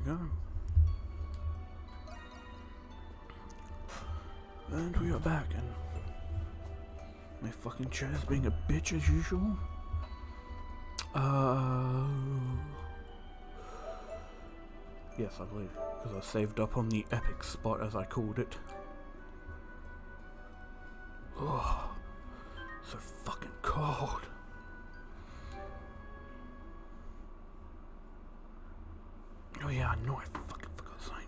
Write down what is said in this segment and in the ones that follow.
we go. And we are back, and my fucking chair's being a bitch as usual. Yes, I believe, because I saved up on the epic spot, as I called it. Oh, so fucking cold. Oh yeah, I know, I fucking forgot something.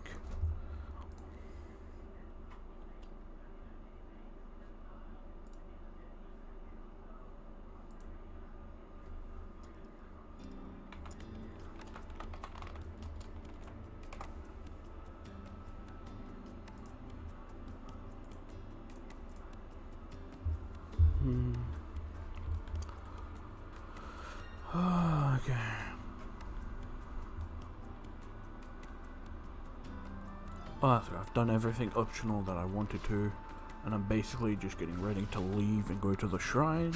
Okay. Oh, that's right. I've done everything optional that I wanted to, and I'm basically just getting ready to leave and go to the shrine.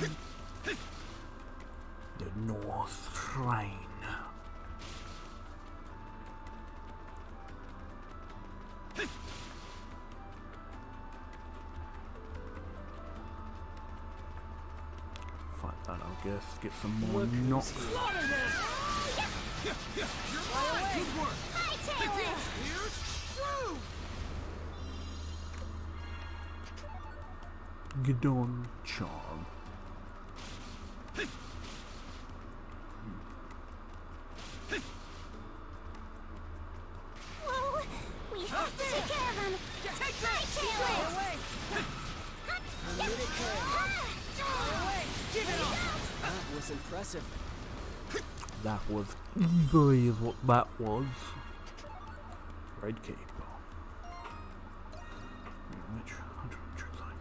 The North Shrine. Find that, I guess. Get some more Nox. Good work. Here's through. Gidon Charm. Whoa, we have to take care of him. Take that. Away. Give it up. That was impressive. That was easily what that was. Red cape. Which 100 line.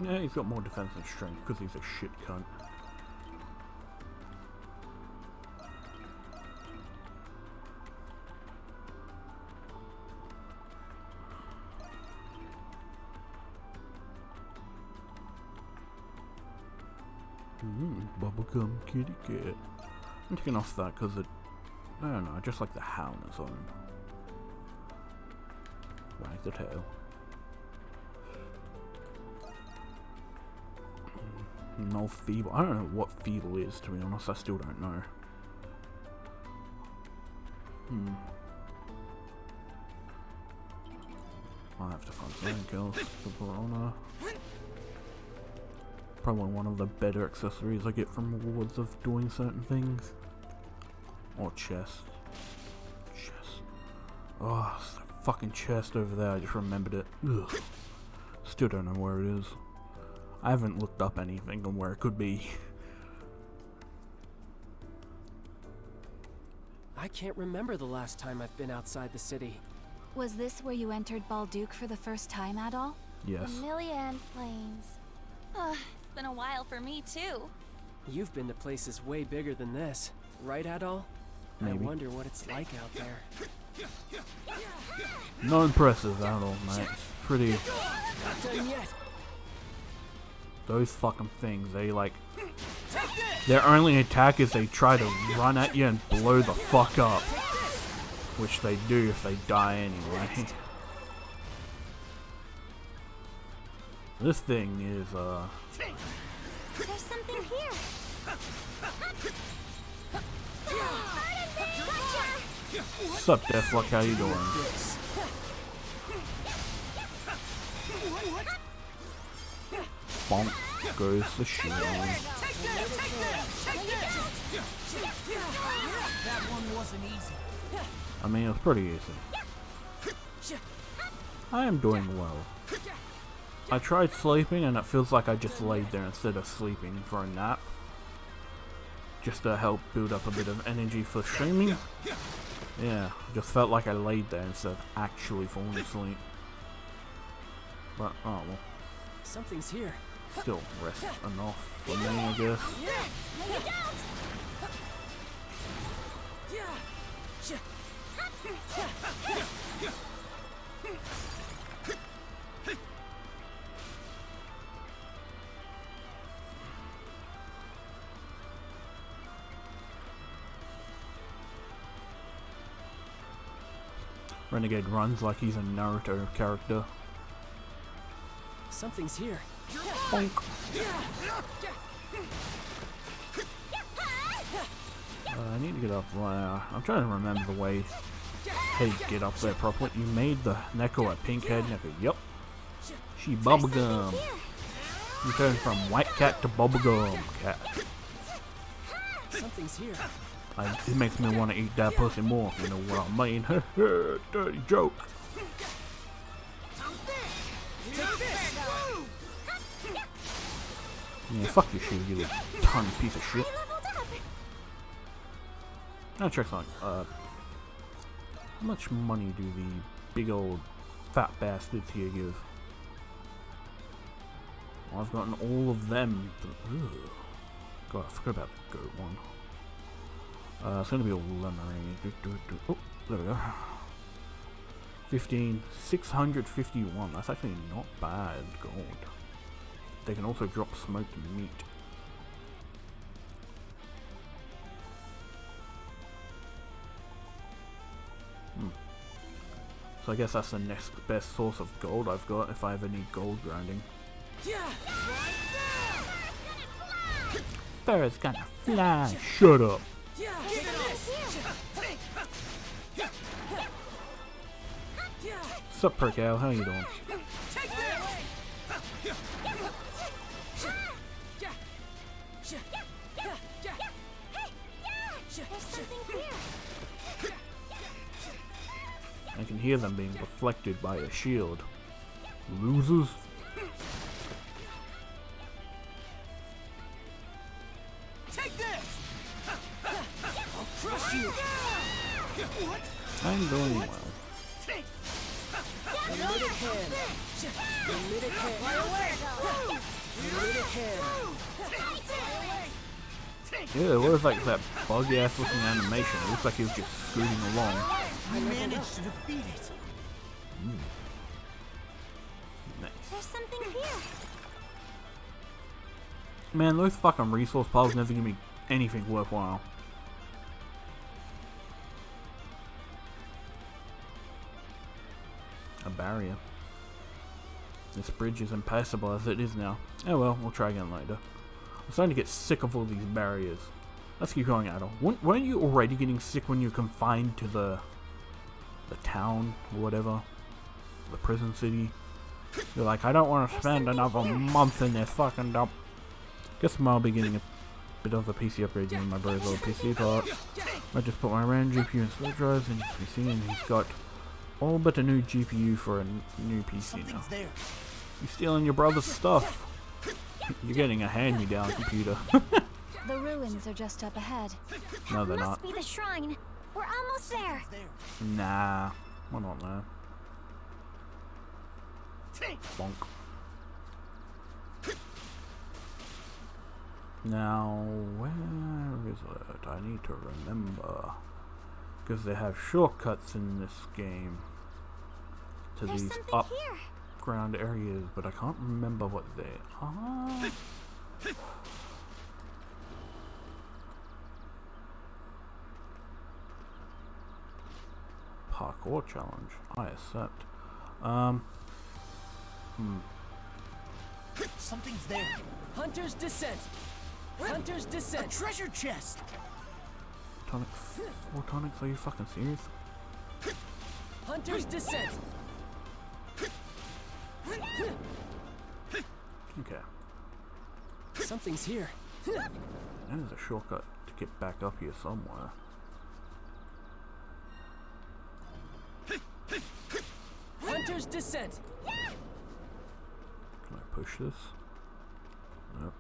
Yeah, he's got more defense and strength because he's a shit cunt. Bubblegum kitty cat. I'm taking off that because it, I don't know, I just like the howlness on him. Wag the tail. No feeble. I don't know what feeble is, to be honest. I still don't know. I'll have to find something else to put on her. Probably one of the better accessories I get from rewards of doing certain things. Or chest. Chest. Oh, it's that fucking chest over there. I just remembered it. Ugh. Still don't know where it is. I haven't looked up anything on where it could be. I can't remember the last time I've been outside the city. Was this where you entered Balduke for the first time at all? Yes. The Millian Plains. It's been a while for me too. You've been to places way bigger than this, right, Adol? Maybe. I wonder what it's like out there. Not impressive at all, mate. It's pretty. Not done yet. Those fucking things, they like. Their only attack is they try to run at you and blow the fuck up. Which they do if they die anyway. This thing is, There's something here. What's up, Deathlock? How you doing? Bonk goes the shield. That one wasn't easy. I mean, it's pretty easy. I am doing well. I tried sleeping and it feels like I just laid there instead of sleeping for a nap. Just to help build up a bit of energy for streaming. Yeah, just felt like I laid there instead of actually falling asleep. But, oh well. Something's here. Still rest enough for me, I guess. Renegade runs like he's a Naruto character. Something's here. Bonk. I need to get up there. I'm trying to remember the way. Hey, get up there properly. You made the Neko a pink head Neko. Yup. She bubblegum. You turned from white cat to bubblegum cat. Something's here. It makes me want to eat that pussy more, if you know what I mean. Dirty joke. Yeah, fuck your shit, you little tiny piece of shit. Now check something. How much money do the big old fat bastards here give? Well, I've gotten all of them. God, I forgot about the goat one. It's gonna be a lemonade. Oh, there we go. 651. That's actually not bad gold. They can also drop smoked meat. So I guess that's the next best source of gold I've got if I ever need gold grinding. Fur's gonna fly. Shut up. Sup, Perk Al? How you doing? I can hear them being reflected by a shield. Losers. Take this! I'll crush you! What? I'm doing well. Yeah, it was like that buggy ass looking animation. It looks like he was just scooting along. I managed to defeat it. Nice. There's something here. Man, those fucking resource piles never give me anything worthwhile. A barrier. This bridge is impassable as it is now. Oh well, we'll try again later. I'm starting to get sick of all these barriers. Let's keep going, Adol. Weren't you already getting sick when you're confined to the town or whatever? The prison city? You're like, I don't want to spend another month in this fucking dump. Guess I'll be getting a bit of a PC upgrade in my brother's old PC part. I just put my RAM GPU and storage drives in his PC and he's got all but a new GPU for a new PC now. You stealing your brother's stuff. You're getting a hand-me-down computer. The ruins are just up ahead. No, they're Must not. be the shrine. We're almost there. Nah, we're not there. Bonk. Now, where is it? I need to remember. Because they have shortcuts in this game to There's these something here. upground areas, but I can't remember what they are. Parkour challenge. I accept. Something's there. Hunter's Descent. Hunter's A Descent. treasure chest. Tonic. Four tonics? Are you fucking serious? Hunter's Descent. Okay. Something's here. There's a shortcut to get back up here somewhere. Hunter's Descent. Can I push this? Nope.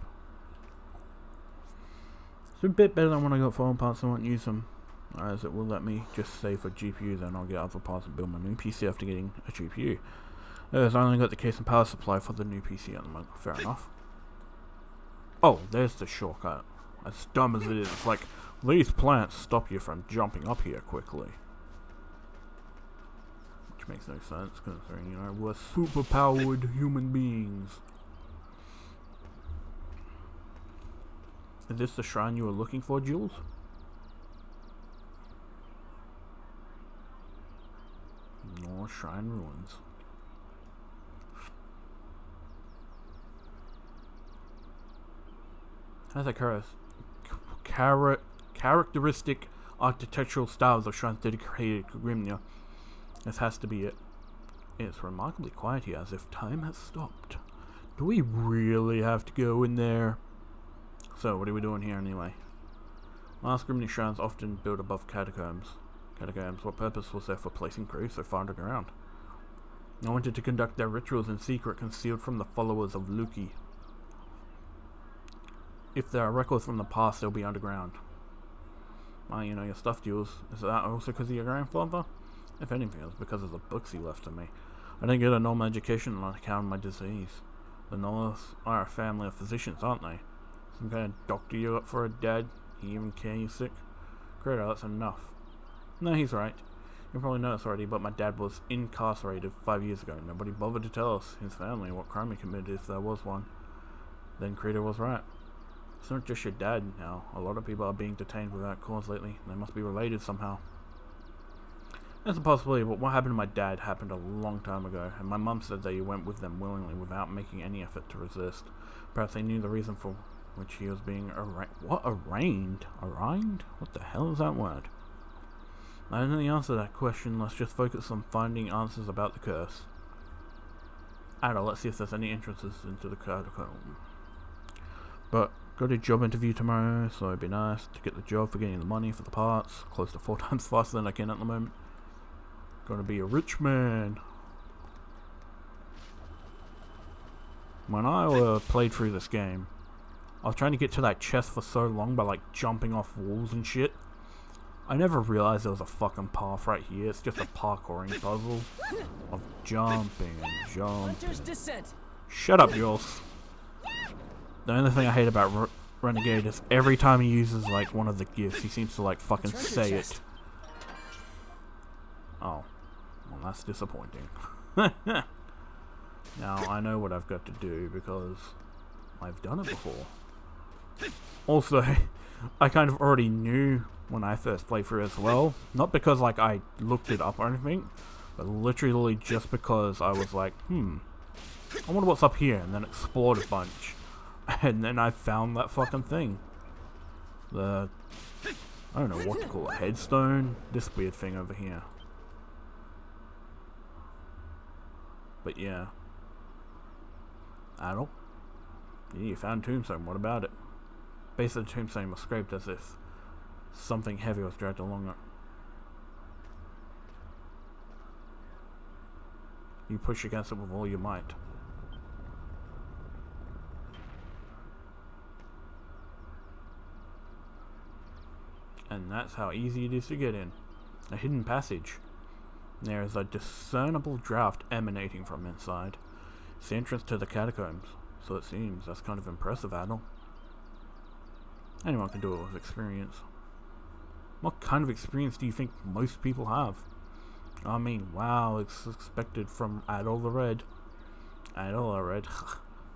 It's a bit better than when I got phone parts. I won't use them, as it will let me just save for GPU. Then I'll get other parts and build my new PC after getting a GPU. I've only got the case and power supply for the new PC at the moment. Fair enough. Oh, there's the shortcut. As dumb as it is, it's like these plants stop you from jumping up here quickly. Which makes no sense considering, you know, we're super-powered human beings. Is this the shrine you were looking for, Jules? Shrine ruins. Has a characteristic architectural styles of shrines dedicated to Grimnir. This has to be it. It's remarkably quiet here, as if time has stopped. Do we really have to go in there? So, what are we doing here anyway? Last Grimnir shrines often built above catacombs. Catacombs, what purpose was there for placing graves so far underground? I wanted to conduct their rituals in secret, concealed from the followers of Luki. If there are records from the past, they'll be underground. Well, you know, your stuff deals. Is that also because of your grandfather? If anything, it's because of the books he left to me. I didn't get a normal education on account of my disease. The Norths are a family of physicians, aren't they? Some kind of doctor you up for a dad? He even care you're sick? Great, that's enough. No, he's right. You probably know this already, but my dad was incarcerated 5 years ago. Nobody bothered to tell us, his family, what crime he committed if there was one. Then Credo was right. It's not just your dad now. A lot of people are being detained without cause lately. They must be related somehow. That's a possibility, but what happened to my dad happened a long time ago, and my mum said that he went with them willingly without making any effort to resist. Perhaps they knew the reason for which he was being arraigned? Arraigned? What the hell is that word? I don't know the answer to that question. Let's just focus on finding answers about the curse. Ada, let's see if there's any entrances into the catacomb. But got a job interview tomorrow, so it'd be nice to get the job for getting the money for the parts. Close to 4 times faster than I can at the moment. Gonna be a rich man. When I played through this game, I was trying to get to that chest for so long by like jumping off walls and shit. I never realized there was a fucking path right here. It's just a parkouring puzzle of jumping and jumping. Hunter's Descent. Shut up, Jules. The only thing I hate about Renegade is every time he uses like one of the gifts, he seems to like fucking say it. Oh, well that's disappointing. Now I know what I've got to do because I've done it before. Also, I kind of already knew when I first played through as well. Not because like I looked it up or anything, but literally just because I was like, I wonder what's up here, and then explored a bunch. And then I found that fucking thing. I don't know what to call it, headstone? This weird thing over here. But yeah. Adel? Yeah, you found tombstone, what about it? Base of the tombstone was scraped as if something heavy was dragged along it. You push against it with all your might. And that's how easy it is to get in. A hidden passage. There is a discernible draft emanating from inside. It's the entrance to the catacombs, so it seems. That's kind of impressive, Adel. Anyone can do it with experience. What kind of experience do you think most people have? I mean, wow, it's expected from Adel the Red. Adel the Red.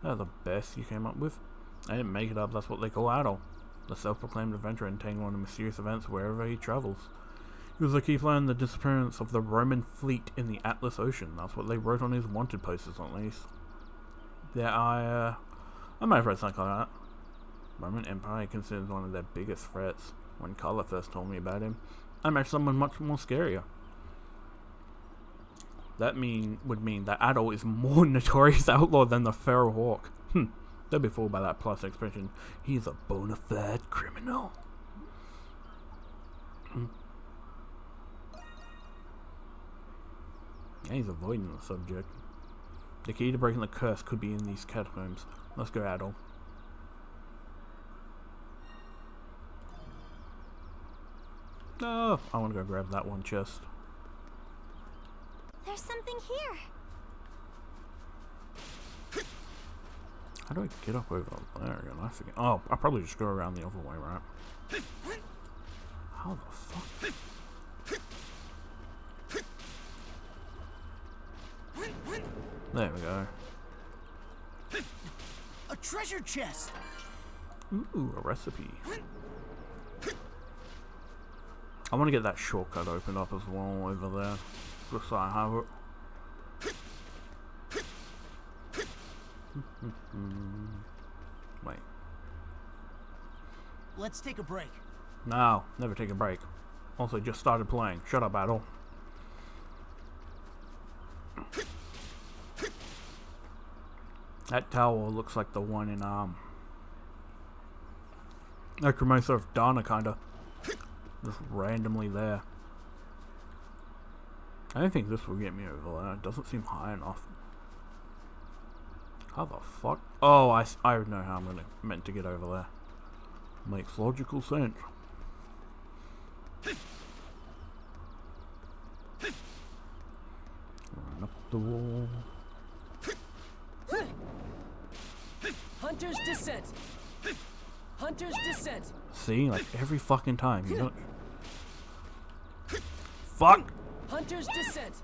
They're the best you came up with. I didn't make it up, that's what they call Adel. The self-proclaimed adventurer entangling in mysterious events wherever he travels. He was a key player in the disappearance of the Roman fleet in the Atlas Ocean. That's what they wrote on his wanted posters, at least. I might have read something like that. Roman Empire considers one of their biggest threats. When Carla first told me about him, I met someone much more scarier. That would mean that Adel is more notorious outlaw than the Feral Hawk. Don't be fooled by that plus expression. He's a bona fide criminal. Yeah, he's avoiding the subject. The key to breaking the curse could be in these catacombs. Let's go, Adel. Oh, I want to go grab that one chest. There's something here. How do I get up over there again? I forget. Oh, I'll probably just go around the other way, right? How the fuck? There we go. A treasure chest. Ooh, a recipe. I want to get that shortcut opened up as well over there. Just so I have it. Wait. Let's take a break. No, never take a break. Also, just started playing. Shut up, Adol. That tower looks like the one in, like reminds me of Dana, kinda. Just randomly there. I don't think this will get me over there. It doesn't seem high enough. How the fuck? Oh, I know how I'm meant to get over there. Makes logical sense. Run up the wall. Hunter's descent. Hunter's descent. See, like every fucking time, you know. Fuck! Hunter's descent.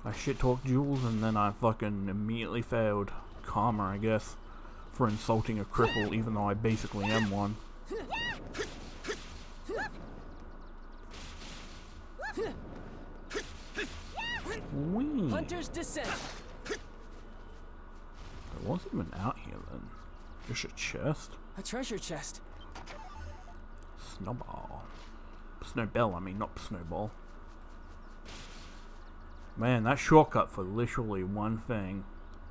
I shit talked Jules and then I fucking immediately failed. Karma, I guess, for insulting a cripple, even though I basically am one. Whee! Hunter's descent. There wasn't even out here then. Just a chest? A treasure chest. Snowball. Snowbell, I mean, not snowball. Man, that shortcut for literally one thing.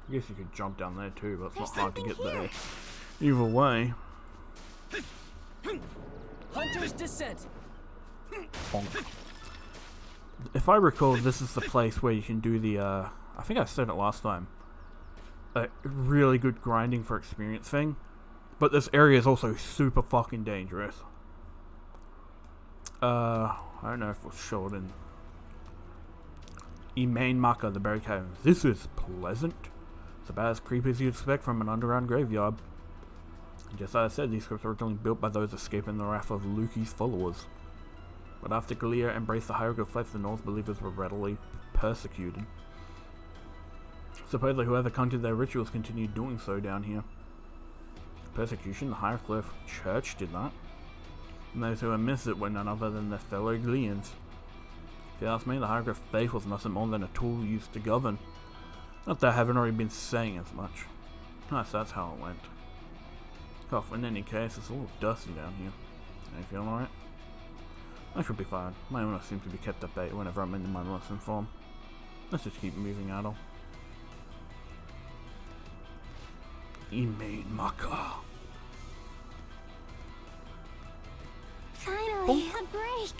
I guess you could jump down there too, but it's not hard to get there. Either way. Hunter's descent. Bonk. If I recall, this is the place where you can do the, I think I said it last time, a really good grinding for experience thing. But this area is also super fucking dangerous. I don't know if we'll show it in main marker, the barricade. This is pleasant. It's about as creepy as you'd expect from an underground graveyard. Just as I said, these scripts were originally built by those escaping the wrath of Luki's followers. But after Galia embraced the hierarchy of the North, believers were readily persecuted. Supposedly whoever counted their rituals continued doing so down here. Persecution, the Hieroglyph Church did that. And those who missed it were none other than their fellow Gleans. If you ask me, the Hieroglyph faith was nothing more than a tool used to govern. Not that I haven't already been saying as much. Nice, that's how it went. Cough, in any case, it's a little dusty down here. Are you feeling alright? I should be fine. My illness seems to be kept at bay whenever I'm in my lesson form. Let's just keep moving, Adol. Emain Maka. Finally, a break.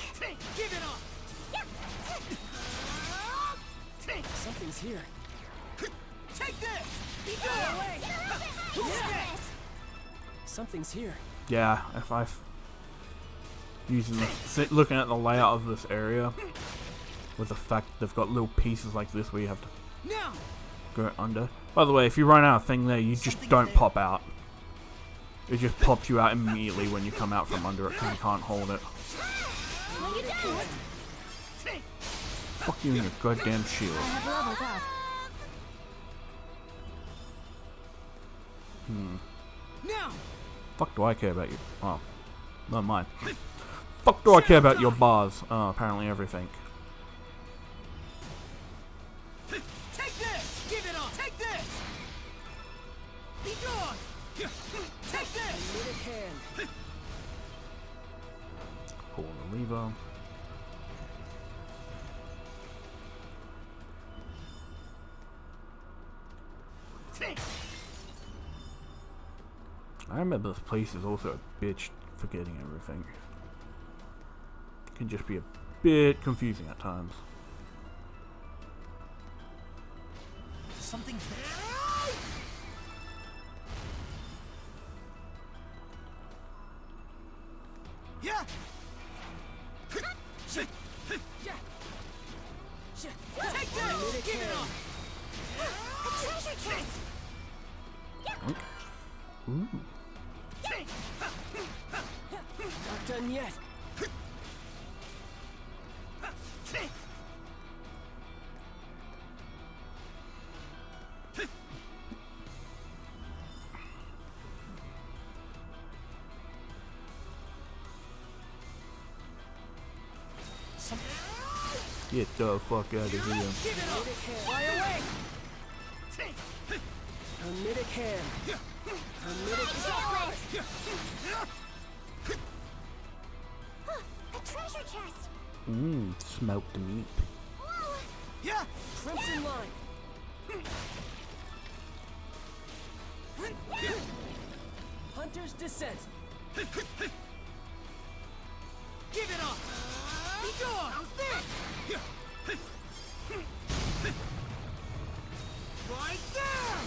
Give it up! Something's here. Take this! Be Get away! Something's here. Yeah, if I've using this, looking at the layout of this area, with the fact they've got little pieces like this where you have to Now! go under. By the way, if you run out of thing there, you just don't pop out. It just pops you out immediately when you come out from under it because you can't hold it. What you doing? Fuck you and your goddamn shield. I have leveled up. Now! Fuck do I care about you? Oh, not mine. Fuck do I care about your bars? Oh, apparently everything. Take this! Give it up! Take this! Be gone! Take this! Little hand. Pull the lever. I remember this place is also a bitch for getting everything. It can just be a bit confusing at times. Something's there. Yeah! Take this! Give it up! A treasure chest. Ooh. Not done yet. Get the fuck out of here. Give it up! Fly away! Hermetic hand. Hermetic A treasure chest! Smoked meat. Whoa! Yeah! crimson line. Hunter's descent. Give it up! Be gone! How's this? Right there!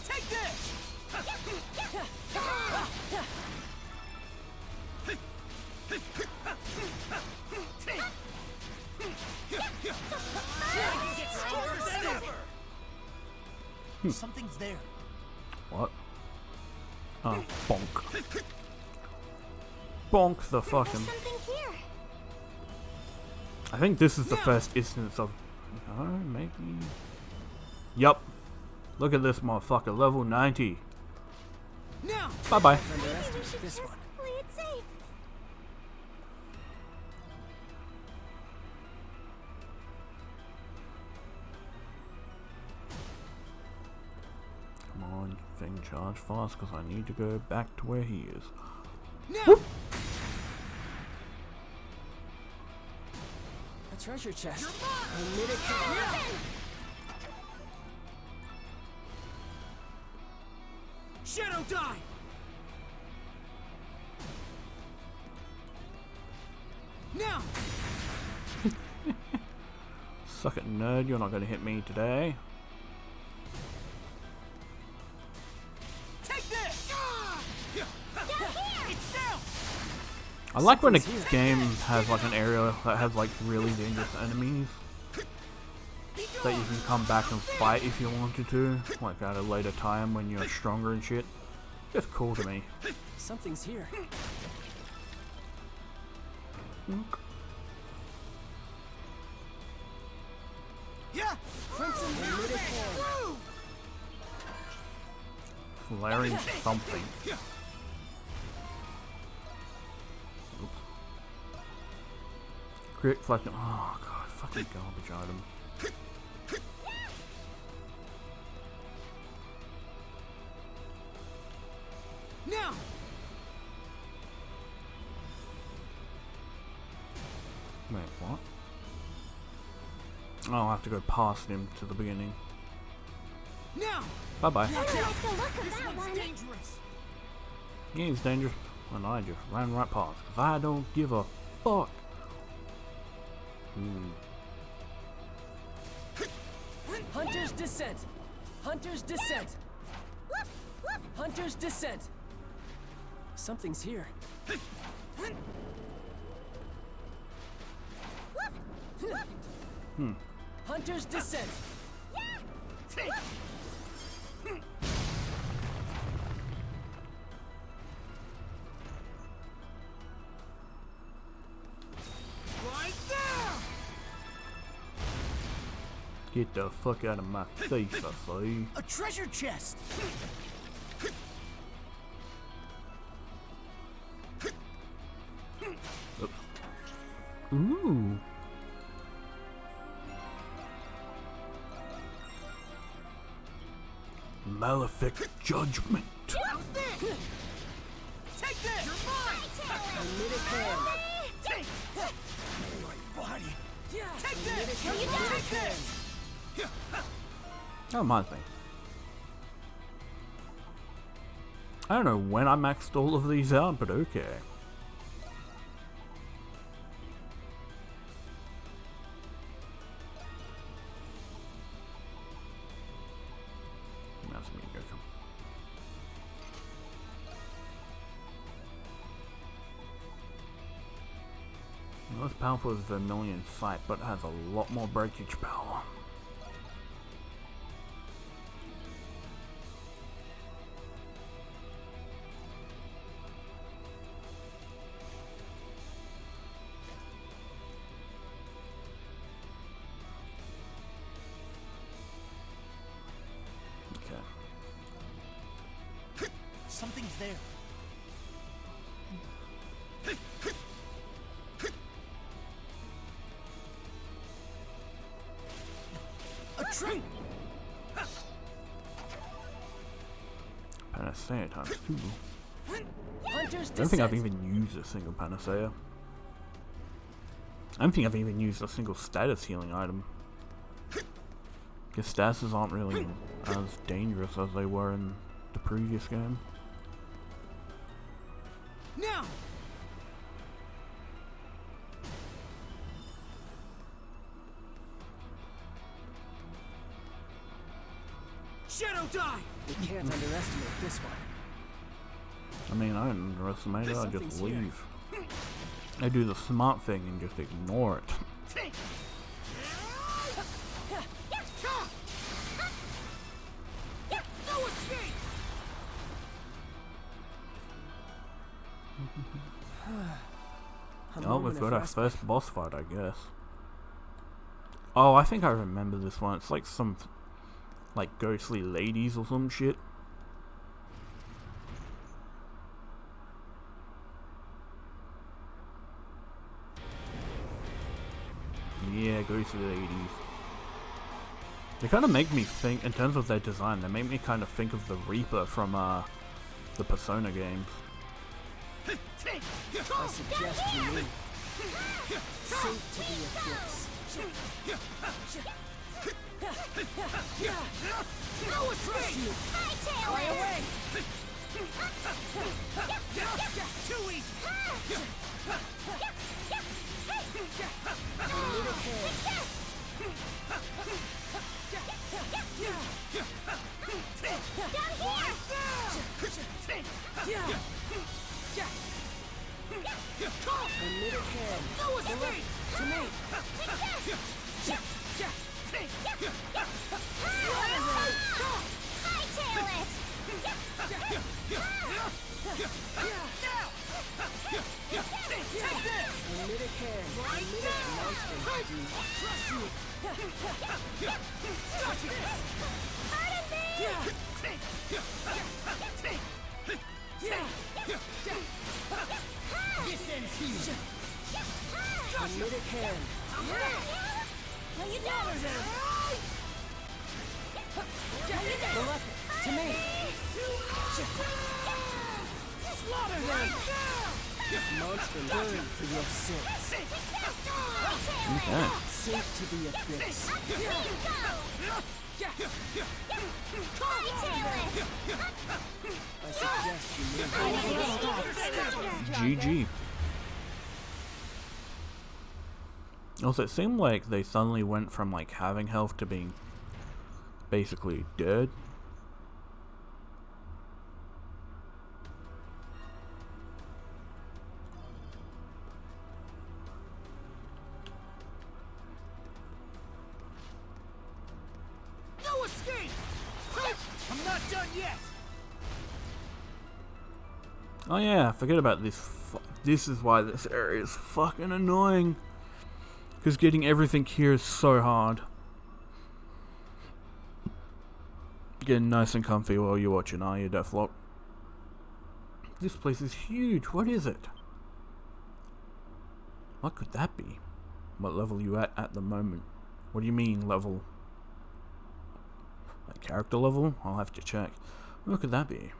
Take this! Something's there. What? Oh, bonk. Bonk the fucking. Something here. I think this is the first instance of. Maybe. Yup. Look at this motherfucker, level 90. Now! Bye bye. Underestimate this one. Play it safe. Come on, thing charge fast because I need to go back to where he is. Now! A treasure chest. You're mine! Hermetic hand. Shadow die! Now! Suck it, nerd. You're not gonna hit me today. Take this! It's down! I like when a game has like an area that has like really dangerous enemies that you can come back and fight if you wanted to, like at a later time when you're stronger and shit. Just cool to me. Something's here. Yeah! Crimson hermetic hand. Through! Flaring something. Crit flash. Oh god, fucking garbage item. Now! Wait, what? Oh, I'll have to go past him to the beginning. Now! Bye bye. I like the look of This that one's one. dangerous! Yeah, he's dangerous. And I just ran right past. Cause I don't give a fuck. Hunter's descent. Hunter's descent. Hunter's descent. Something's here. Hunter's descent. Right there! Get the fuck out of my face, I say. A treasure chest! Ooh. Malefic judgment. How's this? Take this! You're mine! Hermetic hand. Take! Right body! Take this! Hermetic Take this! That reminds me. I don't know when I maxed all of these out, but okay. That's me, Goku. Not as powerful as Vermilion Sight, but has a lot more breakage power. Something's there. Panacea times 2. Hunter's I don't think I've descent. even used a single panacea. I don't think I've even used a single status healing item. Because statuses aren't really as dangerous as they were in the previous game. Now. Shadow die. We can't underestimate this one. I mean, I don't underestimate it, I just Something's here. leave. I do the smart thing and just ignore it. No escape. A Oh, moment we've of got our respite. first boss fight, I guess. Oh, I think I remember this one. It's like some, like, ghostly ladies or some shit. Yeah, ghostly ladies. They kind of make me think, in terms of their design, they make me kind of think of the Reaper from the Persona games. I suggest you move. Sink to the abyss. No escape. Fly away. Too easy. A little care. A little care. No escape. To me. A little care. A little monster. This ends here. A little care. Malefic. To me. Slaughter them. Monster burn for your sins. Okay. Sink to the abyss. I suggest you move. GG. Also, it seemed like they suddenly went from like having health to being basically dead. No escape. I'm not done yet. Oh yeah, forget about this. This is why this area is fucking annoying. Because getting everything here is so hard. Getting nice and comfy while you're watching, are you, Deathlock? This place is huge. What is it? What could that be? What level are you at the moment? What do you mean, level? Like character level? I'll have to check. What could that be?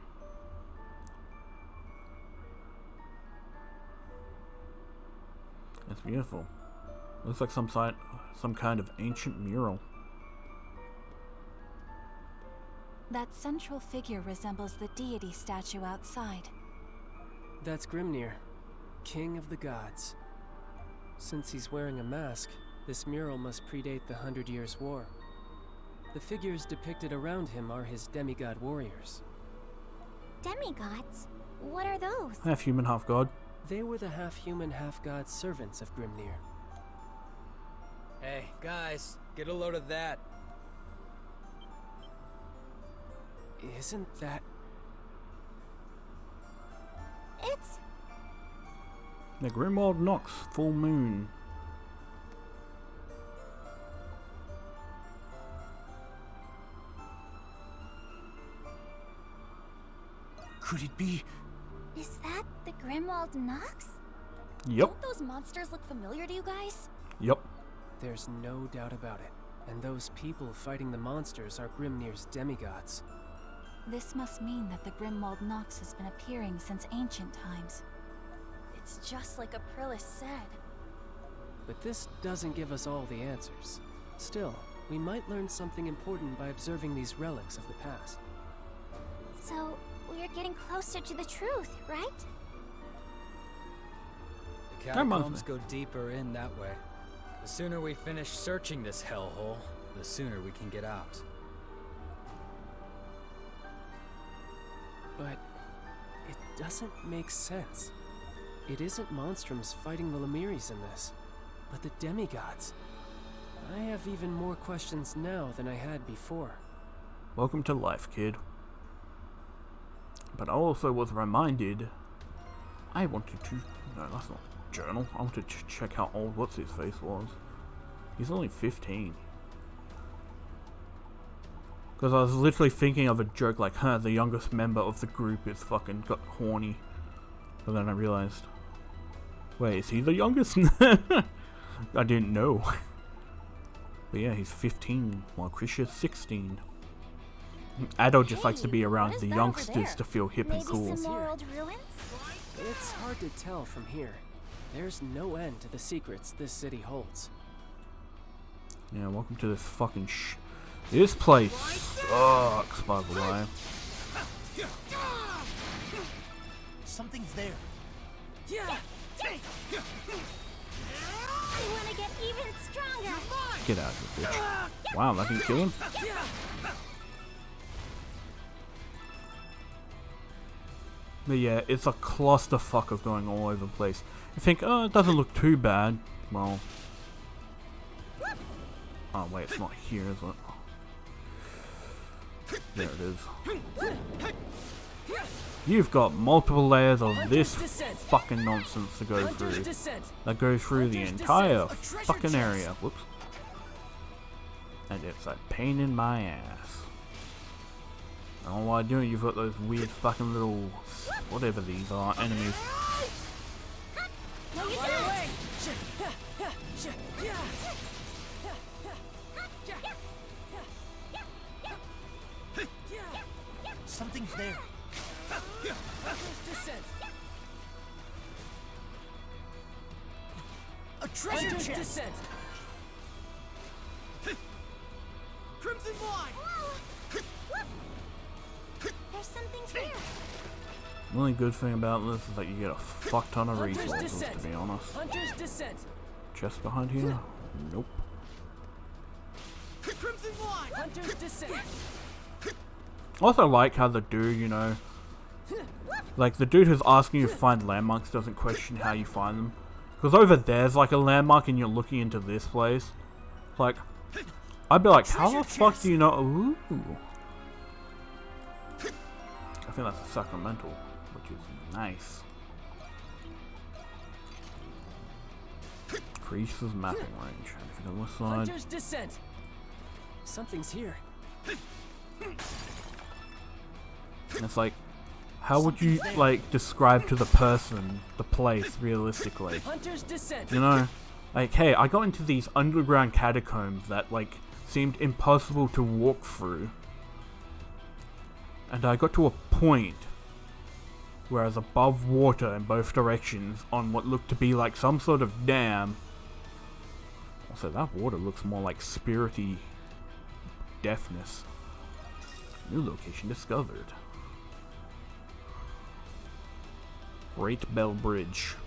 It's beautiful. Looks like some kind of ancient mural. That central figure resembles the deity statue outside. That's Grimnir, king of the gods. Since he's wearing a mask, this mural must predate the 100 Years' War. The figures depicted around him are his demigod warriors. Demigods? What are those? Half human, half god. They were the half-human, half-god servants of Grimnir. Hey, guys, get a load of that. Isn't that... It's... The Monstrum Nox, full moon. Could it be? Is that the Grimwald Nox? Yep. Don't those monsters look familiar to you guys? Yep. There's no doubt about it. And those people fighting the monsters are Grimnir's demigods. This must mean that the Grimwald Nox has been appearing since ancient times. It's just like Aprilis said. But this doesn't give us all the answers. Still, we might learn something important by observing these relics of the past. So, we're getting closer to the truth, right? The catacombs go deeper in that way. The sooner we finish searching this hellhole, the sooner we can get out. But it doesn't make sense. It isn't Monstrums fighting the Lemiris in this, but the demigods. I have even more questions now than I had before. Welcome to life, kid. But I also was reminded I wanted to... No, that's not journal. I wanted to check how old What's-His-Face was. He's only 15. Because I was literally thinking of a joke like, huh, the youngest member of the group is fucking got horny. But then I realized, wait, is he the youngest? I didn't know. But yeah, he's 15 while Krisha's 16. Adol just likes to be around the youngsters to feel hip and cool. Maybe some more old ruins? It's hard to tell from here. There's no end to the secrets this city holds. Yeah, welcome to this fucking This place sucks, by the way. Something's there. I want to get even stronger. Get out of here, bitch. Wow, that didn't kill him? But yeah, it's a clusterfuck of going all over the place. You think, oh, it doesn't look too bad. Well... Oh wait, it's not here, is it? There it is. You've got multiple layers of this fucking nonsense to go through. That goes through the entire fucking area. Whoops. And it's a pain in my ass. I don't know why I do it. You've got those weird fucking little, whatever these are, enemies. Something's there. A treasure chest. Crimson wine. There's something here. The only good thing about this is that you get a fuck ton of resources, to be honest. Chest behind here? Nope. Crimson wine. I also like how the dude, you know, like the dude who's asking you to find landmarks doesn't question how you find them. Because over there's like a landmark and you're looking into this place. Like, I'd be like, how the fuck do you know? Ooh. I think that's a Sacramental, which is nice. Increases mapping range. Anything on this side? Hunter's Descent. Something's here. And it's like, how would you like describe to the person the place realistically? Hunter's Descent. You know, like, hey, I got into these underground catacombs that like seemed impossible to walk through, and I got to a point where I was above water in both directions on what looked to be like some sort of dam. Also, that water looks more like spirity deafness. New location discovered. Great Bell Bridge.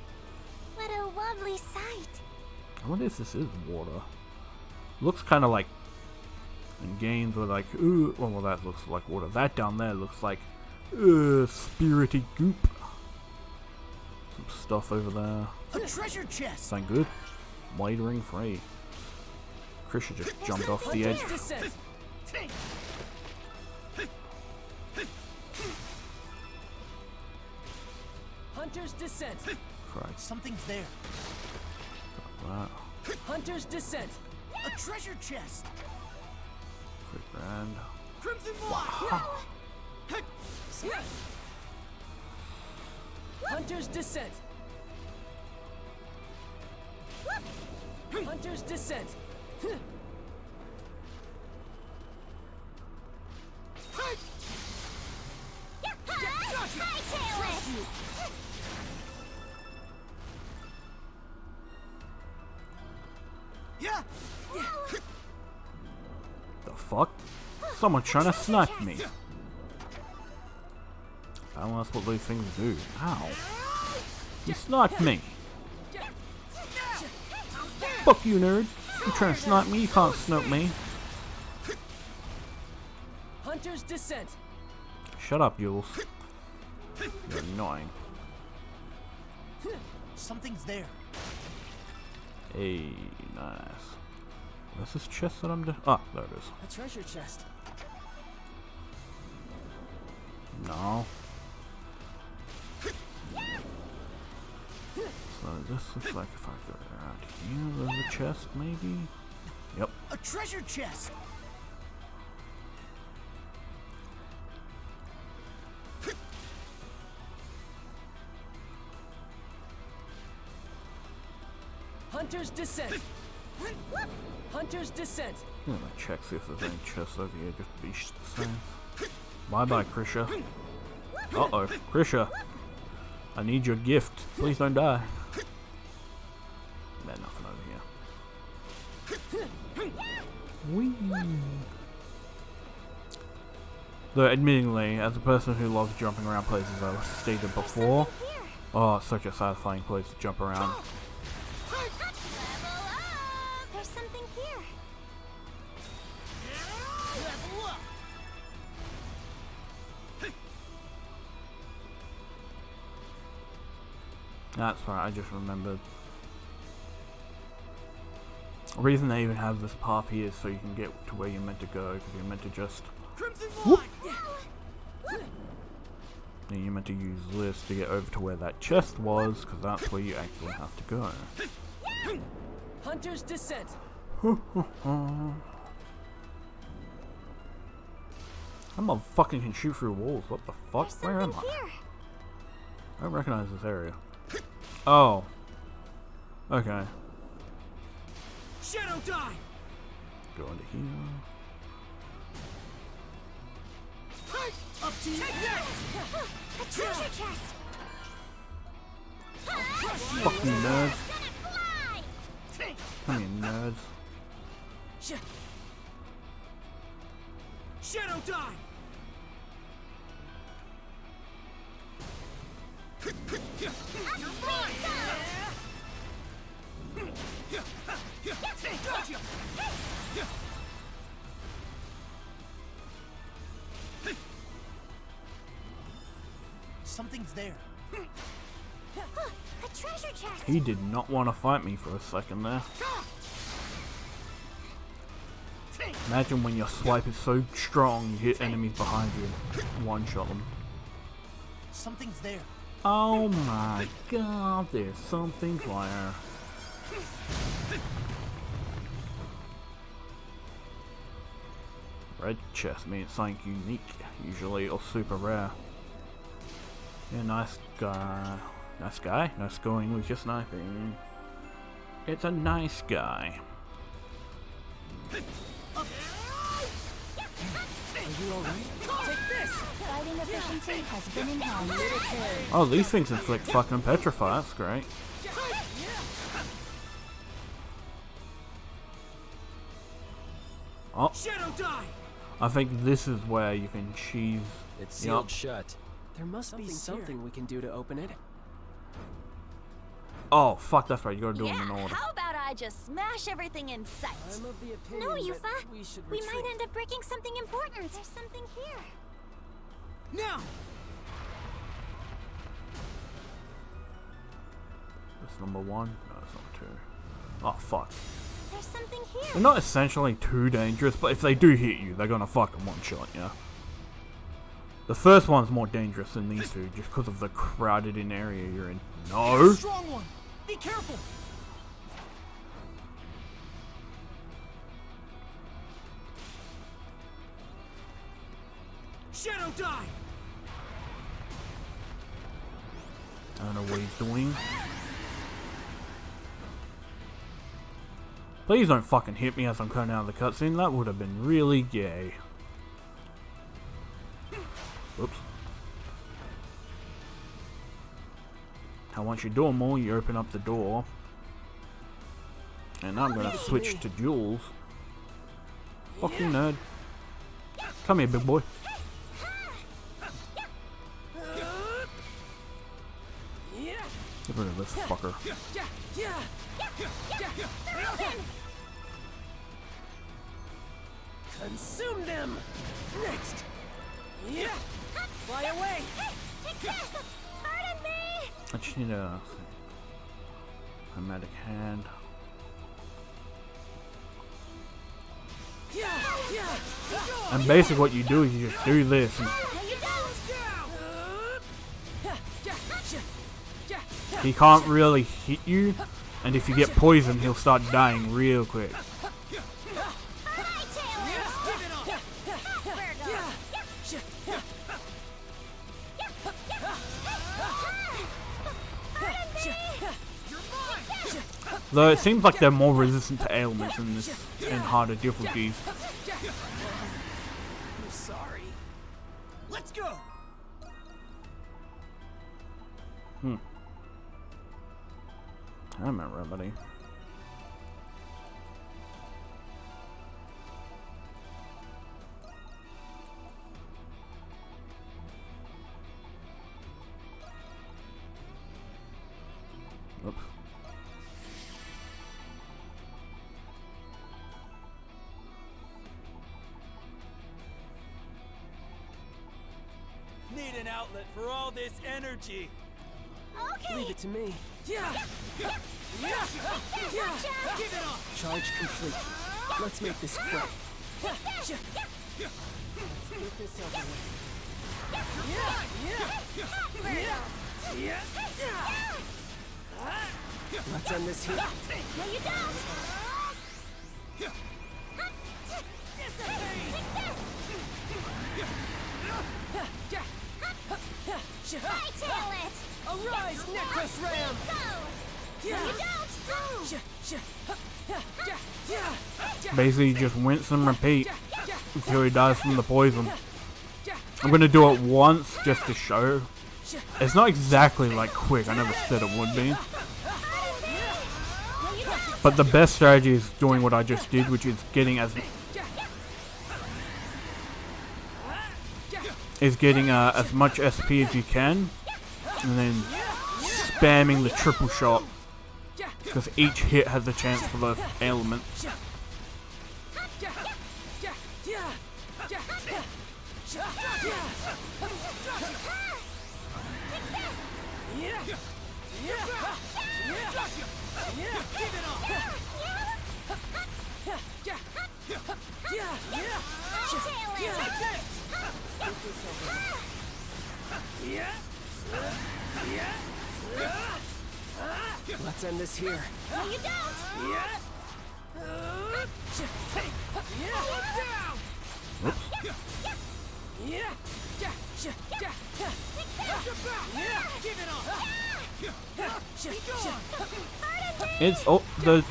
What a lovely sight. I wonder if this is water. Looks kind of like in games where like, ooh, well that looks like water. That down there looks like, spirity goop. Some stuff over there. A treasure chest. Sound good? Wide ring free. Krisha just jumped off the edge. Hunter's Descent. Christ. Something's there. That. Hunter's Descent. A treasure chest. Quick grand. Crimson wine. Hunter's Descent. Hunter's Descent. Yeah. The fuck? Someone's trying to snipe me. I don't know that's what these things do. Ow. You sniped me. Fuck you, nerd. You trying to snipe me? You can't snope me. Hunter's descent. Shut up, Yules. You're annoying. Something's there. Hey, nice. Where's this chest that I'm doing? Ah, there it is. A treasure chest. No. So this looks like if I go around here, there's a chest, maybe? Yep. A treasure chest. Hunter's descent. Hunter's descent. I'm gonna check see if there's any chests over here, just beast safe. Bye bye, Krisha. Uh oh, Krisha. I need your gift. Please don't die. There's nothing over here. Whee. Though, admittingly, as a person who loves jumping around places, as I stated before, oh, it's such a satisfying place to jump around. There's something here. Level up. That's right, I just remembered. The reason they even have this path here is so you can get to where you're meant to go, because you're meant to just... Crimson Whoop. line. And you're meant to use this to get over to where that chest was, because that's where you actually have to go. Hunter's descent. I'm a fucking can shoot through walls. What the fuck? There's Where am something I? here. I don't recognize this area. Oh. Okay. Shadow die. Go into here. Up to you. Take that. A treasure chest. Fuck you, nerds. Take. Come here, nerds. Shadow die. Gotcha. Something's there. A treasure chest. He did not want to fight me for a second there. Imagine when your swipe is so strong you hit enemies behind you. One-shot them. Something's there. Oh my god, there's something there. Red chest means something unique, usually, or super rare. Yeah, nice guy. Nice guy? Nice going with your sniping. It's a nice guy. Are you alright? Take this. Fighting efficiency has been enhanced. Oh, these things inflict fucking petrify, that's great. Oh, Shadow die. I think this is where you can cheese. It's sealed Yup. shut. There must be something we can do to open it. Oh, fuck, that's right, you gotta do them in Yeah, order. how about I just smash everything in sight? I'm of the opinion No, that Yufa. we should We retreat. might end up breaking something important. There's something here. Now. That's number one. No, that's number two. Oh, fuck. There's something They're here. not essentially too dangerous, but if they do hit you, they're gonna fucking one-shot you. The first one's more dangerous than these two, just because of the crowded in area you're in. No! It's a strong one. Be careful. Shadow die. I don't know what he's doing. Please don't fucking hit me as I'm coming out of the cutscene. That would have been really gay. Oops. Now once you do them all, you open up the door. And now I'm gonna switch to Jules. Fucking nerd. Come here, big boy. Get rid of this fucker. Consume them! Next! Fly away! Take this! Pardon me! I just need a magic hand. And basically what you do is you just do this. And he can't really hit you, and if you get poisoned he'll start dying real quick. Though it seems like they're more resistant to ailments in harder difficulties. I'm sorry. Let's go. I remember everybody. Oops. Need an outlet for all this energy. Okay! Leave it to me. Give it on. Charge complete. Let's make this quick. Get this over with. Let's end this here. No, you don't! Hightail it! Arise, Necros Ram! Go! No, you don't! Basically just rinse and repeat until he dies from the poison. I'm gonna do it once just to show. It's not exactly like quick, I never said it would be. But the best strategy is doing what I just did, which is getting as much SP as you can, and then spamming the triple shot, because each hit has a chance for the ailment. Let's end this here. No, you don't! It's the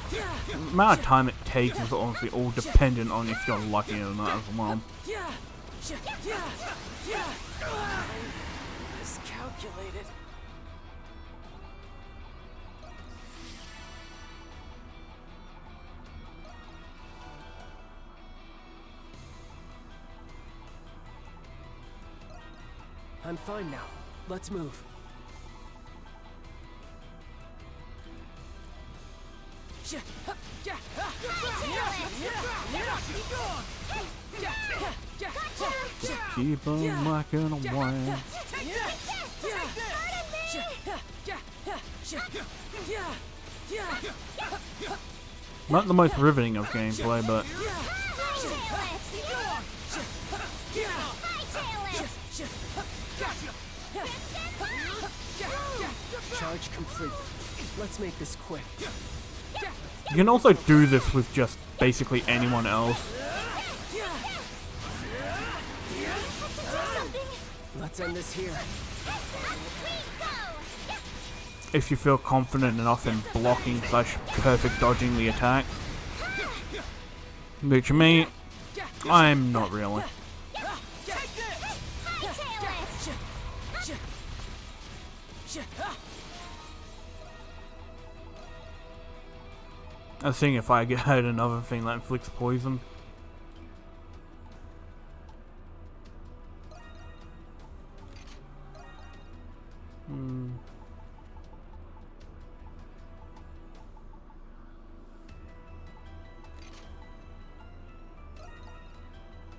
amount of time it takes is honestly all dependent on if you're lucky or not as well. Miscalculated. I'm fine now. Let's move. Keep on whacking away. Not the most riveting of gameplay, but Charge complete. Let's make this quick. you can also do this with just basically anyone else. Let's end this here. If you feel confident enough in blocking / perfect dodging the attack. Which me, I'm not really. I was seeing if I get another thing that inflicts poison.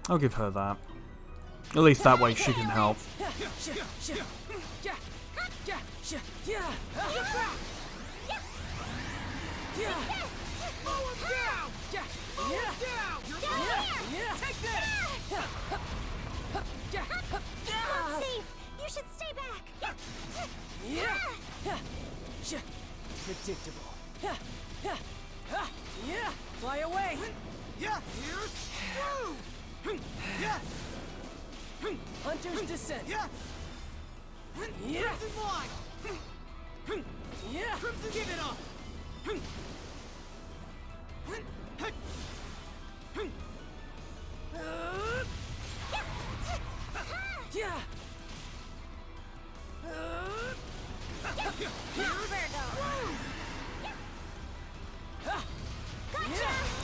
I'll give her that. At least that way she can help. You should stay back. Predictable. Fly away. Hunter's descent. Crimson line. Crimson, give it up.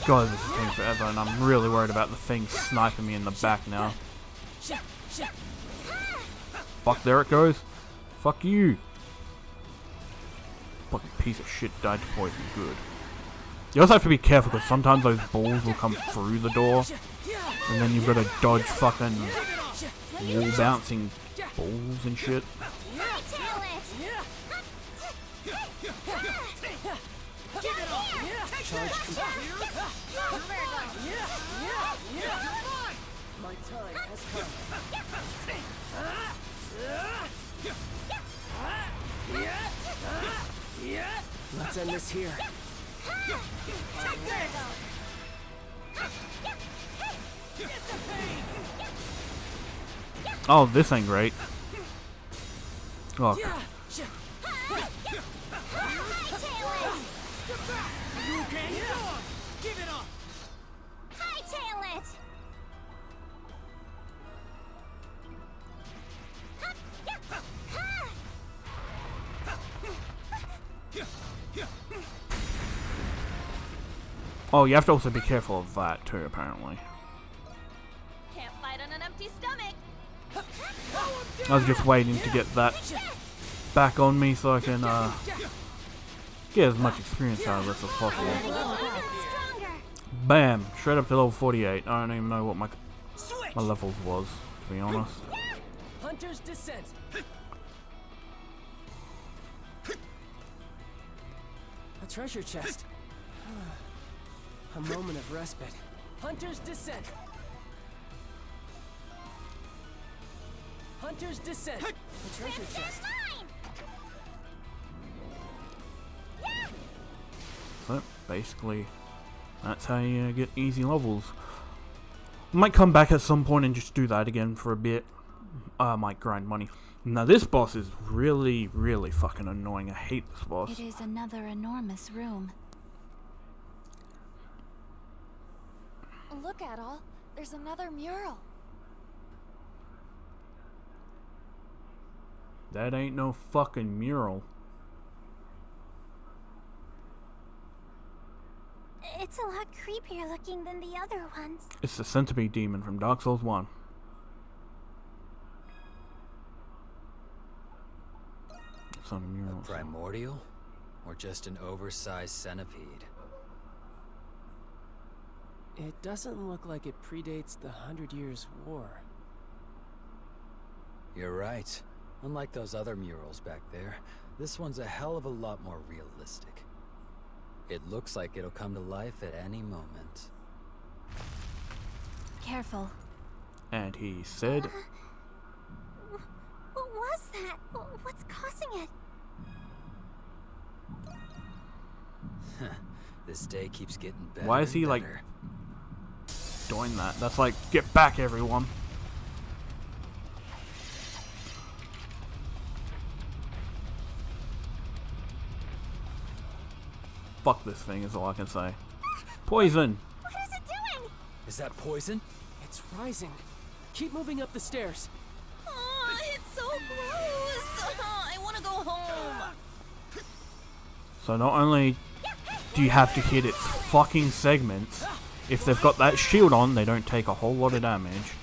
God, this is taking forever, and I'm really worried about the thing sniping me in the back now. Fuck, there it goes. Fuck you. Fucking piece of shit died to poison. Good. You also have to be careful because sometimes those balls will come through the door, and then you've got to dodge fucking wall bouncing balls and shit. My time has come. Let's end this here. Oh, this ain't great. Oh. Give it up. Hightail it. Oh, you have to also be careful of that too, apparently. Can't fight on an empty stomach. I was just waiting to get that back on me so I can get as much experience out of this as possible. Bam! Straight up to level 48. I don't even know what my levels was, to be honest. Hunter's descent. A treasure chest. A moment of respite. Hunter's descent. Hunter's descent. A treasure chest. So, basically, that's how you get easy levels. Might come back at some point and just do that again for a bit. Might grind money. Now this boss is really, really fucking annoying. I hate this boss. It is another enormous room. Look, Adol. There's another mural. That ain't no fucking mural. It's a lot creepier looking than the other ones. It's the centipede demon from Dark Souls 1. It's on a mural. A primordial? Or just an oversized centipede? It doesn't look like it predates the 100 Years' War. You're right. Unlike those other murals back there, this one's a hell of a lot more realistic. It looks like it'll come to life at any moment. Careful. And he said... What was that? What's causing it? This day keeps getting better. Why is he like doing that? That's like, get back everyone. Fuck this thing is all I can say. Poison! What is it doing? Is that poison? It's rising. Keep moving up the stairs. Oh, it's so gross. I want to go home. So not only do you have to hit its fucking segments? If they've got that shield on, they don't take a whole lot of damage.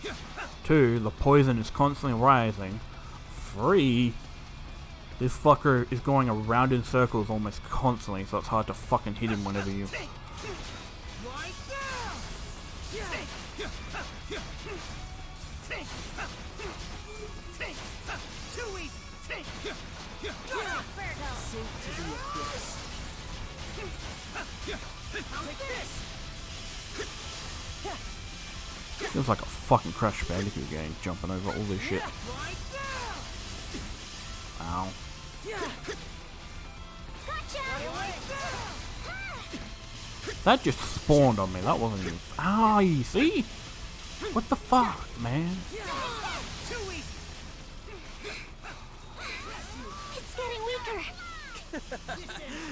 2, the poison is constantly rising. 3, this fucker is going around in circles almost constantly, so it's hard to fucking hit him whenever you... Feels like a fucking Crash Bandicoot game, jumping over all this shit. Ow. That just spawned on me, that wasn't even... Ah, you see? What the fuck, man? It's getting weaker.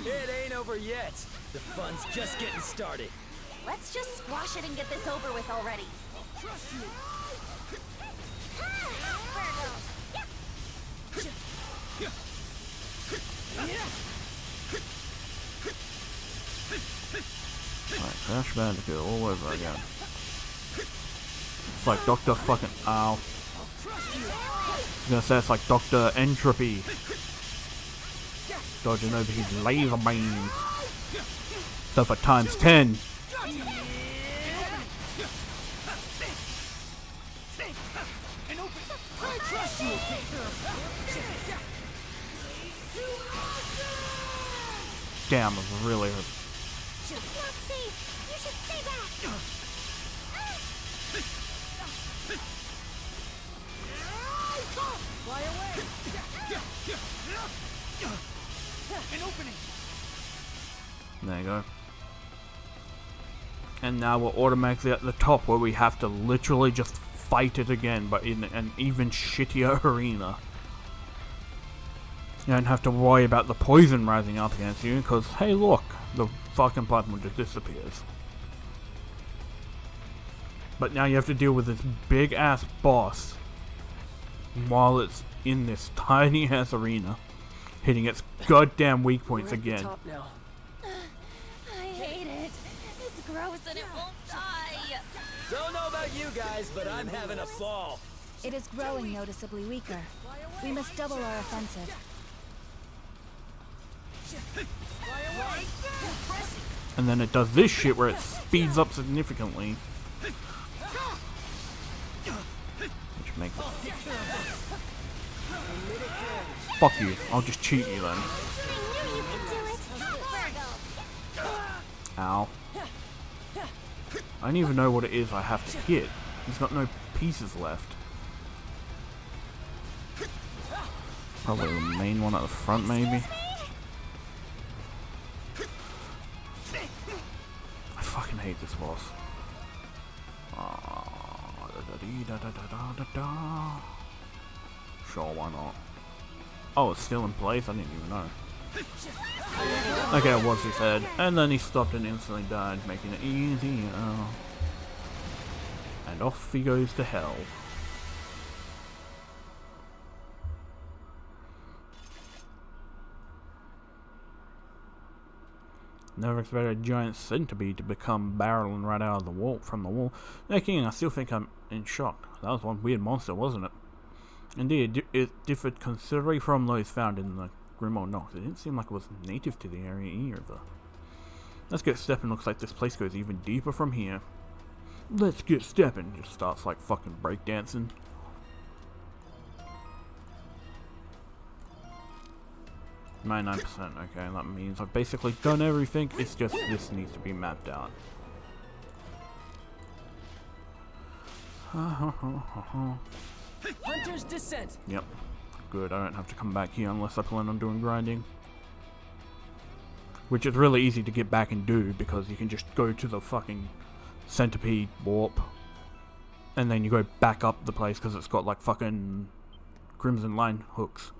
It ain't over yet. The fun's just getting started. Let's just squash it and get this over with already. Alright, Crash Bandicoot all over again. It's like Dr. fucking... Ow. I was gonna say it's like Dr. Entropy. Dodging over his laser beams. So for times 10. Damn, it was really... It's not safe. You should stay back. Fly away! An opening! There you go. And now we're automatically at the top where we have to literally just fight it again, but in an even shittier arena. You don't have to worry about the poison rising up against you, because hey look, the fucking platform just disappears. But now you have to deal with this big ass boss while it's in this tiny ass arena, hitting its goddamn weak points We're at the again. top now. I hate it. It's gross and it won't die. Don't know about you guys, but I'm having a ball. It is growing noticeably weaker. We must double our offensive. And then it does this shit where it speeds up significantly. Which makes it... Fuck you, I'll just cheat you then. I knew you could do it. Ow. I don't even know what it is I have to hit. He's got no pieces left. Probably the main one at the front, maybe. I fucking hate this boss. Sure, why not? Oh, it's still in place? I didn't even know. Okay, it was his head. And then he stopped and instantly died, making it easier. And off he goes to hell. Never expected a giant centipede to become barreling right out of the wall, from the wall. No kidding, I still think I'm in shock. That was one weird monster, wasn't it? Indeed, it differed considerably from those found in the Monstrum Nox. It didn't seem like it was native to the area either. Let's get stepping. Looks like this place goes even deeper from here. Let's get stepping. Just starts like fucking breakdancing. 99%, okay, that means I've basically done everything, it's just this needs to be mapped out. Hunter's Descent! Yep, good, I don't have to come back here unless I plan on doing grinding. Which is really easy to get back and do, because you can just go to the fucking centipede warp, and then you go back up the place because it's got like fucking crimson line hooks.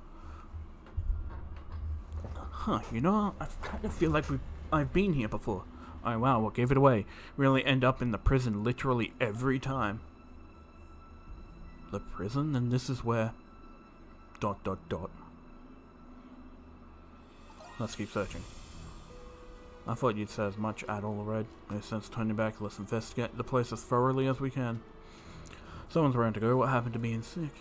Huh, you know, I kind of feel like I've been here before. Oh wow, what gave it away? Really end up in the prison literally every time. The prison? And this is where... ... Let's keep searching. I thought you'd say as much, Adol Red. Makes sense turning back. Let's investigate the place as thoroughly as we can. Someone's around to go. What happened to being sick?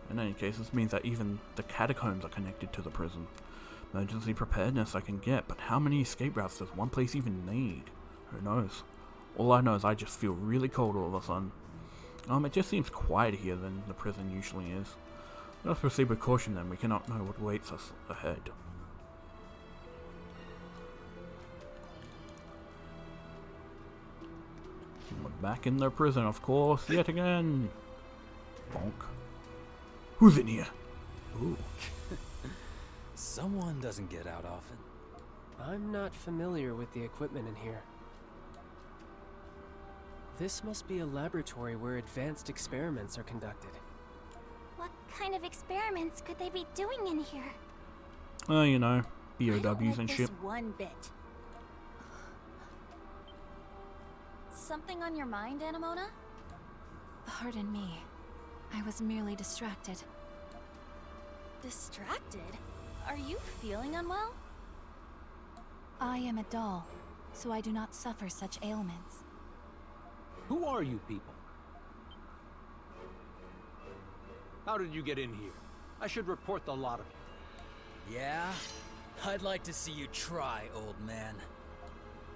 In any case, this means that even the catacombs are connected to the prison. Emergency preparedness I can get, but how many escape routes does one place even need? Who knows? All I know is I just feel really cold all of a sudden. It just seems quieter here than the prison usually is. Let us proceed with caution then. We cannot know what awaits us ahead. We're back in the prison, of course, yet again. Bonk. Who's in here? Ooh. Someone doesn't get out often. I'm not familiar with the equipment in here. This must be a laboratory where advanced experiments are conducted. What kind of experiments could they be doing in here? You know, I don't BOWs like and this shit. one bit. Something on your mind, Anemona? Pardon me. I was merely distracted. Distracted? Are you feeling unwell? I am a doll, so I do not suffer such ailments. Who are you people? How did you get in here? I should report the lot of you. Yeah? I'd like to see you try, old man.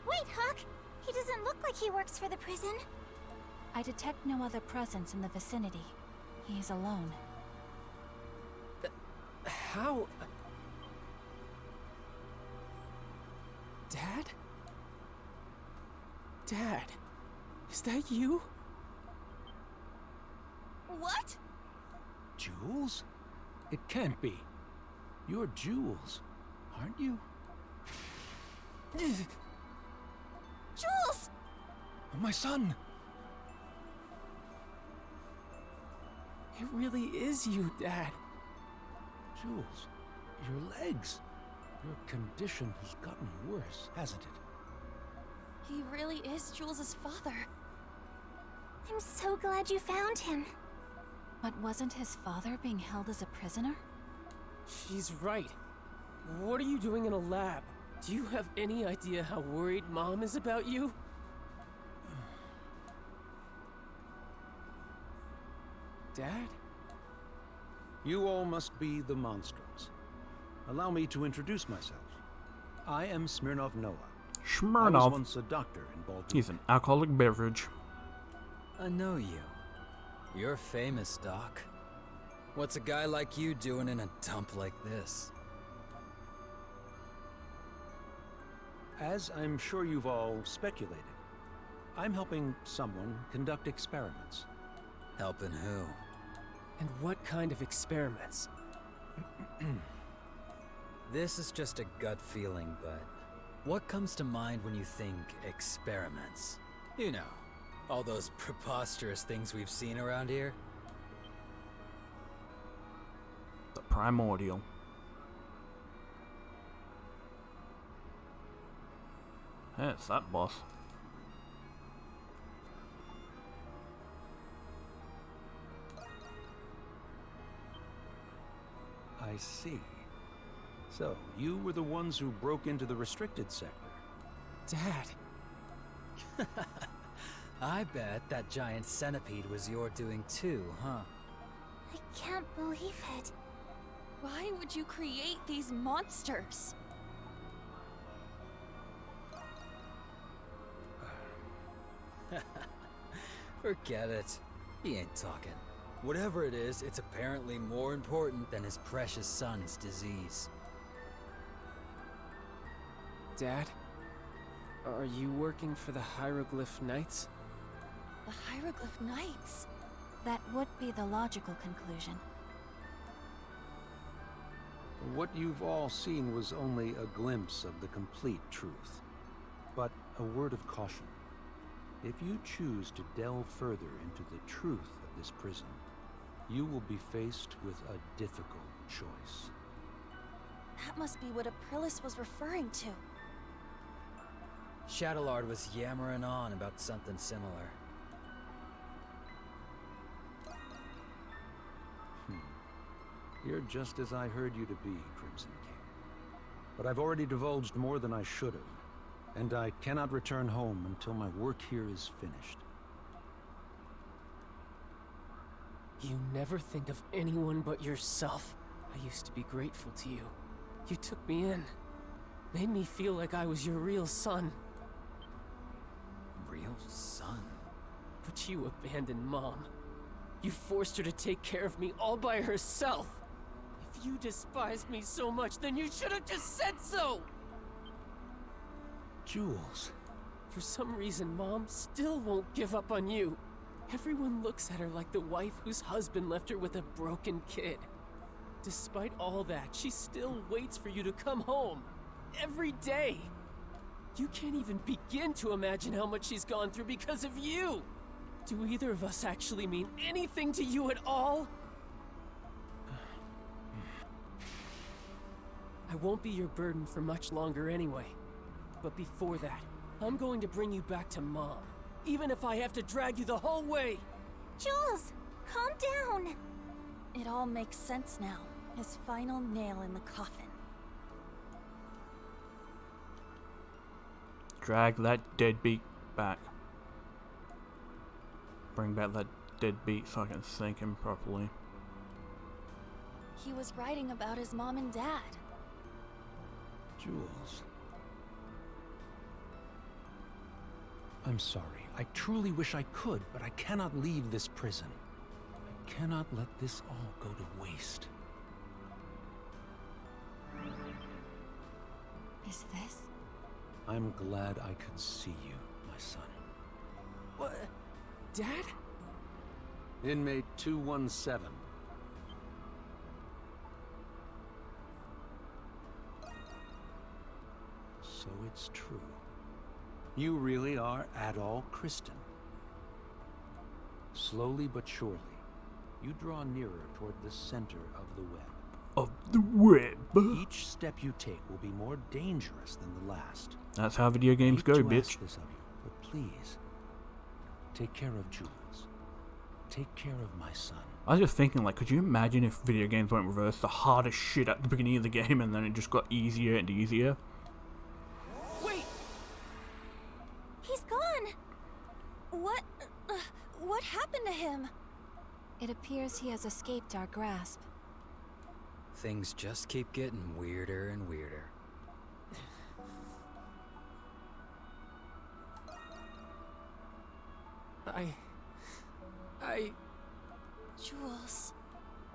Wait, Huck! He doesn't look like he works for the prison. I detect no other presence in the vicinity. He is alone. How? Dad? Dad? Is that you? What? Jules? It can't be. You're Jules, aren't you? Jules! My son! It really is you, Dad. Jules, your legs. Your condition has gotten worse, hasn't it? He really is Jules's father. I'm so glad you found him. But wasn't his father being held as a prisoner? She's right. What are you doing in a lab? Do you have any idea how worried Mom is about you? Dad? You all must be the Monstrums. Allow me to introduce myself. I am Smirnov Noah. I was Smirnov. once a doctor in Baltimore. He's an alcoholic beverage. I know you. You're famous, Doc. What's a guy like you doing in a dump like this? As I'm sure you've all speculated, I'm helping someone conduct experiments. Helping who? And what kind of experiments? This is just a gut feeling, but what comes to mind when you think experiments? You know, all those preposterous things we've seen around here? The primordial. Hey, it's that boss. I see. So, you were the ones who broke into the restricted sector. Dad. I bet that giant centipede was your doing too, huh? I can't believe it. Why would you create these monsters? Forget it. He ain't talking. Whatever it is, it's apparently more important than his precious son's disease. Dad? Are you working for the Hieroglyph Knights? The Hieroglyph Knights? That would be the logical conclusion. What you've all seen was only a glimpse of the complete truth. But a word of caution. If you choose to delve further into the truth of this prison, you will be faced with a difficult choice. That must be what Aprilis was referring to. Shadowlord was yammering on about something similar. You're just as I heard you to be, Crimson King. But I've already divulged more than I should have. And I cannot return home until my work here is finished. You never think of anyone but yourself. I used to be grateful to you. You took me in. Made me feel like I was your real son. Real son? But you abandoned Mom. You forced her to take care of me all by herself. If you despised me so much, then you should have just said so! Jules. For some reason, Mom still won't give up on you. Everyone looks at her like the wife whose husband left her with a broken kid. Despite all that, she still waits for you to come home. Every day. You can't even begin to imagine how much she's gone through because of you. Do either of us actually mean anything to you at all? I won't be your burden for much longer anyway. But before that, I'm going to bring you back to Mom. Even if I have to drag you the whole way! Jules, calm down. It all makes sense now. His final nail in the coffin. Drag that deadbeat back. Bring back that deadbeat so I can thank him properly. He was writing about his mom and dad. Jules. I'm sorry. I truly wish I could, but I cannot leave this prison. I cannot let this all go to waste. Is this? I'm glad I could see you, my son. What? Dad? Inmate 217. So it's true. You really are Adol Kristen. Slowly but surely, you draw nearer toward the center of the web. Of the web. Each step you take will be more dangerous than the last. That's how video games go, I hate to bitch. ask this of you, but please, take care of Jules. Take care of my son. I was just thinking, like, could you imagine if video games went reverse? The hardest shit at the beginning of the game, and then it just got easier and easier. Wait! He's gone! What happened to him? It appears he has escaped our grasp. Things just keep getting weirder and weirder. Jules.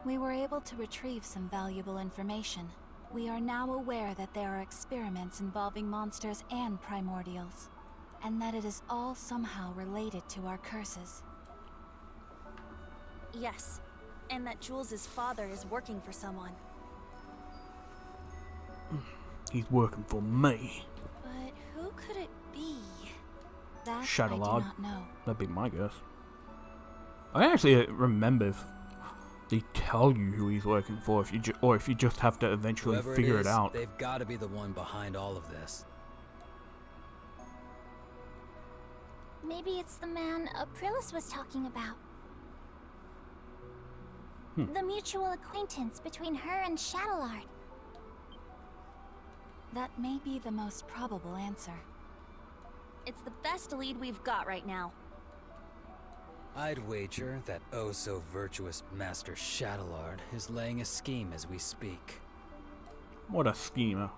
We were able to retrieve some valuable information. We are now aware that there are experiments involving monsters and primordials, and that it is all somehow related to our curses. Yes, and that Jules's father is working for someone. He's working for me. But who could it be? That Shadowlord. I do not know. That'd be my guess. I actually remember if they tell you who he's working for, or if you just have to eventually Whoever figure it is, it out. They've got to be the one behind all of this. Maybe it's the man Aprilis was talking about. The mutual acquaintance between her and Shadowlord. That may be the most probable answer. It's the best lead we've got right now. I'd wager that oh-so-virtuous Master Shadowlord is laying a scheme as we speak. What a schemer.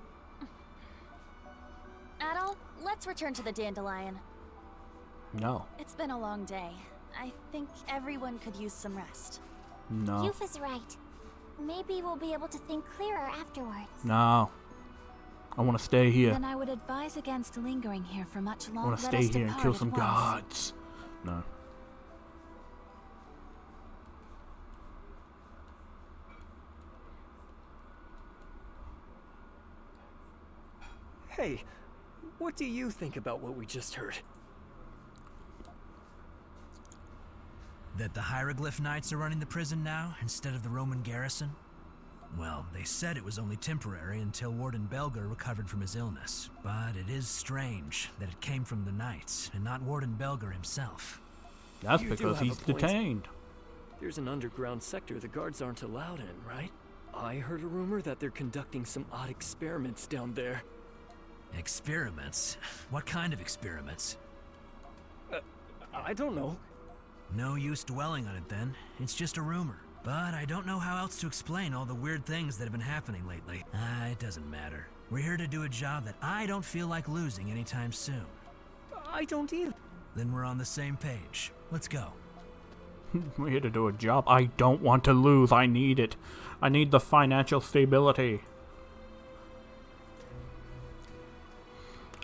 Adol, let's return to the Dandelion. No. It's been a long day. I think everyone could use some rest. No. Youth is right. Maybe we'll be able to think clearer afterwards. No. I want to stay here. Then I would advise against lingering here for much I longer. want to stay here and kill some guards. No. Hey, what do you think about what we just heard? That the Hieroglyph Knights are running the prison now, instead of the Roman garrison? Well, they said it was only temporary until Warden Belger recovered from his illness. But it is strange that it came from the Knights, and not Warden Belger himself. That's You do because have he's a point. detained. There's an underground sector the guards aren't allowed in, right? I heard a rumor that they're conducting some odd experiments down there. Experiments? What kind of experiments? I don't know. No use dwelling on it then. It's just a rumor. But I don't know how else to explain all the weird things that have been happening lately. It doesn't matter. We're here to do a job that I don't feel like losing anytime soon. I don't either. Then we're on the same page. Let's go. We're here to do a job I don't want to lose. I need it. I need the financial stability.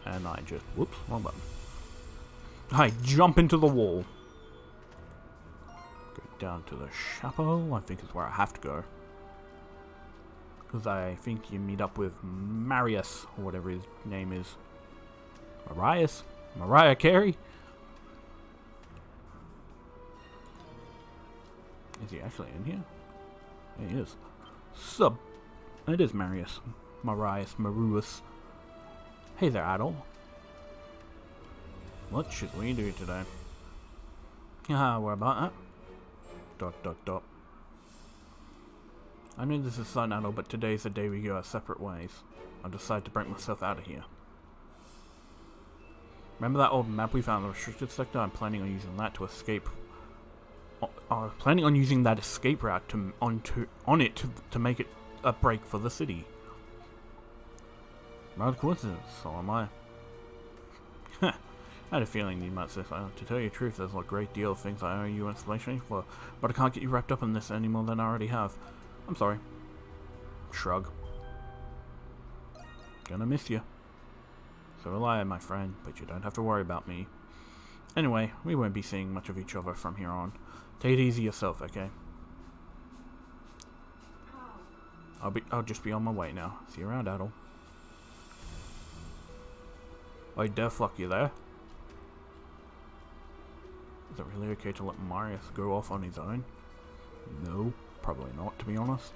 And I just... Whoops, wrong button. I jump into the wall. Go down to the chapel, I think is where I have to go. Because I think you meet up with Marius, or whatever his name is. Marius? Mariah Carey? Is he actually in here? Yeah, he is. Sup? It is Marius. Marius. Hey there, Adol. What should we do today? What about that? ... I know this is Sun Adol, but today's the day we go our separate ways. I decided to break myself out of here. Remember that old map we found in the restricted sector? I'm planning on using that to escape. Planning on using that escape route to make it a break for the city. Rather coincidence, so am I. I had a feeling you might say so. To tell you the truth, there's a great deal of things I owe you an explanation for, but I can't get you wrapped up in this any more than I already have. I'm sorry. Shrug. Gonna miss you. So will I, my friend, but you don't have to worry about me. Anyway, we won't be seeing much of each other from here on. Take it easy yourself, okay? I'll just be on my way now. See you around, Adol. Hey, Deathlock, you there? Is it really okay to let Marius go off on his own? No, probably not, to be honest.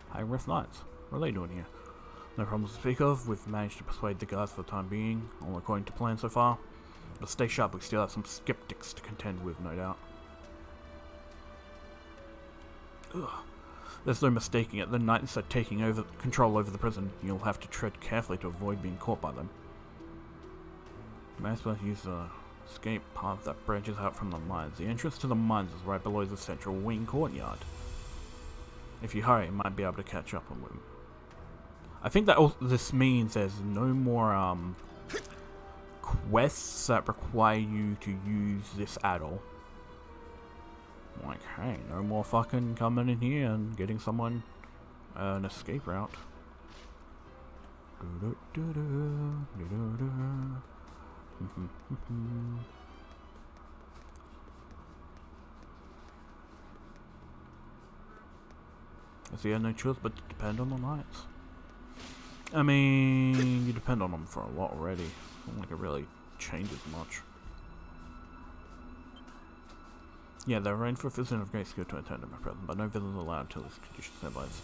High Rift Knights. What are they doing here? No problems to speak of. We've managed to persuade the guards for the time being, all according to plan so far. But stay sharp, we still have some skeptics to contend with, no doubt. Ugh. There's no mistaking it. The Knights are taking control over the prison. You'll have to tread carefully to avoid being caught by them. May I suppose use the escape path that branches out from the mines. The entrance to the mines is right below the central wing courtyard. If you hurry, you might be able to catch up on them. I think that this means there's no more quests that require you to use this Adol. Like, hey, no more fucking coming in here and getting someone an escape route. So you had no choice but to depend on the Knights. I mean, you depend on them for a lot already. I don't think it really changes much. Yeah, they arranged for a visitor of great skill to attend at my present, but no visitors allowed until this condition stabilizes.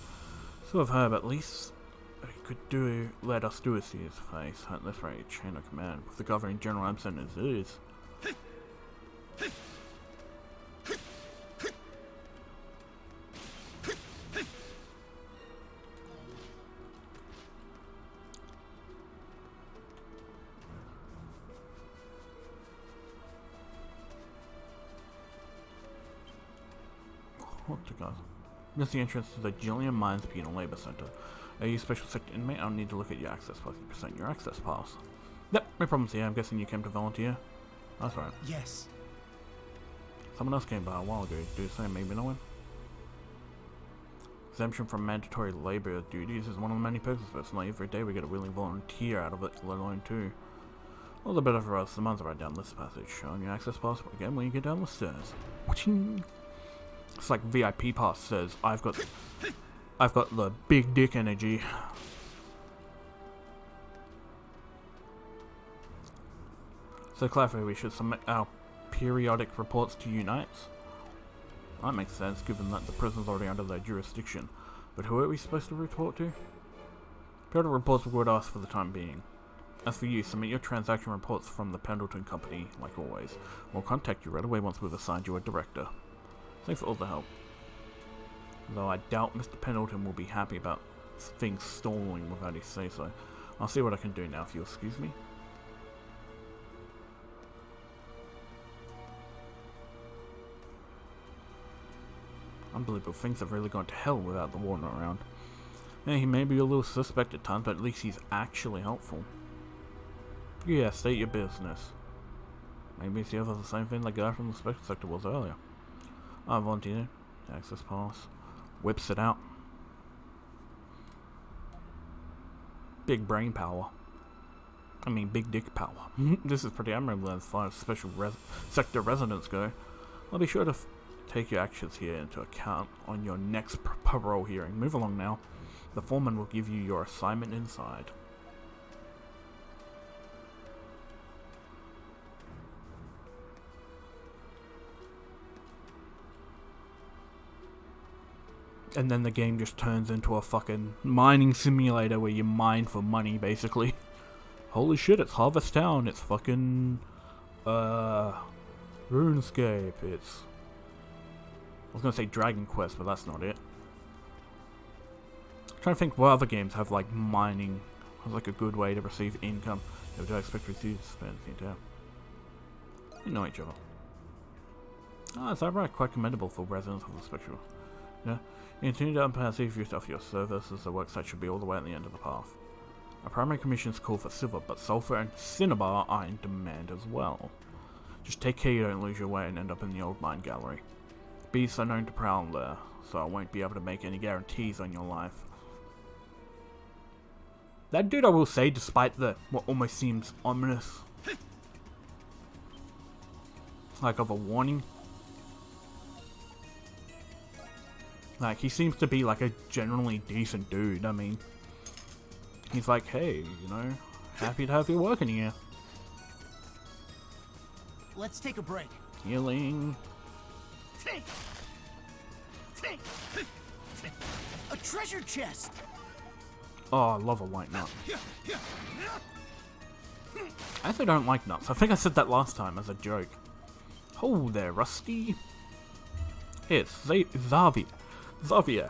So I've heard, at least he could let us do is see his face. At this rate, chain of command. With the governing general absent as it is. What the god? This is the entrance to the Jillian Mines Penal Labor Center. Are you a special sector inmate? I'll need to look at your access pass. You present your access pass. Yep, no problems here. I'm guessing you came to volunteer. That's right. Yes. Someone else came by a while ago. Do the same, maybe no one? Exemption from mandatory labor duties is one of the many perks of this. Like every day we get a willing volunteer out of it, let alone two. All the better for us. The mines are right down this passage. Showing your access pass again when you get down the stairs. It's like VIP pass says, I've got the big dick energy. So clarify, we should submit our periodic reports to you Knights. That makes sense, given that the prison's already under their jurisdiction. But who are we supposed to report to? Periodic reports will go to us for the time being. As for you, submit your transaction reports from the Pendleton Company, like always. We'll contact you right away once we've assigned you a director. Thanks for all the help. Though I doubt Mr. Pendleton will be happy about thing stalling without his say so. I'll see what I can do now if you'll excuse me. Unbelievable, things have really gone to hell without the warden around. Yeah, he may be a little suspect at times, but at least he's actually helpful. Yeah, state your business. Maybe it's the other the same thing the guy from the special sector was earlier. I volunteer. Access pass. Whips it out. Big brain power. I mean, big dick power. This is pretty admirable as far as special sector residents go. I'll be sure to take your actions here into account on your next parole hearing. Move along now. The foreman will give you your assignment inside. And then the game just turns into a fucking mining simulator where you mine for money, basically. Holy shit, it's Harvest Town, it's fucking... RuneScape, it's... I was gonna say Dragon Quest, but that's not it. I'm trying to think what other games have, like, mining as, like, a good way to receive income. If you expect to receive spend, you know each other. Ah, it's outright quite commendable for residents of the spectrum. Yeah. Continue to unpassive yourself your services. The worksite should be all the way at the end of the path. Our primary commissions call for silver, but sulfur and cinnabar are in demand as well. Just take care you don't lose your way and end up in the old mine gallery. Beasts are known to prowl there, so I won't be able to make any guarantees on your life. That dude, I will say, despite the what almost seems ominous, like of a warning, like he seems to be like a generally decent dude. I mean, he's like, hey, you know, happy to have you working here. Let's take a break. Healing. A treasure chest. Oh, I love a white nut. I actually don't like nuts. I think I said that last time as a joke. Oh there, Rusty. It's Xavier. Xavier.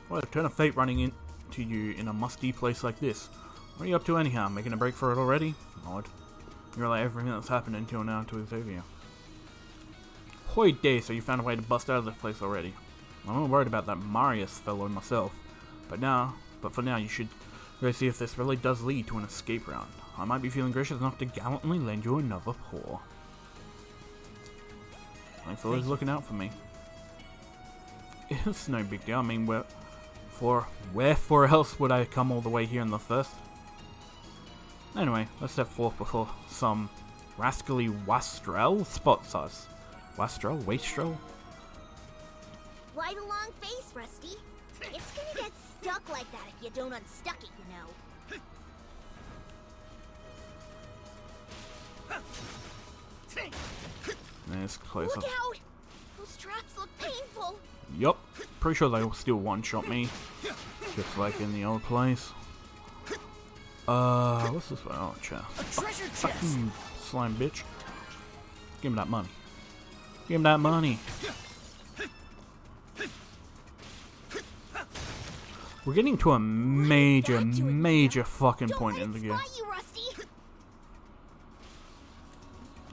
What a turn of fate running into you in a musty place like this. What are you up to anyhow? Making a break for it already? Odd. You're like everything that's happened until now to Xavier. Hoy day, so you found a way to bust out of this place already. I'm not worried about that Marius fellow myself. But for now, you should go see if this really does lead to an escape round. I might be feeling gracious enough to gallantly lend you another paw. Thanks for always looking out for me. It's no big deal. I mean, wherefore else would I come all the way here in the first? Anyway, let's step forth before some rascally wastrel spots us. Wastrel? Wastrel? Right along face, Rusty. It's gonna get stuck like that if you don't unstuck it, you know. It's closer. Look out! Those traps look painful. Yup. Pretty sure they'll still one-shot me. Just like in the old place. What's this one? Oh, chest. A treasure chest. Fucking slime bitch. Give me that money. Give me that money. We're getting to a major fucking point in the game.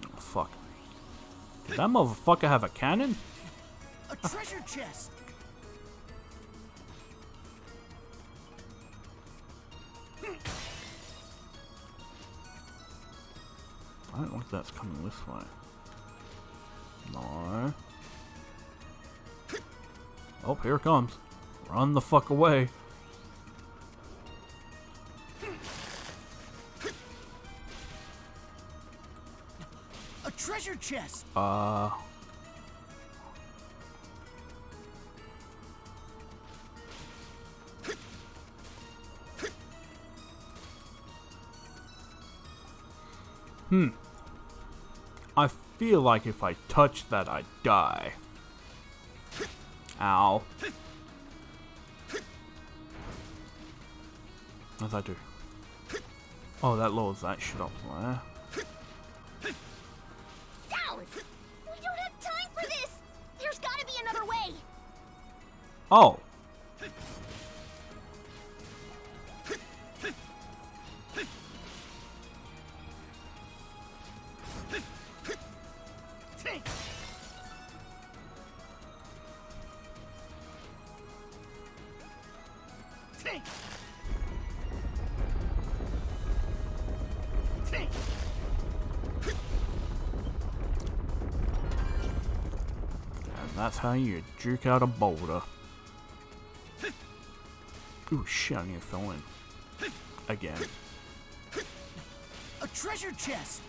Oh, fuck. Did that motherfucker have a cannon? A treasure chest. I don't think that's coming this way. No. Oh, here it comes. Run the fuck away. A treasure chest. I feel like if I touch that, I'd die. Ow. As I do. Oh, that lowers that shit up there. Sounds! We don't have time for this! There's gotta be another way! Oh! that's how you juke out a boulder. Ooh, shit, I need to fill in. Again. A treasure chest!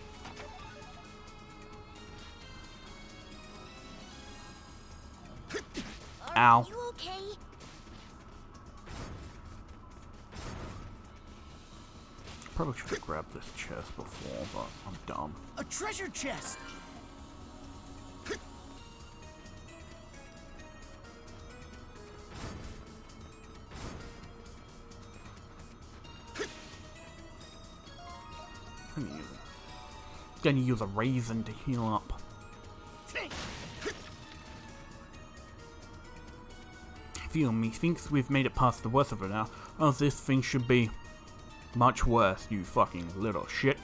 Ow. Are you okay? Probably should have grabbed this chest before, but I'm dumb. A treasure chest! Gonna use a raisin to heal up. Feel me, thinks we've made it past the worst of it now. Oh, this thing should be much worse, you fucking little shit.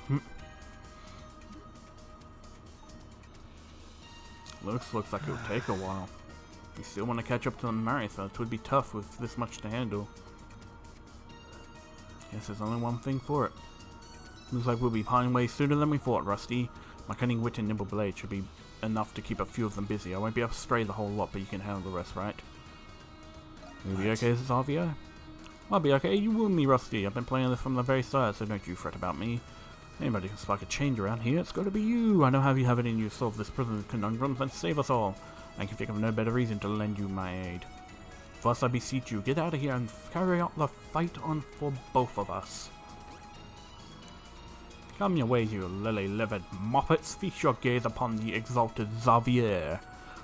Looks like it'll take a while. You still want to catch up to the marathon, it would be tough with this much to handle. Guess there's only one thing for it. Looks like we'll be parting ways sooner than we thought, Rusty. My cunning wit and nimble blade should be enough to keep a few of them busy. I won't be able to stray the whole lot, but you can handle the rest, right? You'll be okay, Xavier? I'll be okay. You and me, Rusty. I've been playing this from the very start, so don't you fret about me. Anybody can spark a change around here. It's got to be you. I know how you have it in you to solve this prison conundrum and save us all. I can think of no better reason to lend you my aid. First, I beseech you, get out of here and carry out the fight on for both of us. Come your way, you lily-livered moppets. Feast your gaze upon the exalted Xavier.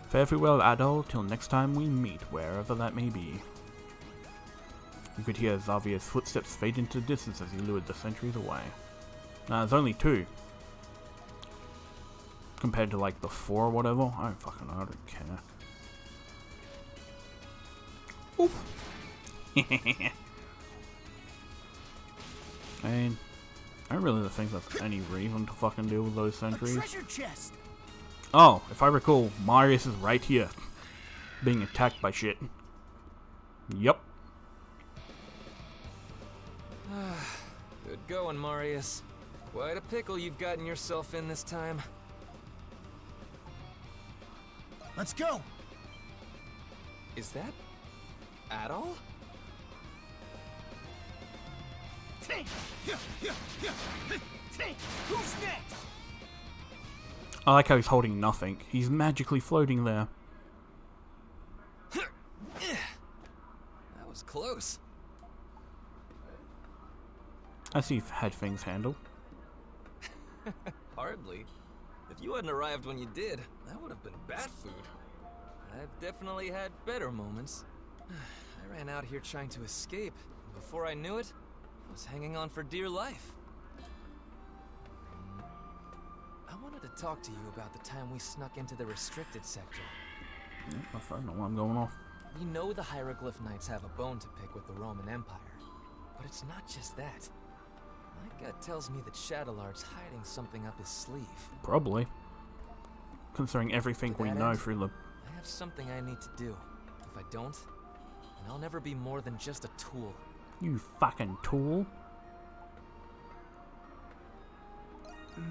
Fare well, Adol, till next time we meet, wherever that may be. You could hear Xavier's footsteps fade into the distance as he lured the sentries away. Now, there's only 2. Compared to, like, the 4 or whatever. I don't fucking know, I don't care. Oop! I mean, I don't really think there's any reason to fucking deal with those sentries. A treasure chest! Oh, if I recall, Marius is right here. Being attacked by shit. Yup. Good going, Marius. Quite a pickle you've gotten yourself in this time. Let's go! Is that Adol? Who's next? I like how he's holding nothing. He's magically floating there. That was close. I see you've had things handled. Hardly. If you hadn't arrived when you did, that would have been bad food. I've definitely had better moments. I ran out here trying to escape, and before I knew it, I was hanging on for dear life. I wanted to talk to you about the time we snuck into the restricted sector. I don't know why I'm going off. We know the Hieroglyph Knights have a bone to pick with the Roman Empire, but it's not just that. My gut tells me that Shadowlard's hiding something up his sleeve. Probably. Considering everything we know through the... I have something I need to do. If I don't, then I'll never be more than just a tool. You fucking tool.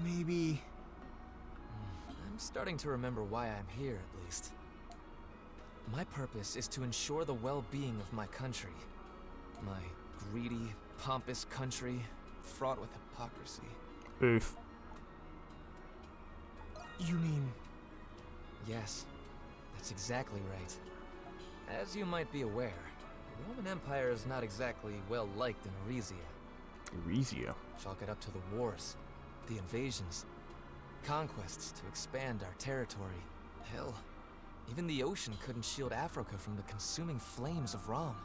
Maybe... I'm starting to remember why I'm here, at least. My purpose is to ensure the well-being of my country. My greedy, pompous country, fraught with hypocrisy. Oof. You mean... Yes, that's exactly right. As you might be aware, the Roman Empire is not exactly well-liked in Arisia. Arisia? Chalk it up to the wars, the invasions, conquests to expand our territory. Hell, even the ocean couldn't shield Africa from the consuming flames of Rom.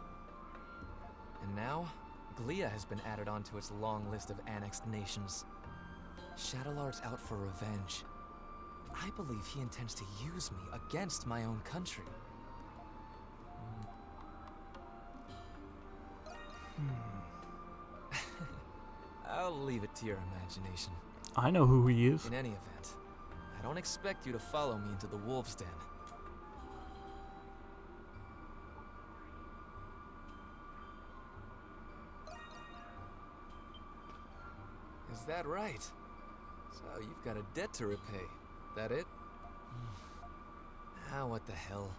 And now, Glia has been added onto its long list of annexed nations. Shadowlard's out for revenge. I believe he intends to use me against my own country. I'll leave it to your imagination. I know who he is. In any event, I don't expect you to follow me into the wolves' den. Is that right? So you've got a debt to repay. That it? Ah, what the hell.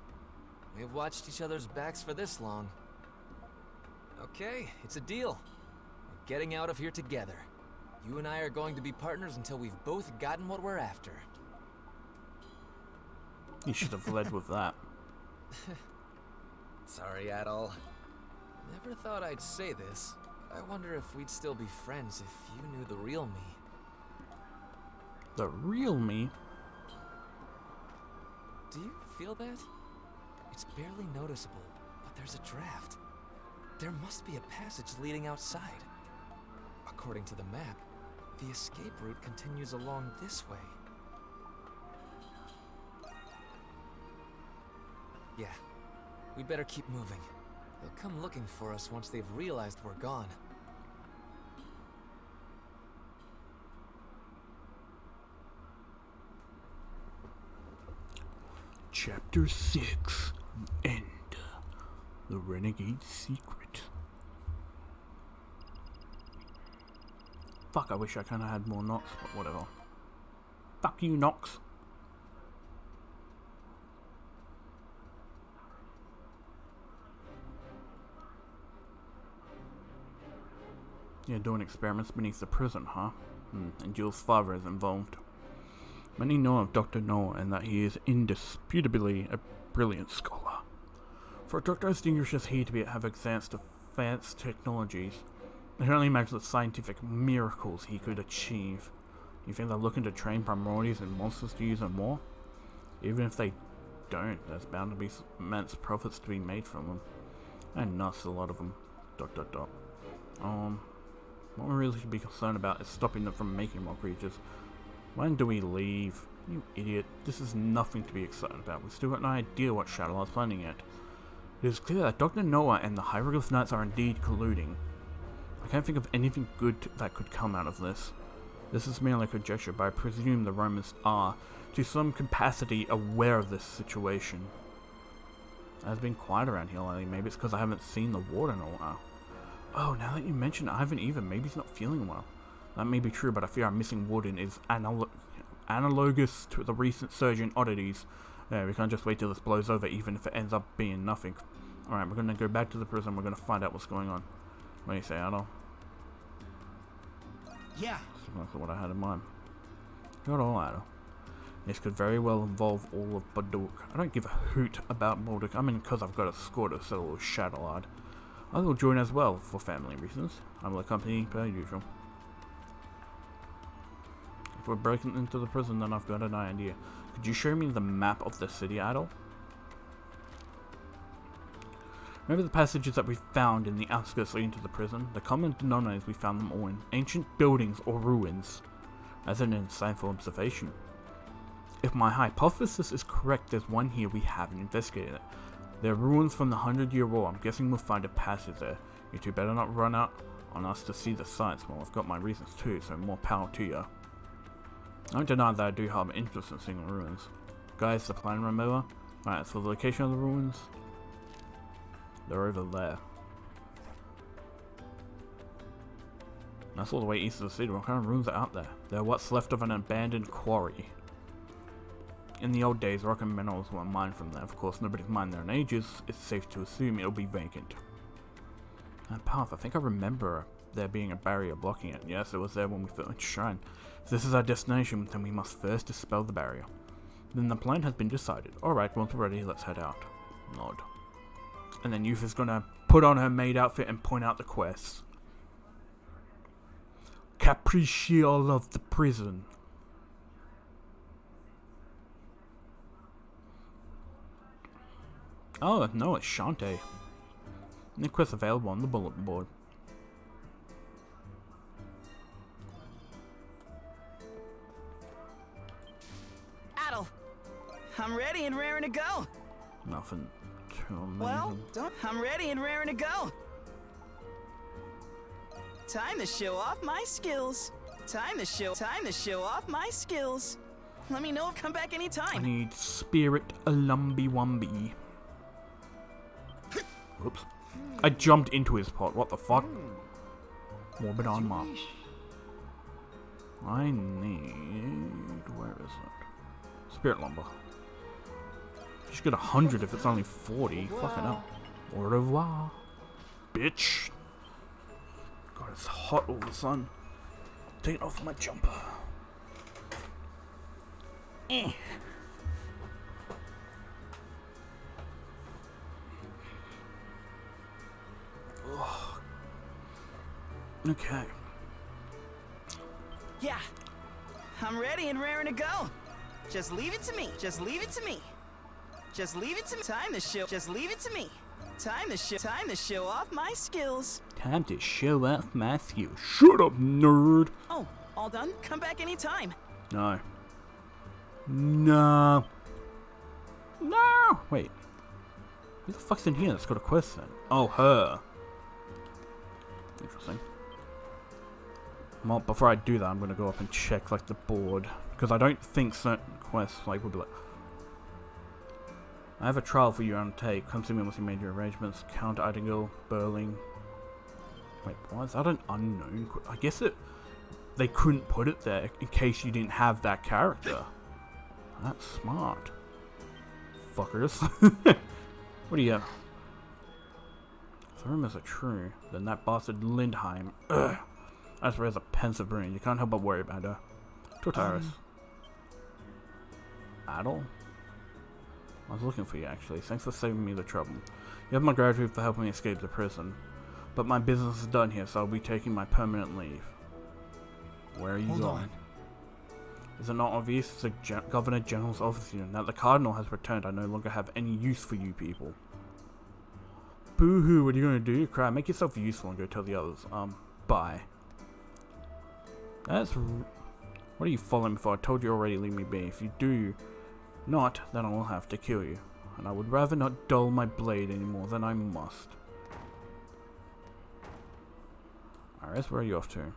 We've watched each other's backs for this long. Okay, it's a deal. We're getting out of here together. You and I are going to be partners until we've both gotten what we're after. You should have led with that. Sorry, Adol. Never thought I'd say this. I wonder if we'd still be friends if you knew the real me. The real me? Do you feel that? It's barely noticeable, but there's a draft. There must be a passage leading outside. According to the map, the escape route continues along this way. Yeah, we better keep moving. They'll come looking for us once they've realized we're gone. Chapter 6. End. The Renegade Secret. Fuck, I wish I kinda had more Nox, but whatever. Fuck you, Nox. You're doing experiments beneath the prison, huh? And Jill's father is involved. Many know of Dr. Noah and that he is indisputably a brilliant scholar. For a doctor as distinguished as he to have advanced technologies, I can only imagine the scientific miracles he could achieve. You think they're looking to train primordials and monsters to use them more? Even if they don't, there's bound to be immense profits to be made from them. And nuts, a lot of them. ... What we really should be concerned about is stopping them from making more creatures. When do we leave? You idiot. This is nothing to be excited about. We've still got no idea what Shadowheart is planning yet. It is clear that Dr. Noah and the Hieroglyph Knights are indeed colluding. I can't think of anything good that could come out of this. This is merely conjecture, but I presume the Romans are, to some capacity, aware of this situation. It has been quiet around here lately. Maybe it's because I haven't seen the warden in a while. Oh, now that you mention it, I haven't either. Maybe he's not feeling well. That may be true, but I fear our missing warden is analogous to the recent surge in oddities. Yeah, we can't just wait till this blows over, even if it ends up being nothing. Alright, we're gonna go back to the prison. We're gonna find out what's going on. What do you say, Adol? Yeah. That's what I had in mind. Not all, Adol. This could very well involve all of Baduk. I don't give a hoot about Morduk. I mean, because I've got a score to settle with Shadowheart. I will join as well, for family reasons. I will accompany per usual. If we're breaking into the prison, then I've got an idea. Could you show me the map of the city, Adol? Remember the passages that we found in the outskirts leading to the prison? The common denominators we found them all in ancient buildings or ruins. As an insightful observation. If my hypothesis is correct, there's one here we haven't investigated it. They're ruins from the 100-Year War. I'm guessing we'll find a passage there. You two better not run out on us to see the sights. Well, I've got my reasons too, so more power to you. I don't deny that I do have an interest in seeing the ruins. Guys, the plan, remember? Alright, so the location of the ruins, they're over there. That's all the way east of the city. What kind of ruins are out there? They're what's left of an abandoned quarry. In the old days, rock and minerals were mined from there. Of course, nobody's mined there in ages. It's safe to assume it'll be vacant. That path, I think I remember there being a barrier blocking it. Yes, it was there when we first went to Shrine. If this is our destination, then we must first dispel the barrier. Then the plan has been decided. Alright, once we're ready, let's head out. Nod. And then Youth is gonna put on her maid outfit and point out the quests. Capricial of the prison. Oh, no, it's Shantae. New quest available on the bulletin board. Adol, I'm ready and raring to go. Nothing too amazing. Well, I'm ready and raring to go. Time to show off my skills. Time to show off my skills. Let me know if come back I anytime. need Spirit Lumby Wumby. Oops. I jumped into his pot. What the fuck? Morbid Armor. I need... Where is it? Spirit Lumber. should get 100 if it's only 40. Fucking hell. Au revoir. Bitch. God, it's hot all of a sudden. Taking off my jumper. Eh. Oh. Okay. Yeah. I'm ready and raring to go. Just leave it to me. Just leave it to me. Just leave it to me. Time to show. Just leave it to me. Time to show off my skills. Time to show off my skills. Shut up, nerd. Oh, all done? Come back anytime. No. No. No. Wait. Who the fuck's in here that's got a quest then? Oh, her. Interesting. Well, before I do that, I'm going to go up and check, like, the board. Because I don't think certain quests, like, would be like... I have a trial for you to undertake. Come see me once you made your arrangements. Count Idigal, Burling. Wait, why is that an unknown? I guess they couldn't put it there in case you didn't have that character. That's smart. Fuckers. What do you have? If the rumors are true, then that bastard Lindheim. Ugh. As for as a pensive brain, you can't help but worry about her. Tortaris. Adel? I was looking for you, actually. Thanks for saving me the trouble. You have my gratitude for helping me escape the prison. But my business is done here, so I'll be taking my permanent leave. Where are you going? On. Is it not obvious to the Governor General's office here that the Cardinal has returned? I no longer have any use for you people. Boo-hoo, what are you going to do? Cry, make yourself useful and go tell the others. Bye. What are you following me for? I told you already, leave me be. If you do not, then I will have to kill you. And I would rather not dull my blade anymore than I must. Iris, where are you off to?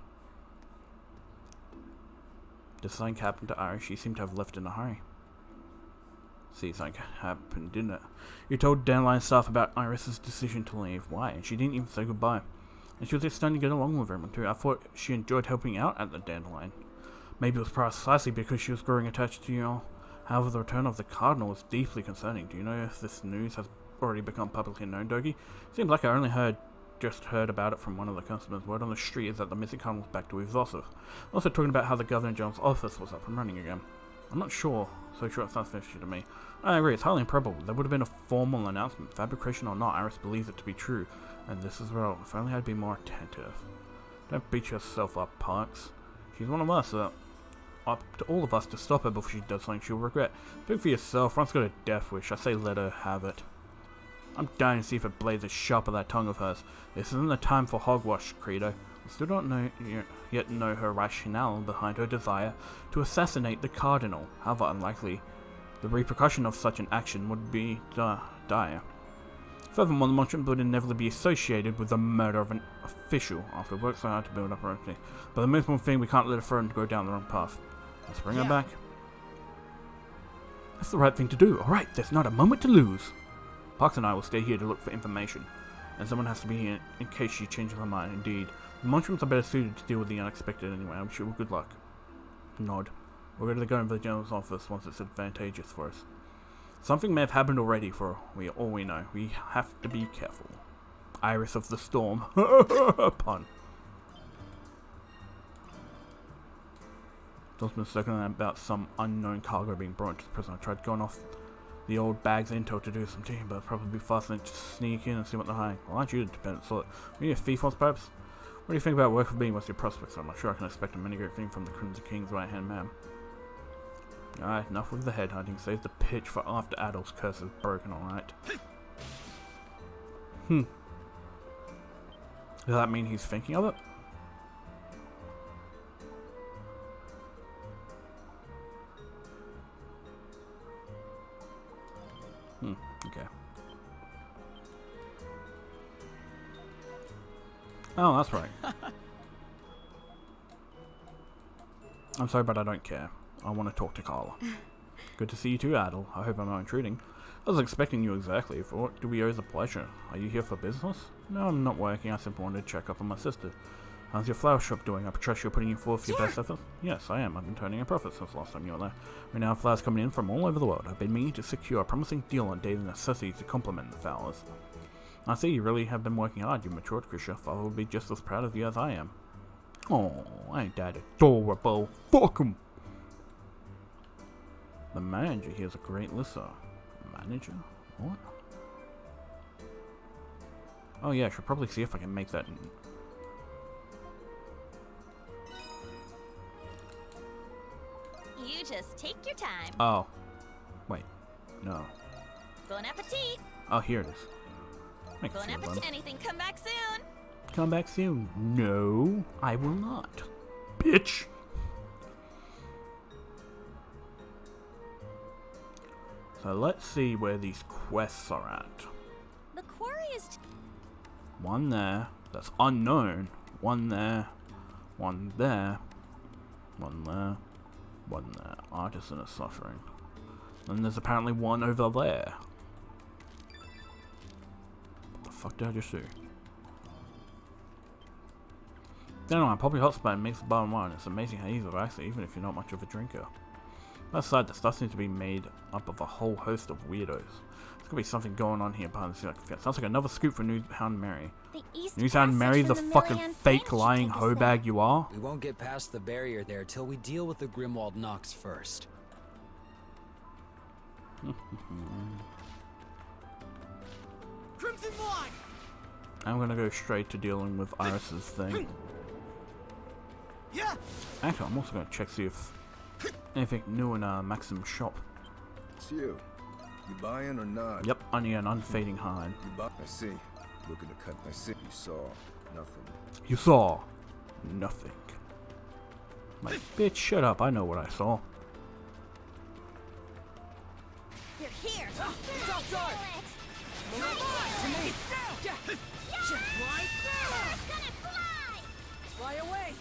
Did something happen to Iris? She seemed to have left in a hurry. See, something happened, didn't it? You told Dandelion staff about Iris's decision to leave. Why? And she didn't even say goodbye. And she was just starting to get along with everyone too. I thought she enjoyed helping out at the Dandelion. Maybe it was precisely because she was growing attached to you. However, the return of the Cardinal is deeply concerning. Do you know if this news has already become publicly known, Dogi? Seems like I only just heard about it from one of the customers. Word on the street is that the missing Cardinal's back to Ivzosov. Also talking about how the Governor General's office was up and running again. I'm not sure, so sure it sounds fishy to me. I agree, it's highly improbable. There would have been a formal announcement. Fabrication or not, Iris believes it to be true. And this as well. If only I'd be more attentive. Don't beat yourself up, Parks. She's one of us, up to all of us to stop her before she does something she'll regret. Think for yourself, Ron's got a death wish. I say let her have it. I'm dying to see if it blades as sharp as that tongue of hers. This isn't the time for hogwash, Credo. I still don't yet know her rationale behind her desire to assassinate the Cardinal. However unlikely, the repercussion of such an action would be dire. Furthermore, the Monstrum would inevitably be associated with the murder of an official after work so hard to build up our own. But the most important thing, we can't let her friend go down the wrong path. Let's bring her back. That's the right thing to do. Alright, there's not a moment to lose. Parks and I will stay here to look for information. And someone has to be here in case she changes her mind. Indeed, the Monstrums are better suited to deal with the unexpected anyway. I wish you good luck. Nod. We're going to go into the General's office once it's advantageous for us. Something may have happened already for all we know. We have to be careful. Iris of the Storm. Pun. There's been circling about some unknown cargo being brought to the prison. I tried going off the old bag's intel to do some digging, but it'd probably be faster than to sneak in and see what they're hiding. Well, aren't you the dependent sort? We need a thief once, perhaps? What do you think about work with me? What's your prospects? I'm not sure I can expect a many great thing from the Crimson King's right-hand man. Alright, enough with the headhunting. Save the pitch for after Adel's curse is broken, alright? Does that mean he's thinking of it? Okay. Oh, that's right. I'm sorry, but I don't care. I want to talk to Carla. Good to see you too, Adel. I hope I'm not intruding. I was expecting you exactly. For what do we owe the pleasure? Are you here for business? No, I'm not working. I simply wanted to check up on my sister. How's your flower shop doing? I trust you're putting in forth your best efforts? Yes, I am. I've been turning a profit since last time you were there. We now have flowers coming in from all over the world. I've been meaning to secure a promising deal on daily necessities to complement the flowers. I see you really have been working hard. You've matured, Krisha. Father would be just as proud of you as I am. Oh, ain't that adorable? Fuck him! The manager here's a great listener. Manager? What? Oh yeah, I should probably see if I can make that... You just take your time. Oh. Wait. No. Bon appetit. Oh, here it is. Make Bon appetit. Anything, come back soon. Come back soon. No, I will not. Bitch! So let's see where these quests are at. The quarry is... One there. That's unknown. One there. One there. One there. One there. Artisan is suffering. And there's apparently one over there. What the fuck did I just do? Anyway, Poppy Hotspot makes the bottom line. It's amazing how easy it is, even if you're not much of a drinker. That side, the stuff seems to be made up of a whole host of weirdos. There's gonna be something going on here behind the scenes. Sounds like another scoop for Newshound Mary. Newshound Mary, the fucking fake lying hoe bag you are? We won't get past the barrier there till we deal with the Grimwald Nox first. Crimson wine! I'm gonna go straight to dealing with Iris's thing. Yeah. Actually, I'm also gonna check see if anything new in Maxim's shop. It's you. You buying or not? Yep, I need an unfading hide. You buy? I see. Looking to cut. I see. You saw nothing. You saw nothing. Like, bitch, shut up. I know what I saw. You're here. It's outside. To me. Fly. It's gonna fly. Fly away.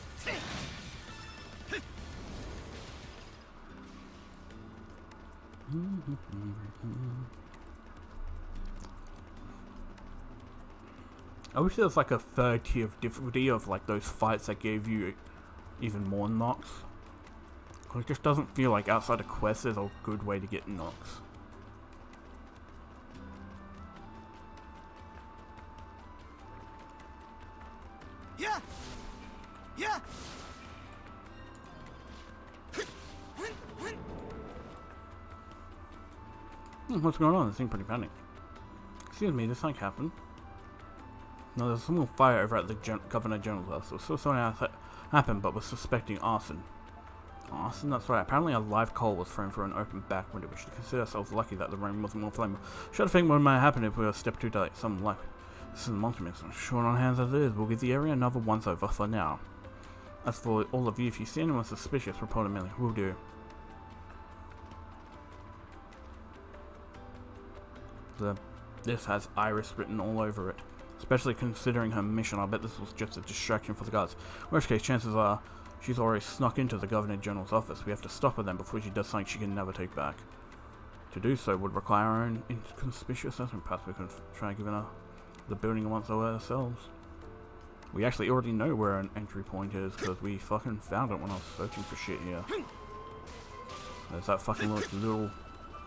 I wish there was like a third tier of difficulty of like those fights that gave you even more Nox. It just doesn't feel like outside of quests there's a good way to get Nox. Yeah. Yeah. What's going on? This seems pretty panicked. Excuse me, this thing happened. No, there's some more fire over at the Governor General's house. So something else happened, but was suspecting arson. Arson? That's right. Apparently a live coal was thrown through an open back window. We should consider ourselves lucky that the room wasn't more flammable. Should think what might happen if we were a step too late. Some luck. This is Monstrum Nox. Short on hands as it is. We'll give the area another once over for now. As for all of you, if you see anyone suspicious, report immediately. Will do. This has Iris written all over it. Especially considering her mission, I bet this was just a distraction for the guards. Worst case, chances are she's already snuck into the Governor General's office. We have to stop her then before she does something she can never take back. To do so would require our own inconspicuous assessment. Perhaps we could try giving her the building once over ourselves. We actually already know where an entry point is because we fucking found it when I was searching for shit here. There's that fucking little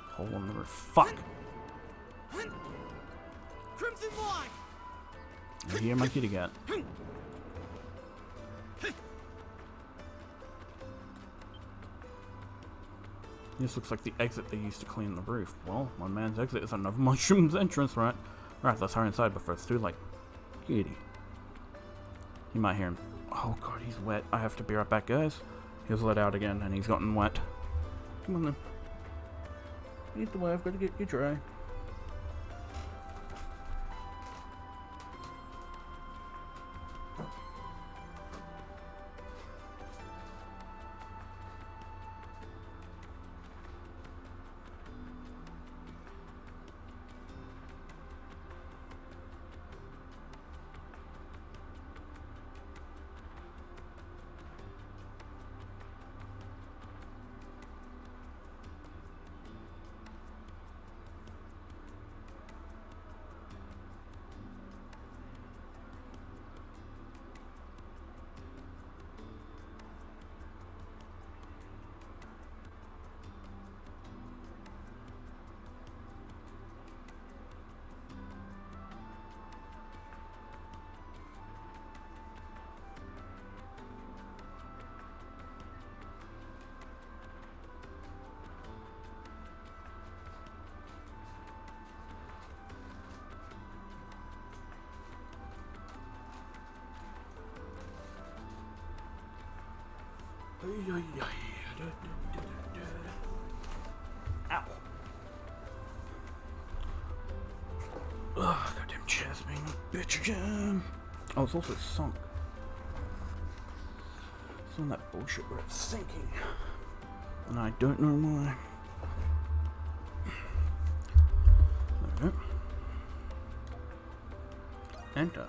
hole in the roof. Fuck! Crimson wine. And here, my kitty cat. This looks like the exit they used to clean the roof. Well, one man's exit is another mushroom's entrance, right? Alright, let's hurry inside before it's too late. Kitty. You might hear him. Oh god, he's wet. I have to be right back, guys. He was let out again, and he's gotten wet. Come on then. He's the way I've got to get you dry. Ow. Ugh, goddamn chair's being a bitch again. Oh, it's also sunk. It's on that bullshit where it's sinking. And I don't know why. There we go. Enter.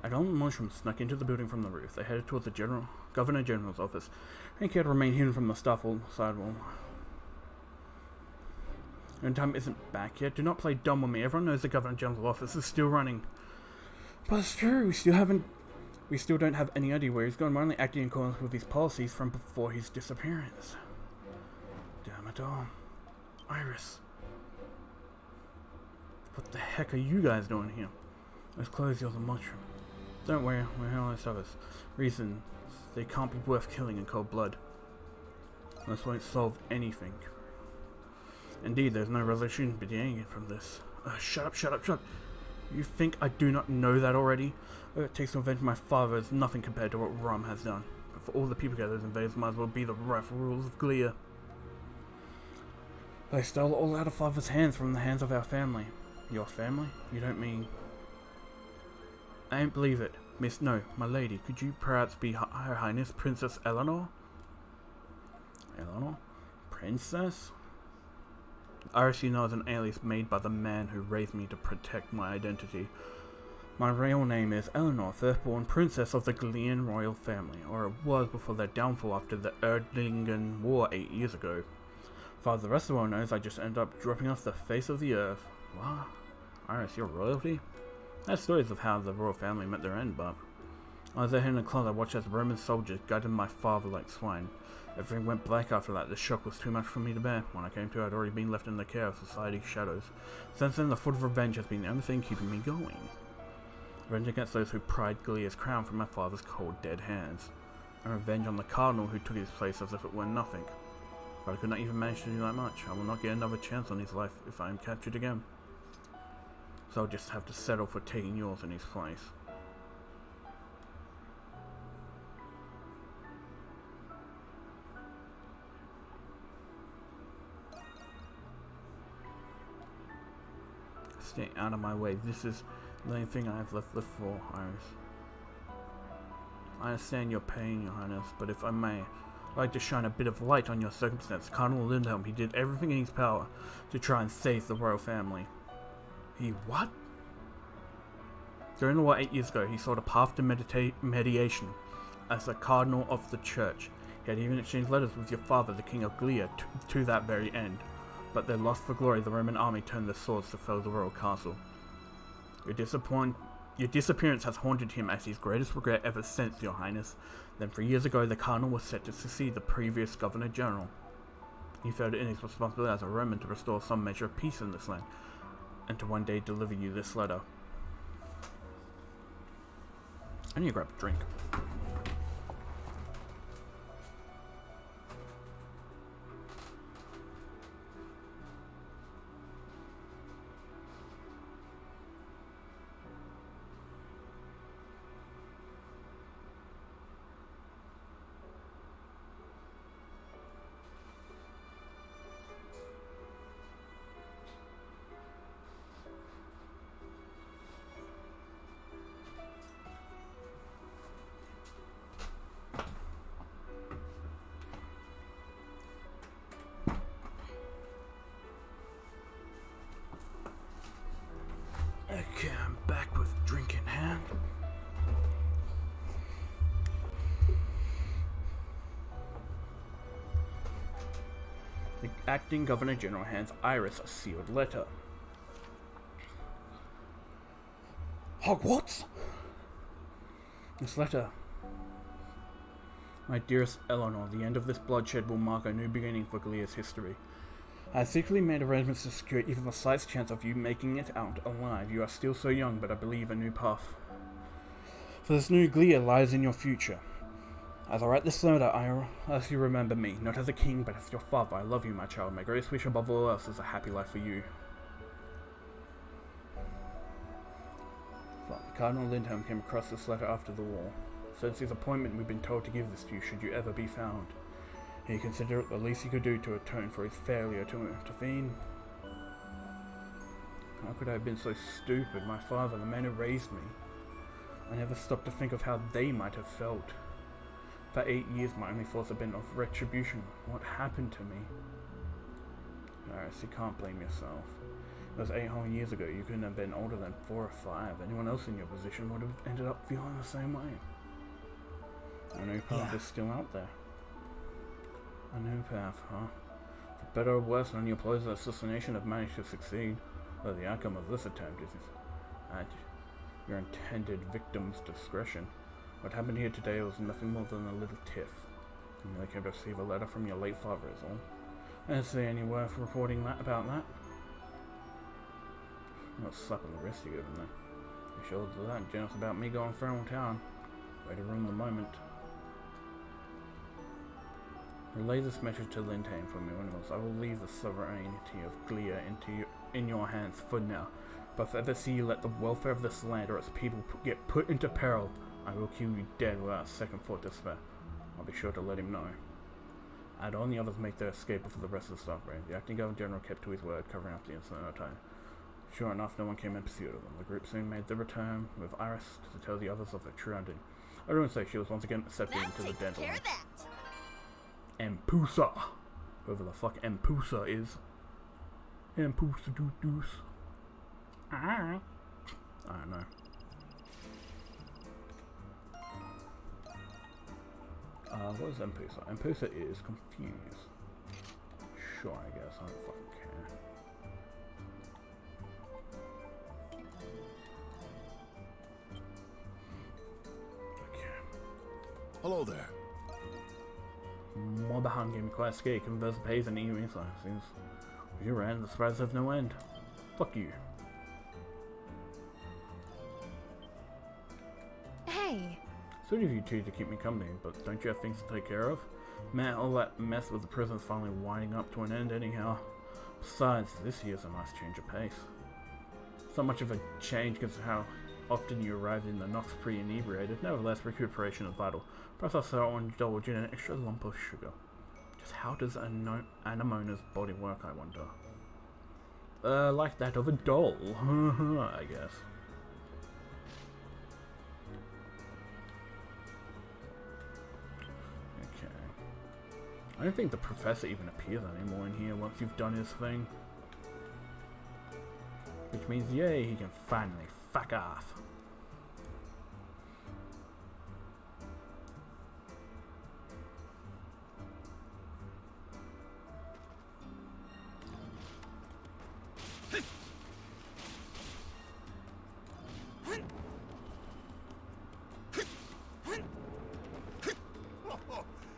Adon and Monstrum snuck into the building from the roof. They headed towards the Governor General's office. Hank had to remain hidden from the staff sidewall. And time isn't back yet. Do not play dumb with me. Everyone knows the Governor General's office is still running. But it's true. We still don't have any idea where he's gone. We're only acting in accordance with his policies from before his disappearance. Damn it all. Iris. What the heck are you guys doing here? Let's close yours and Monstrum. Don't worry, we're here on this service. Reasons they can't be worth killing in cold blood. This won't solve anything. Indeed, there's no resolution beginning from this. Shut up. You think I do not know that already? It takes to avenge my father is nothing compared to what Rom has done. But for all the people here, those invaders might as well be the rightful rulers of Glia. They stole all out of father's hands from the hands of our family. Your family? You don't mean... I don't believe it. Miss, no, my lady, could you perhaps be Her Highness Princess Eleanor? Eleanor? Princess? Iris, you know, is an alias made by the man who raised me to protect my identity. My real name is Eleanor, firstborn princess of the Glean royal family, or it was before their downfall after the Erdlingen War 8 years ago. As far as the rest of the world knows, I just ended up dropping off the face of the earth. What? Iris, you're royalty? I have stories of how the royal family met their end, but I was there in the closet. I watched as Roman soldiers guided my father like swine. Everything went black after that. The shock was too much for me to bear. When I came to, I'd already been left in the care of society's shadows. Since then, the thought of revenge has been the only thing keeping me going. Revenge against those who pried Glia's crown from my father's cold, dead hands. And revenge on the cardinal who took his place as if it were nothing. But I could not even manage to do that much. I will not get another chance on his life if I am captured again. So I'll just have to settle for taking yours in his place. Stay out of my way. This is the only thing I have left for, Iris. I understand your pain, Your Highness, but if I may, I'd like to shine a bit of light on your circumstance. Cardinal Lindhelm, he did everything in his power to try and save the royal family. He what? During the war 8 years ago, he sought a path to mediation as a cardinal of the church. He had even exchanged letters with your father, the king of Glia, to that very end. But their lust for glory, the Roman army turned their swords to fell the royal castle. Your disappearance has haunted him as his greatest regret ever since, Your Highness. Then 3 years ago, the cardinal was set to succeed the previous governor general. He felt it in his responsibility as a Roman to restore some measure of peace in this land, and to one day deliver you this letter. I need to grab a drink. Okay, I'm back with drink in hand. The acting Governor General hands Iris a sealed letter. Hogwarts? This letter. My dearest Eleanor, the end of this bloodshed will mark a new beginning for Glia's history. I have secretly made arrangements to secure even the slightest chance of you making it out alive. You are still so young, but I believe a new path for this new Glia lies in your future. As I write this letter, I ask you remember me, not as a king, but as your father. I love you, my child. My greatest wish above all else is a happy life for you. Fuck. Cardinal Lindholm came across this letter after the war. Since his appointment, we've been told to give this to you should you ever be found. He considered it the least he could do to atone for his failure to intervene. How could I have been so stupid? My father, the man who raised me. I never stopped to think of how they might have felt. For 8 years, my only thoughts have been of retribution. What happened to me? Iris, you can't blame yourself. It was 8 whole years ago. You couldn't have been older than 4 or 5. Anyone else in your position would have ended up feeling the same way. A new path is still out there. A new path, huh? For better or worse, none of your ploys of assassination have managed to succeed. Though the outcome of this attempt is at your intended victim's discretion. What happened here today was nothing more than a little tiff. You merely came to receive a letter from your late father is all. Is there any worth reporting about that? Not slapping the wrist you give him then. You sure that jealous about me going feral town. Way to ruin the moment. Relay this message to Lindheim for me when else. I will leave the sovereignty of Glia in your hands for now. But if ever see you let the welfare of this land or its people get put into peril, I will kill you dead without a second thought to spare. I'll be sure to let him know. And all the others make their escape before the rest of the staff raid. The acting governor general kept to his word, covering up the incident at a time. Sure enough, no one came in pursuit of them. The group soon made their return with Iris to tell the others of their true ending. Everyone say she was once again accepted into the dental line. Empusa! Whoever the fuck Empusa is. Empusa deuce. I don't know. What is Empusa? Empusa is confused. Sure, I guess. I don't fucking care. Hello there. Mobahan gave me quite a scare. Converse pays and EU insight. Seems you ran, the surprises have no end. Fuck you. Hey. Sort of you two to keep me company, but don't you have things to take care of? Man, all that mess with the prison's finally winding up to an end anyhow. Besides, this year's a nice change of pace. It's not much of a change because of how often you arrived in the Nox pre-inebriated. Nevertheless, recuperation is vital. Perhaps I'll indulge in an extra lump of sugar. Just how does Anemona's body work, I wonder? Like that of a doll, I guess. Okay. I don't think the professor even appears anymore in here once you've done his thing. Which means, yay, he can finally fuck off.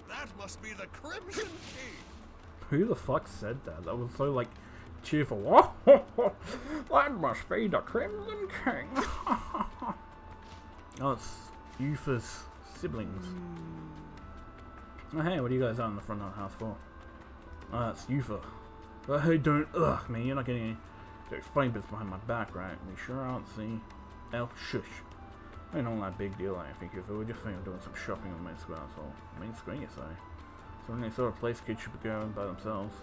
That must be the Crimson King. Who the fuck said that? That was so like cheerful. That must be the Crimson King. Oh, it's Yufa's siblings. Oh, hey, what are you guys out in the front of the house for? Oh, that's Yufa. But hey, don't, man, you're not getting any dirty flame bits behind my back, right? We sure aren't, see? Shush. Ain't all that big deal, I think, Yufa. We're just thinking of doing some shopping on main square, so main square, you say? So any sort of place kids should be going by themselves.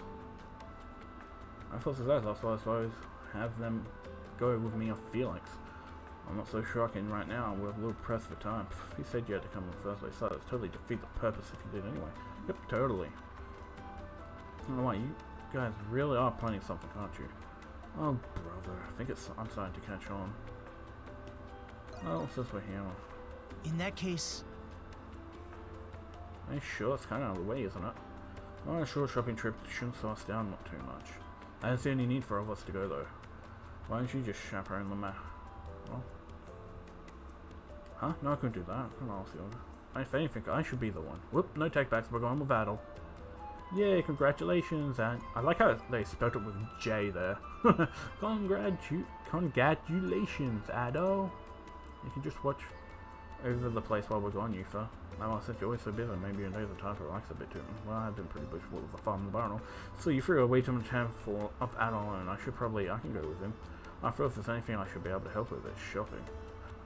I thought that, that's why I suppose have them go with me or Felix. I'm not so sure I can right now. We're a little pressed for time. He said you had to come in the first place, so it's totally defeat the purpose if you did anyway. Yep, totally. I don't know why, you guys really are planning something, aren't you? Oh, brother, I think I'm starting to catch on. Oh, since we're here. In that case... Hey, sure, it's kind of out of the way, isn't it? Well, a short shopping trip shouldn't slow us down not too much. I don't see any need for all of us to go, though. Why don't you just chaperone the Well... Huh? No, I couldn't do that. I'll ask the order. If anything, I should be the one. Whoop, no takebacks, we're going with Adel. Yay, congratulations, and I like how they spelled it with J there. Congratulations, Adel. You can just watch over the place while we're gone, Yufa. Now, since you're always so busy, maybe your days are time to relax a bit too. Well, I've been pretty busy with the farm and the barrel. So you threw away too much time for Adel, and I can go with him. After all, if there's anything I should be able to help with, it's shopping.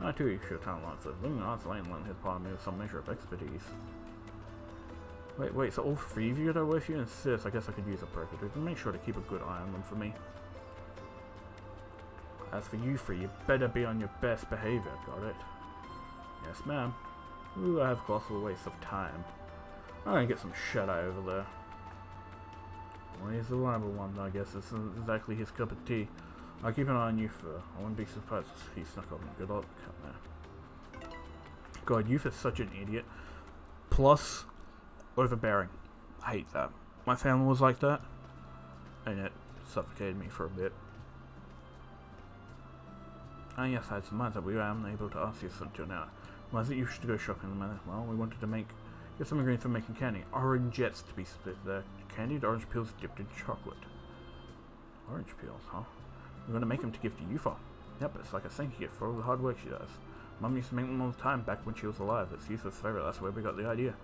I too should talent lots of living arts lane lent his part of me with some measure of expertise. Wait, so all three of you are with you? Insist, I guess I could use a perk or two. Make sure to keep a good eye on them for me. As for you three, you better be on your best behavior, got it? Yes, ma'am. Ooh, I have colossal waste of time. I'm gonna get some shut-eye over there. Well, he's the reliable one, I guess. This isn't exactly his cup of tea. I'll keep an eye on you for. I wouldn't be surprised if he snuck up on good luck. Come there. God, youth is such an idiot. Plus, overbearing. I hate that. My family was like that, and it suffocated me for a bit. Ah, yes, I had some minds that we were unable to ask you until now. Why is it you should go shopping in the manner? Well, we wanted to get some ingredients for making candy. Orangettes to be split there. Candied orange peels dipped in chocolate. Orange peels, huh? We're gonna make them to give to Yufa. Yep, it's like a thank you for all the hard work she does. Mum used to make them all the time back when she was alive. It's Yufa's favorite, that's where we got the idea.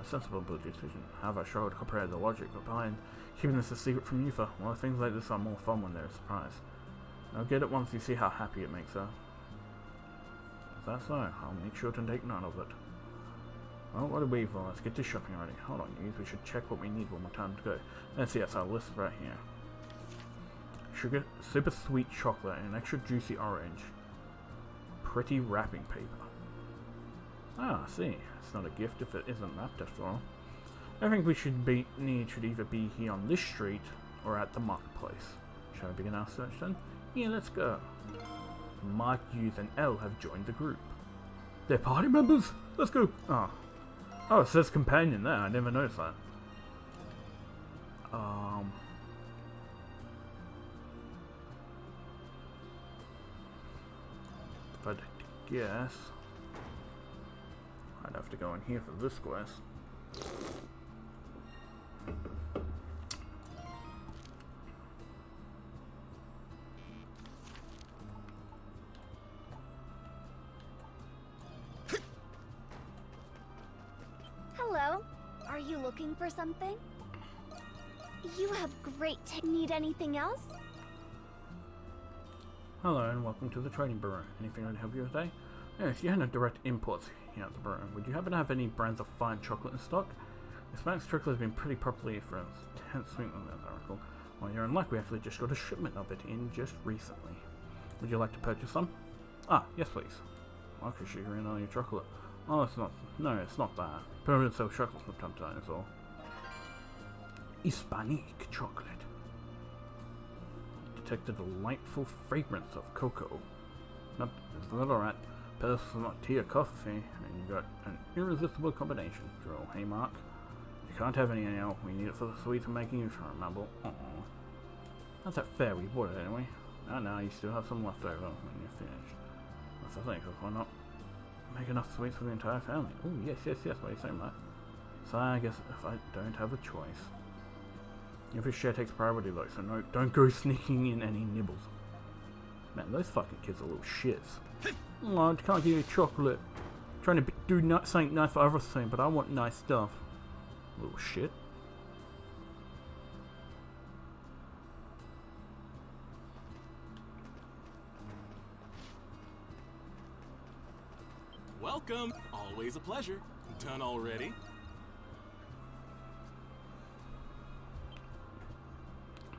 A sensible decision. However, I struggle to comprehend the logic behind keeping this a secret from Yufa. Well, things like this are more fun when they're a surprise. I'll get it once you see how happy it makes her. If that's so, I'll make sure to take note of it. Well, what do we for? Let's get to shopping already. Hold on, you. We should check what we need one more time to go. Let's see, that's our list right here. Sugar, super sweet chocolate, and an extra juicy orange. Pretty wrapping paper. Ah, I see. It's not a gift if it isn't wrapped after all. I think we should need should either be here on this street or at the marketplace. Shall we begin our search then? Yeah, let's go. Mark, Youth, and Elle have joined the group. They're party members? Let's go. Oh, it says companion there. I never noticed that. But I guess I'd have to go in here for this quest. Hello. Are you looking for something? You have great need anything else? Hello and welcome to the trading bureau. Anything I can help you with today? Yes, you had no direct imports here at the bureau. Would you happen to have any brands of fine chocolate in stock? Hispanic chocolate has been pretty popular for its 10th sweet as I recall. Well, you're in luck. We actually just got a shipment of it in just recently. Would you like to purchase some? Ah, yes please. I could sugar in all your chocolate. Oh, it's not. No, it's not that. Permanent sell chocolate from time to time is all. Hispanic chocolate. Detect a delightful fragrance of cocoa. Not, it's not alright. Personal tea or coffee, and you got an irresistible combination. Drill. Hey Mark, you can't have any now. We need it for the sweets I'm making you for, remember? Aww. That's that fair. We bought it anyway. Now you still have some left over when you're finished. That's the thing, because why not make enough sweets for the entire family? Oh yes. What are you saying, Mate? So I guess if I don't have a choice. Every share takes priority though, so no, don't go sneaking in any nibbles. Man, those fucking kids are little shits. Oh, I can't give you chocolate. I'm trying to do something nice for everything, but I want nice stuff. Little shit. Welcome. Always a pleasure. Done already?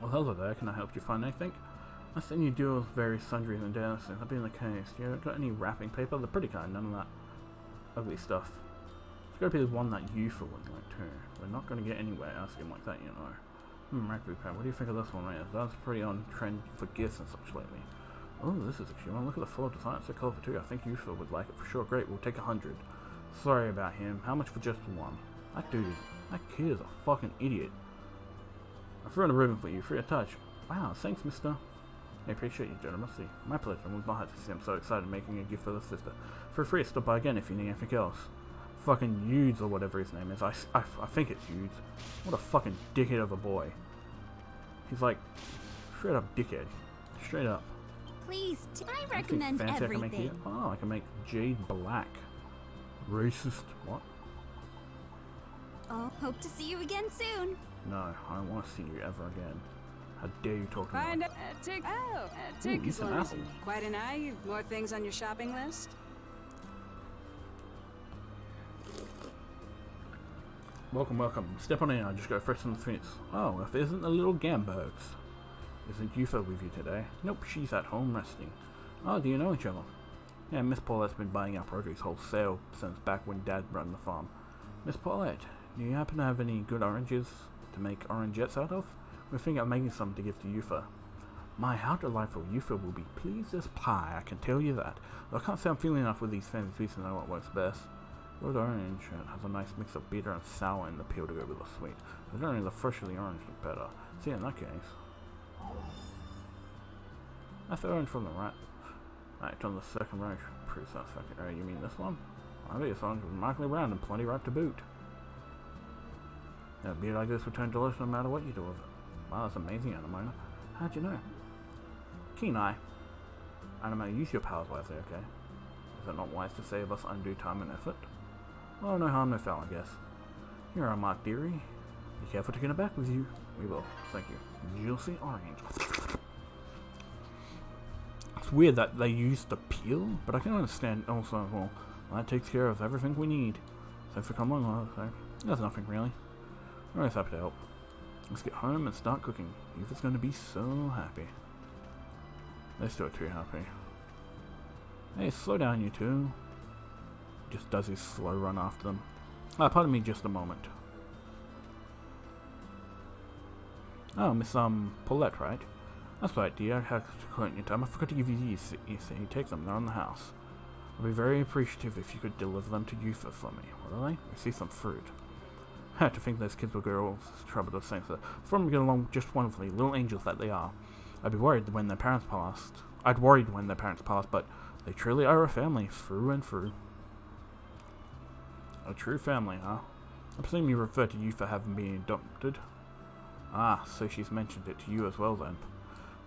Well, hello there. Can I help you find anything? I think you deal with various sundries and dancing. That being the case, you got any wrapping paper? They're pretty kind. None of that ugly stuff. It's got to be the one that you for would like too. We're not going to get anywhere asking like that, you know. Wrapping paper. What do you think of this one, right? That's pretty on trend for gifts and such lately. Oh, this is a cute one. Look at the full design. It's so colorful too. I think you would like it for sure. Great. We'll take 100. Sorry about him. How much for just one? That kid is a fucking idiot. I threw in a ribbon for you, free of touch. Wow, thanks, mister. I appreciate your generosity. My pleasure. We've not had to see I'm so excited making a gift for the sister. Feel free to stop by again if you need anything else. Fucking Yudes or whatever his name is. I think it's Yudes. What a fucking dickhead of a boy. He's like, straight up dickhead. Straight up. Please, I recommend everything. I can make Jade black. Racist. What? Oh, hope to see you again soon. No, I don't want to see you ever again. How dare you talk to me? Take as long as you need. Quite an eye. More things on your shopping list? Welcome, welcome. Step on in, I'll just go first on the fence. Oh, if it isn't the little Gambergs. Isn't Yufa with you today? Nope, she's at home resting. Oh, do you know each other? Yeah, Miss Paulette's been buying our produce wholesale since back when Dad ran the farm. Miss Paulette, do you happen to have any good oranges to make orangettes out of? We're thinking of making some to give to Yufa. My, how delightful. Yufa will be pleased as pie, I can tell you that. Though I can't say I'm feeling enough with these fancy sweets to know what works best. Good orange, it has a nice mix of bitter and sour in the peel to go with the sweet. But generally the fresher the orange, the better. See, in that case... That's the orange from the right. Right, on the second range. Pretty satisfactory. You mean this one? I bet this orange was remarkably round and plenty ripe to boot. A beer like this will turn delicious no matter what you do with it. Wow, that's amazing, Anamona. How'd you know? Keen eye. Anamona, use your powers wisely, okay? Is it not wise to save us undue time and effort? Well, no harm, no foul, I guess. Here are my dearie. Be careful taking it back with you. We will. Thank you. Juicy orange. It's weird that they use the peel, but I can understand also, well, that takes care of everything we need. Thanks for coming along, so there's nothing really. I'm always happy to help. Let's get home and start cooking. Yufa's going to be so happy. They're still too happy. Hey, slow down, you two. Just does his slow run after them. Pardon me just a moment. Oh, Miss, Paulette, right? That's right, dear. I had to quote your time. I forgot to give you these. You see, take them. They're on the house. I'll be very appreciative if you could deliver them to Yufa for me. What are they? I see some fruit. I had to think those kids will go all trouble the same. So, for them to get along just wonderfully, little angels that they are. I'd worried when their parents passed, but they truly are a family, through and through. A true family, huh? I presume you refer to you for having been adopted. Ah, so she's mentioned it to you as well then.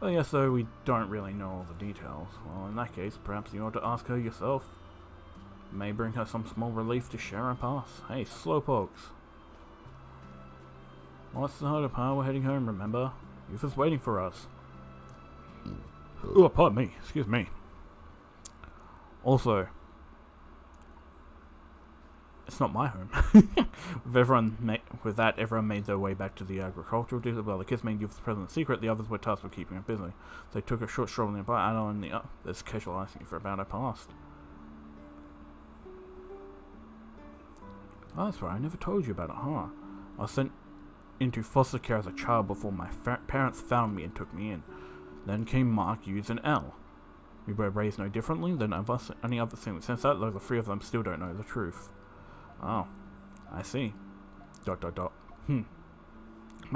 Well, yes, though we don't really know all the details. Well, in that case, perhaps you ought to ask her yourself. It may bring her some small relief to share her past. Hey, slowpokes. What's the matter, Pa? We're heading home, remember? Yufa's waiting for us. Oh, pardon me. Excuse me. Also, it's not my home. With that, everyone made their way back to the agricultural district. Well, the kids made Yufa's present secret. The others were tasked with keeping her busy. They took a short stroll nearby. Anna and the there's casual asking for about her past. Oh, that's right. I never told you about it, huh? I was sent into foster care as a child before my parents found me and took me in. Then came Mark, Hughes, and Elle. We were raised no differently than any other single. Since that, though, the three of them still don't know the truth. Oh, I see. ... But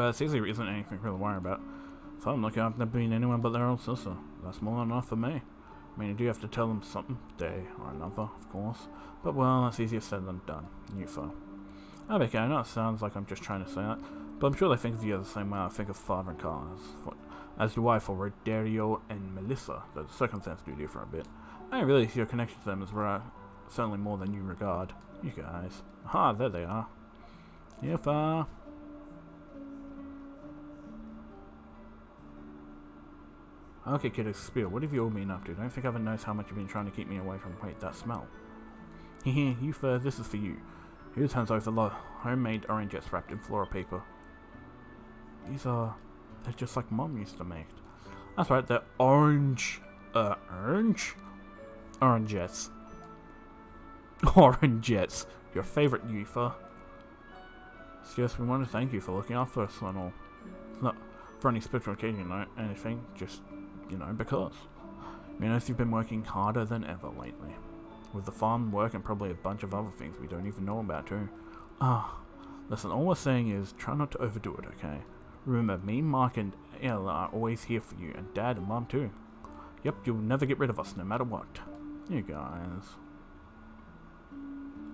it seriously isn't anything to really worry about. So I'm lucky I've never been anyone but their own sister. That's more than enough for me. I mean, you do have to tell them something, day or another, of course. But well, that's easier said than done. Yufa. Okay, I know it sounds like I'm just trying to say that, but I'm sure they think of you the same way I think of Father and Cars. As do I for Rodario and Melissa, though the circumstances do differ a bit. I really see your connection to them is certainly more than you regard. You guys. Ah, there they are. Yufa. Okay, kiddo, spill. What have you all been up to? Don't think everyone knows how much you've been trying to keep me away from. Wait, that smell. Hehe, Yufa, this is for you. Here's hands over the homemade orangettes wrapped in floral paper. These are... they're just like Mom used to make. That's right, they're orange... orange? Orangettes. Orangettes. Your favorite, Yufa. So yes, we want to thank you for looking after us and all. It's not for any special occasion or anything, just, you know, because. We know you've been working harder than ever lately. With the farm work and probably a bunch of other things we don't even know about too. Listen, all we're saying is try not to overdo it, okay? Remember, me, Mark, and Elle are always here for you, and Dad and Mom too. Yep, you'll never get rid of us, no matter what. You guys.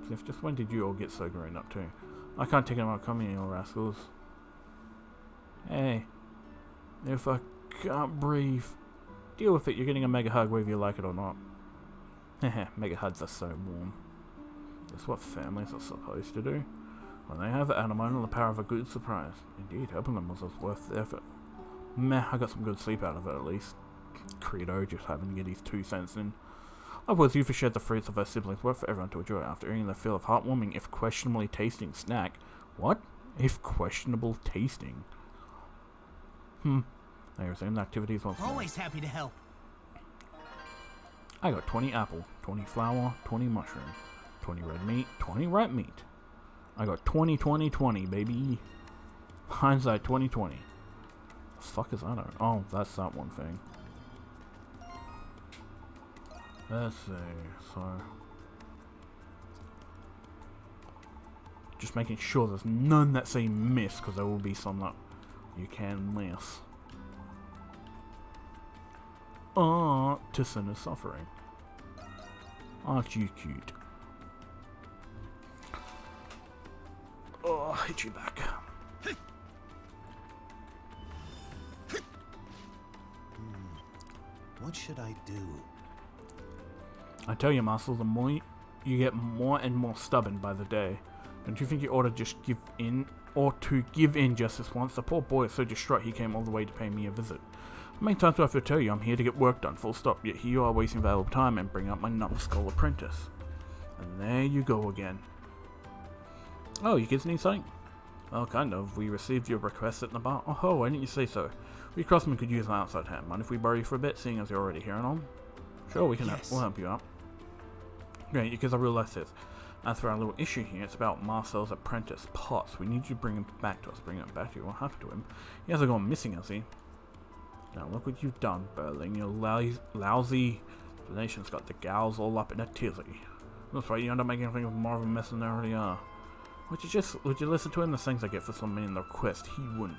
Cliff, just when did you all get so grown up too? I can't take anymore coming, you rascals. Hey. If I can't breathe, deal with it. You're getting a mega hug whether you like it or not. Heh, mega hugs are so warm. That's what families are supposed to do. When they have Anamona, the power of a good surprise. Indeed, helping them was worth the effort. Meh, I got some good sleep out of it at least. Credo, just having to get his 2 cents in. Likewise, Yufa shared the fruits of her siblings worth for everyone to enjoy after eating the feel of heartwarming, if questionably tasting, snack. What? If questionable tasting. There's same activities once more. Always happy to help. I got 20 apple, 20 flour, 20 mushroom, 20 red meat, 20 rat meat. I got 20, 20, 20, baby. Hindsight 2020. The fuck is that? Oh, that's that one thing. Let's see, so... just making sure there's none that say miss, because there will be some that you can miss. Artisan is suffering. Aren't you cute? Oh, I hit you back. What should I do? I tell you, Marcel, the more you get more and more stubborn by the day. Don't you think you ought to just give in, or to give in just this once? The poor boy is so distraught he came all the way to pay me a visit. How many times do I have to tell you I'm here to get work done, full stop, yet here you are wasting valuable time and bring up my numbskull apprentice. And there you go again. Oh, you kids need something? Well, kind of. We received your request at the bar. Oh, why didn't you say so? We craftsmen could use an outside hand. Mind if we borrow you for a bit, seeing as you're already here and all? Sure, we can. Yes. We'll help you out. Great, because I realize this. As for our little issue here, it's about Marcel's apprentice, Potts. We need you to bring him back to us. Bring him back to you. What happened to him? He hasn't gone missing, has he? Now look what you've done, Berling. Your lousy nation's got the gals all up in a tizzy. That's right, you end up making things more of a mess than they already are. Would you listen to him? The things I get for submitting the request, he wouldn't.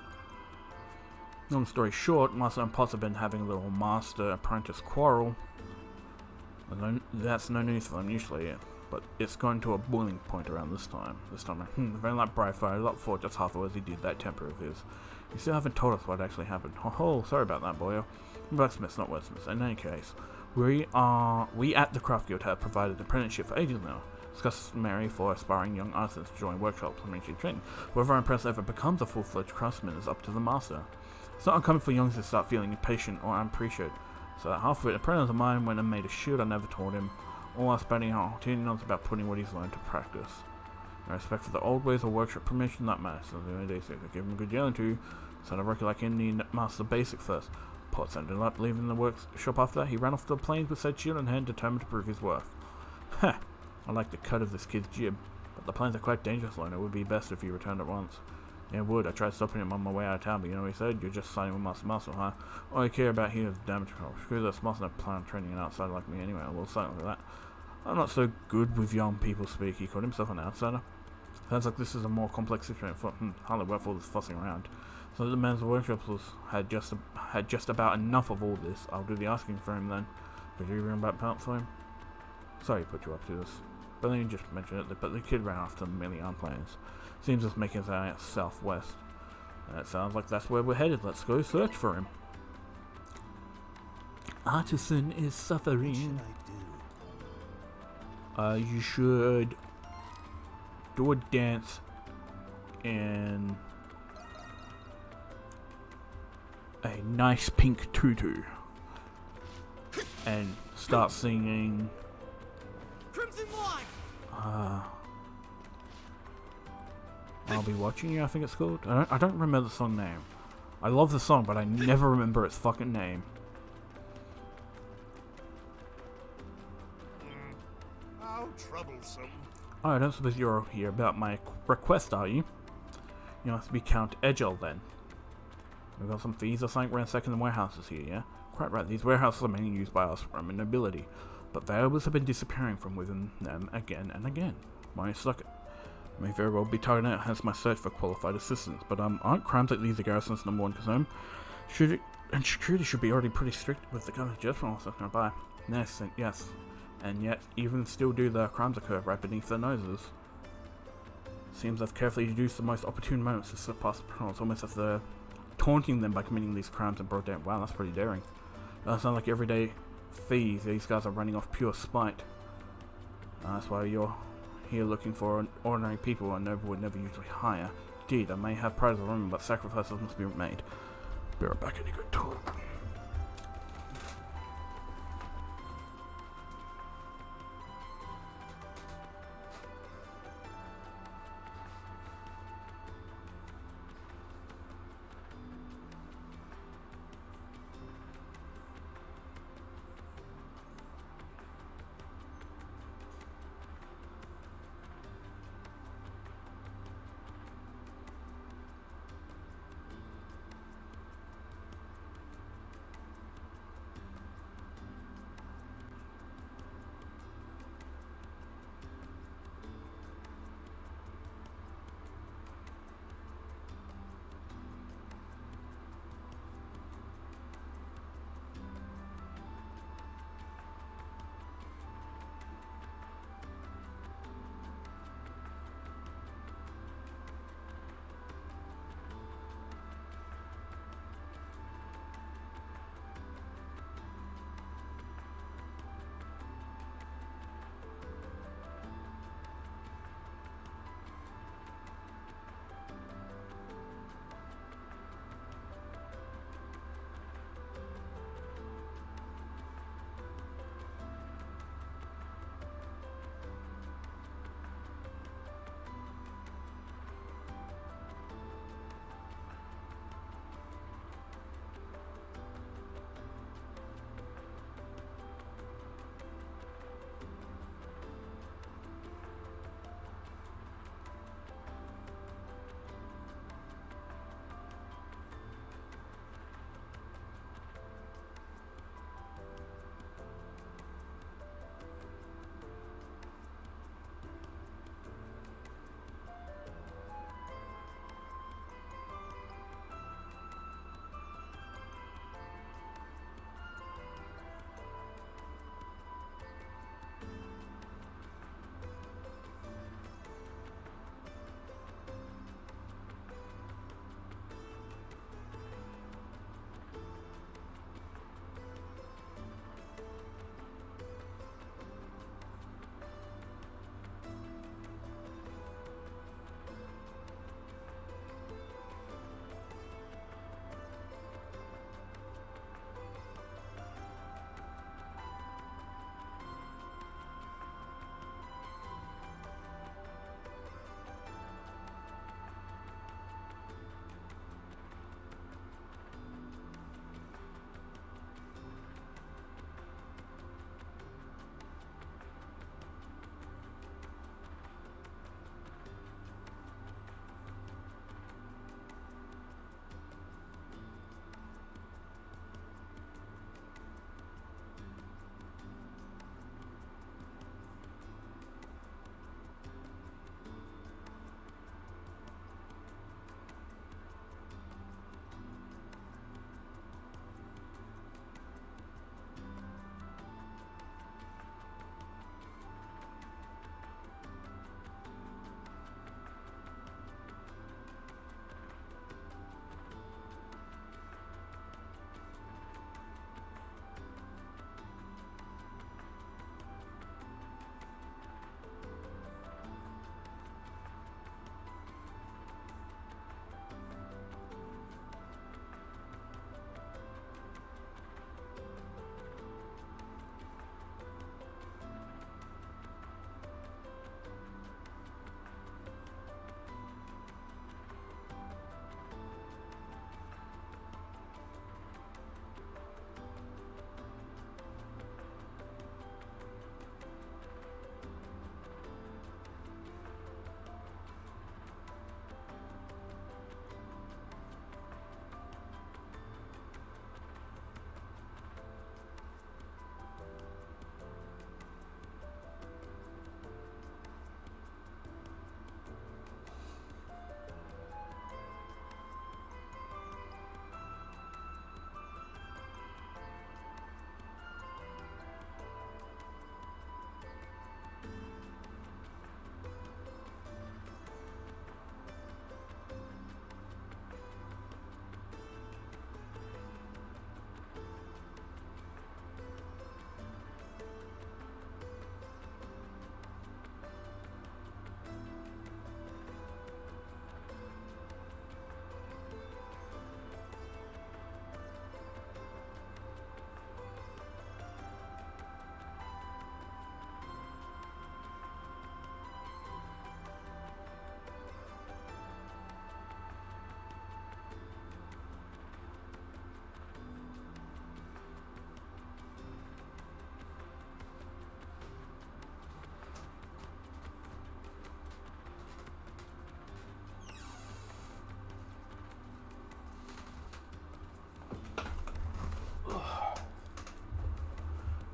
Long story short, Marcel and Potts have been having a little master-apprentice quarrel. That's no news for them usually, but it's going to a boiling point around this time. Very like Brightfire, I looked forward just half as he did that temper of his. You still haven't told us what actually happened. Oh, sorry about that, boyo. Blacksmiths, not wordsmiths. In any case, we at the Craft Guild have provided an apprenticeship for ages now. It's customary for aspiring young artisans to join workshops and mainstream training. Whoever our apprentice ever becomes a full-fledged craftsman is up to the master. It's not uncommon for youngsters to start feeling impatient or unappreciated. So that half-wit apprentice of mine went and made a shield I never taught him, all while spending out 10 months about putting what he's learned to practice. In respect for the old ways of workshop permission, that matters. So the only day I give him a good yelling to, started working like any master basic first. Potts ended up leaving the workshop after that. He ran off to the plains with said shield in hand, determined to prove his worth. Heh, I like the cut of this kid's jib, but the plains are quite dangerous, Lone. It would be best if he returned at once. Yeah, it would. I tried stopping him on my way out of town, but you know what he said? You're just signing with Master Muscle, huh? All you care about here is damage control. Screw this, mustn't have planned training an outsider like me anyway. Well, something like that. I'm not so good with young people speak. He called himself an outsider. Sounds like this is a more complex situation. Hardly worth all this fussing around. So the men's workshops had just about enough of all this. I'll do the asking for him then. Could you ring about parts for him? Sorry to put you up to this. But then you just mentioned it, but the kid ran off to the Million Plains. Seems it's making his eye southwest. That sounds like that's where we're headed. Let's go search for him. Artisan is suffering. What should I do? You should do a dance in a nice pink tutu and start singing Crimson Wine. I'll Be Watching You, I think it's called. I don't remember the song name. I love the song, but I never remember its fucking name. How troublesome. Oh, I don't suppose you're here about my request, are you? You must be Count Egil, then. We've got some thieves or something ransacking the warehouses here, yeah? Quite right, these warehouses are mainly used by us Roman nobility, but valuables have been disappearing from within them again and again. Why suck it? May very well be targeted out as my search for qualified assistance, but aren't crimes like these the garrison's number one concern? Security should be already pretty strict with the government judgment also nearby. Yes, and yet even still do the crimes occur right beneath their noses. Seems I've carefully deduced the most opportune moments to surpass the criminals, almost as they're taunting them by committing these crimes in broad day. Wow, that's pretty daring. Doesn't sound like everyday thieves. These guys are running off pure spite. That's why you're here looking for ordinary people a noble would never usually hire. Indeed, I may have pride of the Roman, but sacrifices must be made. Be right back, any good talk.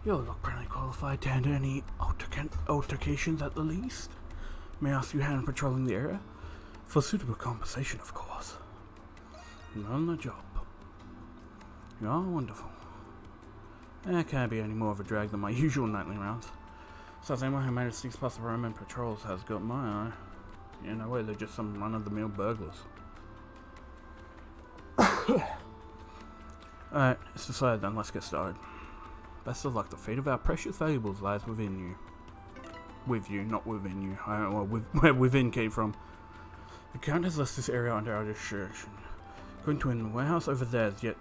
You look pretty qualified to handle any altercations at the least. May I ask you hand patrolling the area? For suitable compensation, of course. Not on the job. You are wonderful. It can't be any more of a drag than my usual nightly rounds. Sounds like my Majesty's plus the Roman patrols has got my eye. In a way, they're just some run-of-the-mill burglars. Alright, it's decided then, let's get started. Best of luck, the fate of our precious valuables lies within you. With you, not within you. I don't know where within came from. The Count has left this area under our jurisdiction. Going to a warehouse over there is yet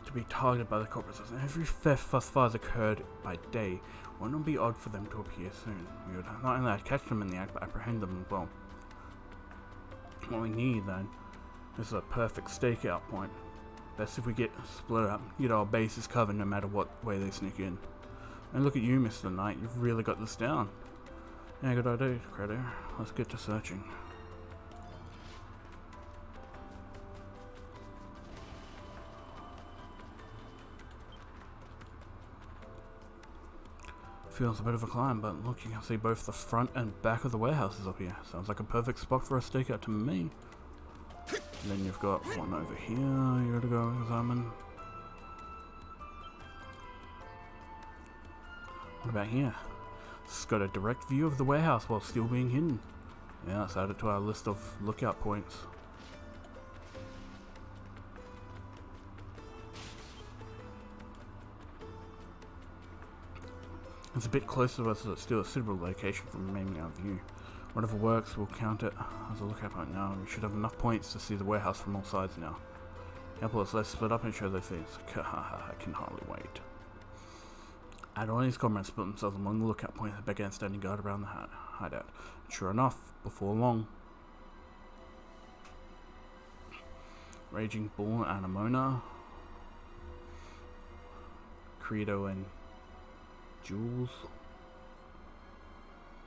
to be targeted by the culprits, and every theft thus far has occurred by day. Wouldn't it be odd for them to appear soon? We would not only catch them in the act, but apprehend them as well. What we need then is a perfect stakeout point. Best if we get split up, get our bases covered no matter what way they sneak in. And look at you, Mr. Knight, you've really got this down. Yeah, good idea, Creditor. Let's get to searching. Feels a bit of a climb, but look, you can see both the front and back of the warehouses up here. Sounds like a perfect spot for a stakeout to me. And then you've got one over here you gotta go examine. What about here? It's got a direct view of the warehouse while still being hidden. Yeah, let's add it to our list of lookout points. It's a bit closer to us, so it's still a suitable location for remaining our view. Whatever works, we'll count it as a lookout point now. We should have enough points to see the warehouse from all sides now. Help us, let's split up and show those things. I can hardly wait. Adoni's comrades split themselves among the lookout points and began standing guard around the hideout. Sure enough, before long, Raging Bull, Anamona, Credo, and Jules.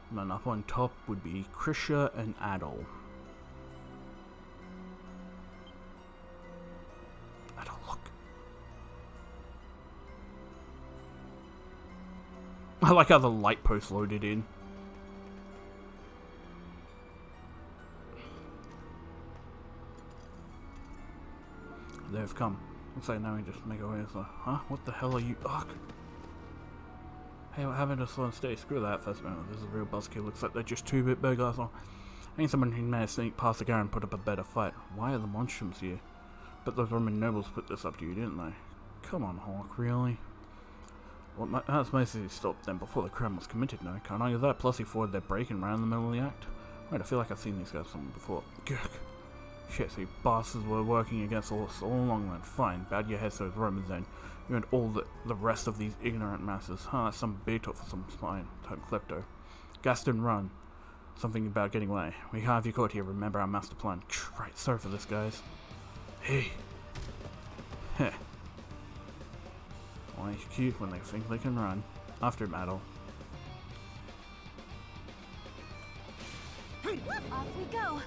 And then up on top would be Krisha and Adol. Adol, look. I like how the light post loaded in. They've come. Looks like now we just make our way. So, huh? What the hell are you? Ugh. Hey, what happened to slow and steady? Screw that first minute. This is a real buzzkill. Looks like they're just 2-bit burglars. I need someone who may sneak past the guard and put up a better fight. Why are the monstrums here? But those Roman nobles put this up to you, didn't they? Come on, Hawk, really? Well, that's mostly stopped them before the crime was committed, no? Can't argue that. Plus, he forwarded their break-in round in the middle of the act. Wait, I feel like I've seen these guys somewhere before. Gurk. Shit, so you bastards were working against us all along then. Fine, bowed your heads to those Romans then. You and all the rest of these ignorant masses. Huh, that's some big talk for some spine type klepto. Gaston, run. Something about getting away. We have you caught here, remember our master plan. Right, sorry for this, guys. Hey. Heh. Only cute when they think they can run. After battle. Off we go.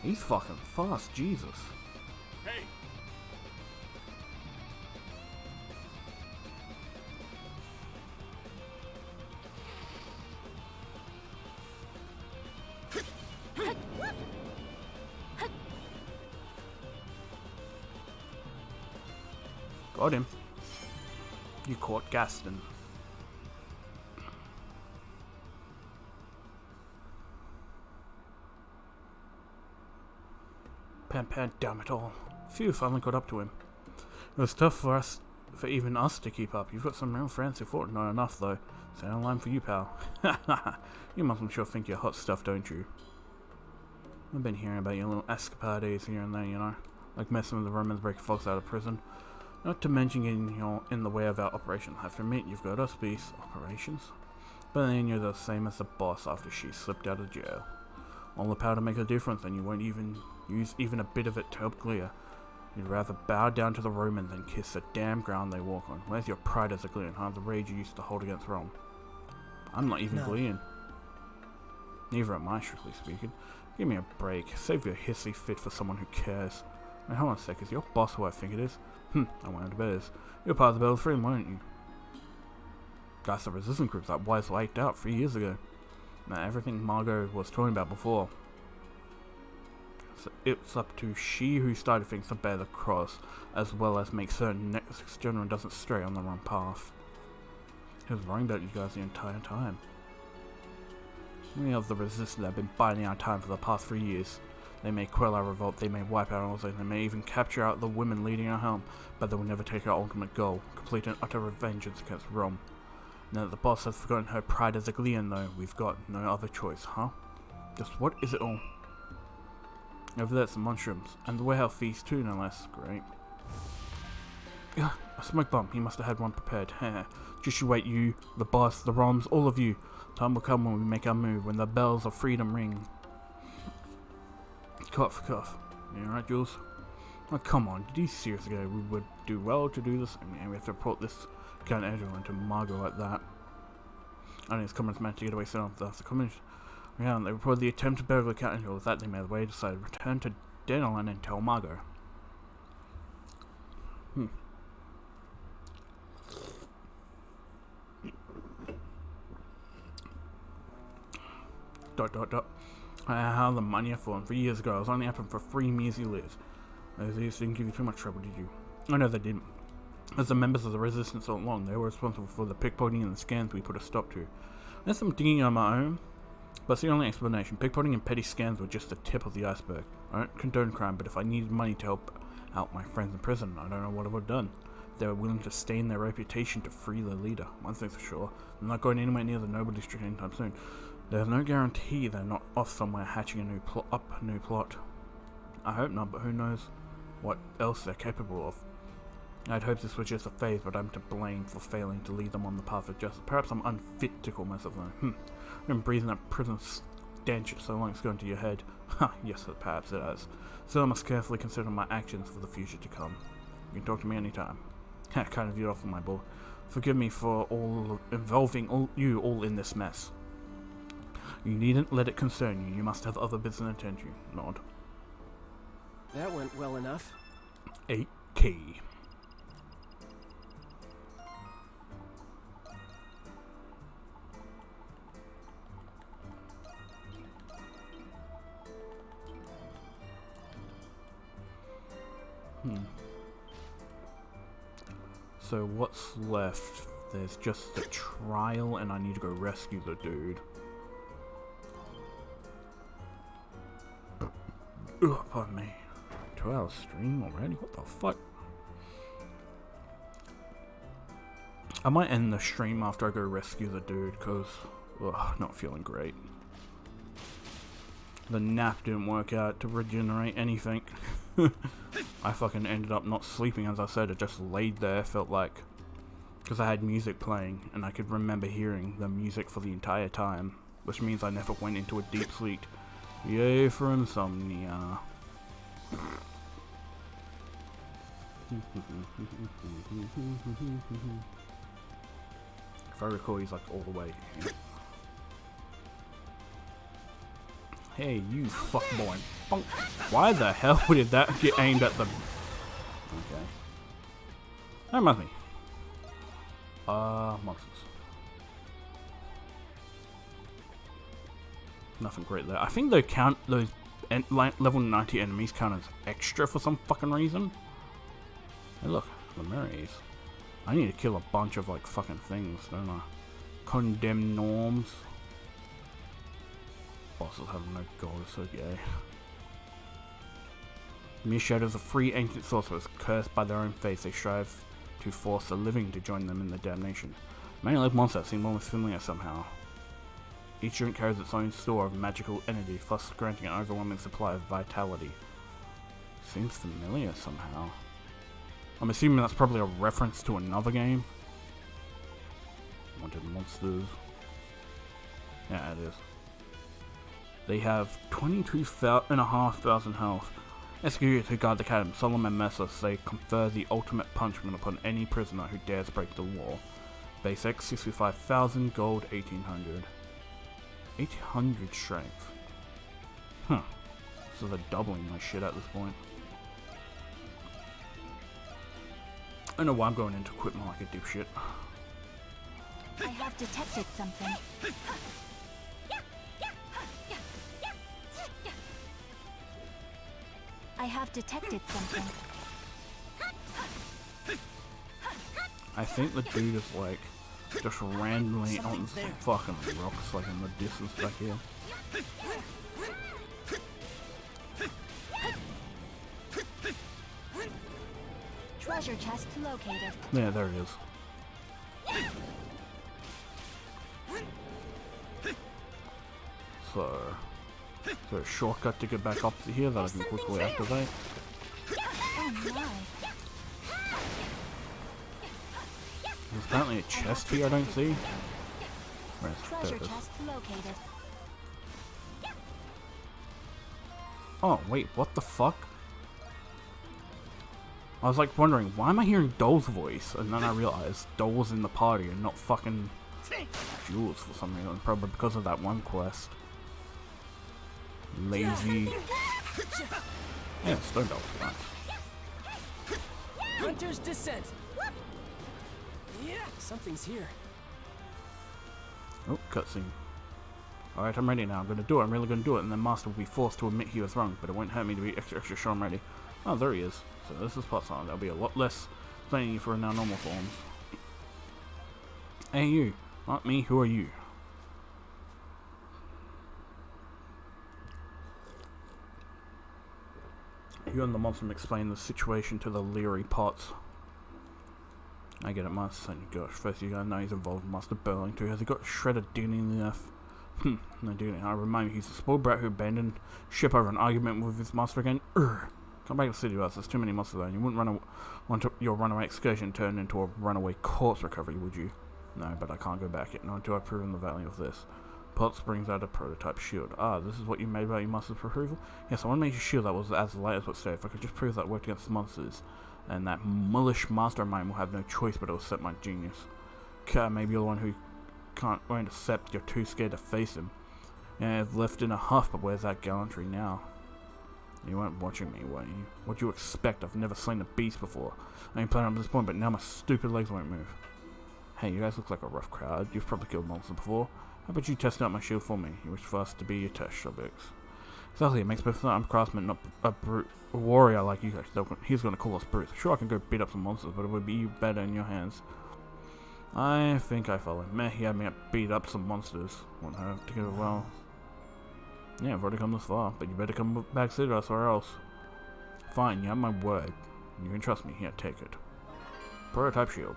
He's fucking fast, Jesus. Hey! Got him. You caught Gaston. Pan, damn it all. Phew, finally got up to him. It was tough for even us to keep up. You've got some real friends who fought. Not enough, though. Stay on line for you, pal. You must, I'm sure, think you're hot stuff, don't you? I've been hearing about your little escapades here and there, you know. Like messing with the Romans, breaking folks out of prison. Not to mention getting in the way of our operations. I have to admit, you've got us beast operations. But then you're the same as the boss after she slipped out of jail. All the power to make a difference, and you won't even use even a bit of it to help clear. You'd rather bow down to the Romans than kiss the damn ground they walk on. Where's your pride as a Glean, huh? The rage you used to hold against Rome. I'm not even Glean. Neither am I, strictly speaking. Give me a break. Save your hissy fit for someone who cares. Wait, hold on a sec. Is your boss who I think it is? I went to bet it is. You're part of the Battle Frame, weren't you? That's the resistance group that was wiped out 3 years ago. Now, everything Margot was talking about before. So it's up to she who started things to bear the cross, as well as make certain next general doesn't stray on the wrong path. He was worrying about you guys the entire time. Many of the resistance have been biding our time for the past 3 years. They may quell our revolt, they may wipe out our Oz, they may even capture out the women leading our helm, but they will never take our ultimate goal, complete and utter vengeance against Rome. Now that the boss has forgotten her pride as a Glean though, we've got no other choice, huh? Just what is it all? Over there's the mushrooms, and the warehouse feast too, no less. Great. Ugh, a smoke bomb, he must have had one prepared. Just you wait, you, the boss, the Roms, all of you. Time will come when we make our move, when the bells of freedom ring. Cough, cough. You alright, Jules? Oh, come on, did you seriously go? We would do well to do this. I mean, we have to report this kind of edge to Margot like that. I think it's Common's managed to get away soon after the Commons. Yeah, they reported the attempt to bury the Cat Angel. With that, they made the way, decided to return to Danoland and tell Margot. I had the money for him 3 years ago. I was only after him for 3 measly lives. These didn't give you too much trouble, did you? Oh no, they didn't. As the members of the resistance all along, they were responsible for the pickpocketing and the scams we put a stop to. There's some digging on my own, but it's the only explanation. Pickpocketing and petty scams were just the tip of the iceberg. I don't condone crime, but if I needed money to help out my friends in prison, I don't know what I would have done. They were willing to stain their reputation to free their leader. One thing's for sure, they're not going anywhere near the noble district anytime soon. There's no guarantee they're not off somewhere hatching a new plot. I hope not, but who knows what else they're capable of. I'd hoped this was just a phase, but I'm to blame for failing to lead them on the path of justice. Perhaps I'm unfit to call myself one. I've been breathing that prison stench so long it's gone to your head. Yes, perhaps it has. So I must carefully consider my actions for the future to come. You can talk to me anytime. Kind of you off my ball. Forgive me for involving you all in this mess. You needn't let it concern you. You must have other business to attend to. Nod. That went well enough. 8K. So what's left? There's just the trial and I need to go rescue the dude. Ugh, pardon me. 2 hours stream already? What the fuck? I might end the stream after I go rescue the dude, cause not feeling great. The nap didn't work out to regenerate anything. I fucking ended up not sleeping, as I said. I just laid there, felt like, because I had music playing and I could remember hearing the music for the entire time, which means I never went into a deep sleep. Yay for insomnia. If I recall, he's like all the way here. Hey, you fuckboy. Why the hell did that get aimed at them? Okay. That reminds me. Monsters. Nothing great there. I think they count those level 90 enemies count as extra for some fucking reason. Hey look, the Marys. I need to kill a bunch of like fucking things, don't I? Condemned norms. Bosses have no gold, so yay. Mere shadows of free ancient sorcerers, cursed by their own fates, they strive to force the living to join them in their damnation. Many like monsters seem almost familiar somehow. Each unit carries its own store of magical energy, thus granting an overwhelming supply of vitality. Seems familiar somehow. I'm assuming that's probably a reference to another game. Wanted monsters. Yeah, it is. They have 22,500 health. Executors who guard the Academy, Solomon Messers, they confer the ultimate punishment upon any prisoner who dares break the law. Base X, 65,000, gold, 1800. 800 strength. Huh. So they're doubling my shit at this point. I know why I'm going into equipment like a dipshit. I have detected something. I have detected something. I think the dude is like just randomly on some fucking rocks like in the distance back here. Treasure chest located. Yeah, there it is. So, is there a shortcut to get back up to here that I can quickly activate? Oh my. There's apparently a chest here I don't see. Where's Treasure there it is. chest located. Oh, wait, what the fuck? I was like wondering, why am I hearing Dole's voice? And then I realized Dole was in the party and not fucking Jules for some reason. Probably because of that one quest. Lazy. Yeah, Stone Dole. Nice. Hunter's Descent. Yeah, something's here. Oh, cutscene. Alright, I'm ready now. I'm gonna do it. I'm really gonna do it. And then Master will be forced to admit he was wrong. But it won't hurt me to be extra sure I'm ready. Oh, there he is. So this is plus on. There'll be a lot less playing for now normal forms. Hey you. Not me. Who are you? You and the Monstrum explain the situation to the leery Potts. I get it, Master. Gosh, first you gotta know he's involved with Master Burling too. Has he got shredded dignity enough? No dignity. I remind you, he's a spoiled brat who abandoned ship over an argument with his master again. Come back to the city with us. There's too many monsters there. You wouldn't want your runaway excursion turned into a runaway corpse recovery, would you? No, but I can't go back yet. Not until I've proven the value of this. Potts brings out a prototype shield. Ah, this is what you made about your master's approval? Yes, I want to make a shield that was as light as what stay. If I could just prove that it worked against monsters, and that mullish master of mine will have no choice but to accept my genius. Okay, maybe you're the one who won't accept. You're too scared to face him. Yeah, I've left in a huff, but where's that gallantry now? You weren't watching me, were you? What do you expect? I've never slain a beast before. I ain't planning on this point, but now my stupid legs won't move. Hey, you guys look like a rough crowd. You've probably killed monsters before. How about you test out my shield for me? You wish for us to be your test subjects. Exactly, it makes perfect sense. I'm a craftsman, not a warrior like you guys. He's gonna call us brutes. Sure, I can go beat up some monsters, but it would be better in your hands. I think I follow. Meh, he had me beat up some monsters. Won't have to go well. Yeah, I've already come this far, but you better come back to us or else. Fine, you have my word. You can trust me. Here, take it. Prototype shield.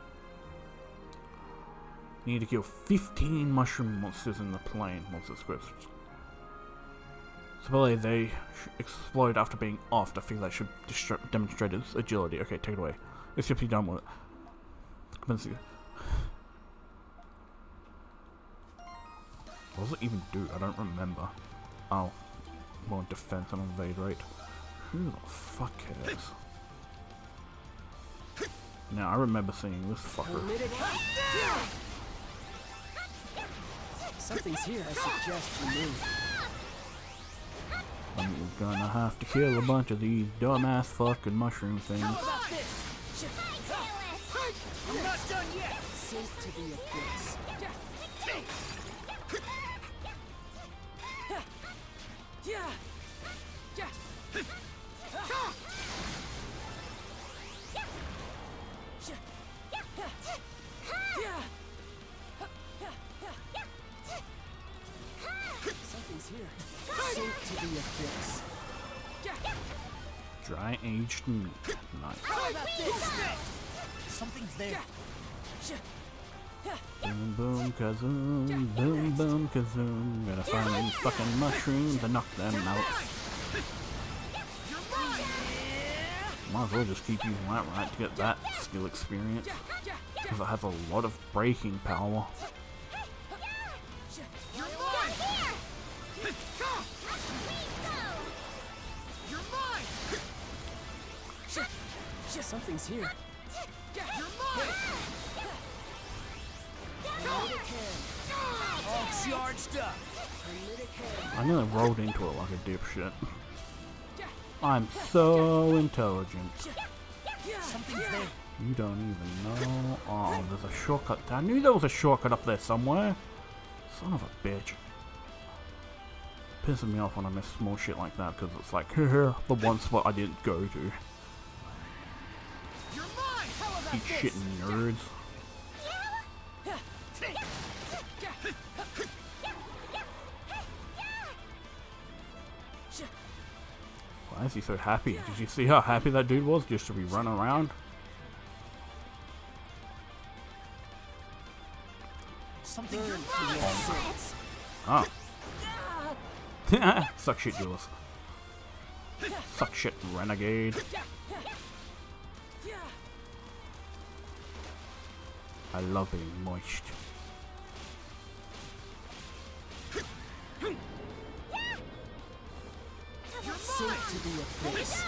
You need to kill 15 mushroom monsters in the plain. Monster scripts. Supposedly they explode after being offed. I feel that should demonstrate its agility. Okay, take it away. Let's just be done with it. What does it even do? I don't remember. Oh. More defense and invade rate. Who the fuck cares? Now, I remember seeing this fucker. Something's here. I suggest you move. I'm gonna have to kill a bunch of these dumbass fucking mushroom things. I'm not done yet. Sink to the abyss. Something's here. Sink to the abyss. Dry aged meat. Nice. Something's there. Boom boom kazoom, boom boom kazoom. Gotta find these fucking mushrooms and knock them out. Might as well just keep using that right to get that skill experience. Because it has a lot of breaking power. Something's here. All charged up. I nearly rolled into it like a dipshit. I'm so intelligent. Something's there. You don't even know. Oh, there's a shortcut. I knew there was a shortcut up there somewhere. Son of a bitch. Pisses me off when I miss small shit like that because it's like, the one spot I didn't go to. Eat shit, nerds. Why is he so happy? Did you see how happy that dude was just to be running around? Something Oh. Suck shit, Jules. Suck shit, renegade. I love being moist. safe to be a base.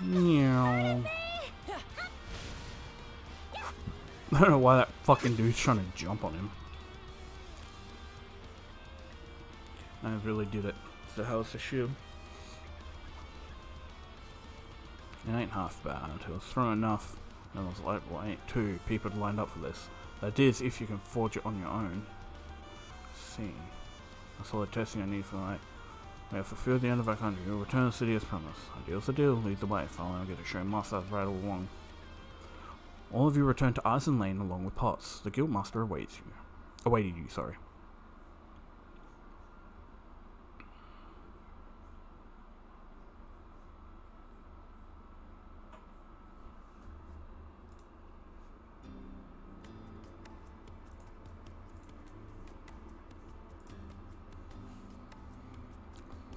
Meow. I don't know why that fucking dude's trying to jump on him. I really did it. So how's the shield? It ain't half bad. It was thrown enough. And I was like, well, ain't two people lined up for this. That is, if you can forge it on your own. Let's see. That's all the testing I need for like. We have fulfilled the end of our country. We'll return to the city as promised. A deal's a deal. Lead the way. Finally, I'll get to show Master right all along. All of you return to Eisen Lane along with Potts. The Guildmaster awaits you. Awaited you, sorry.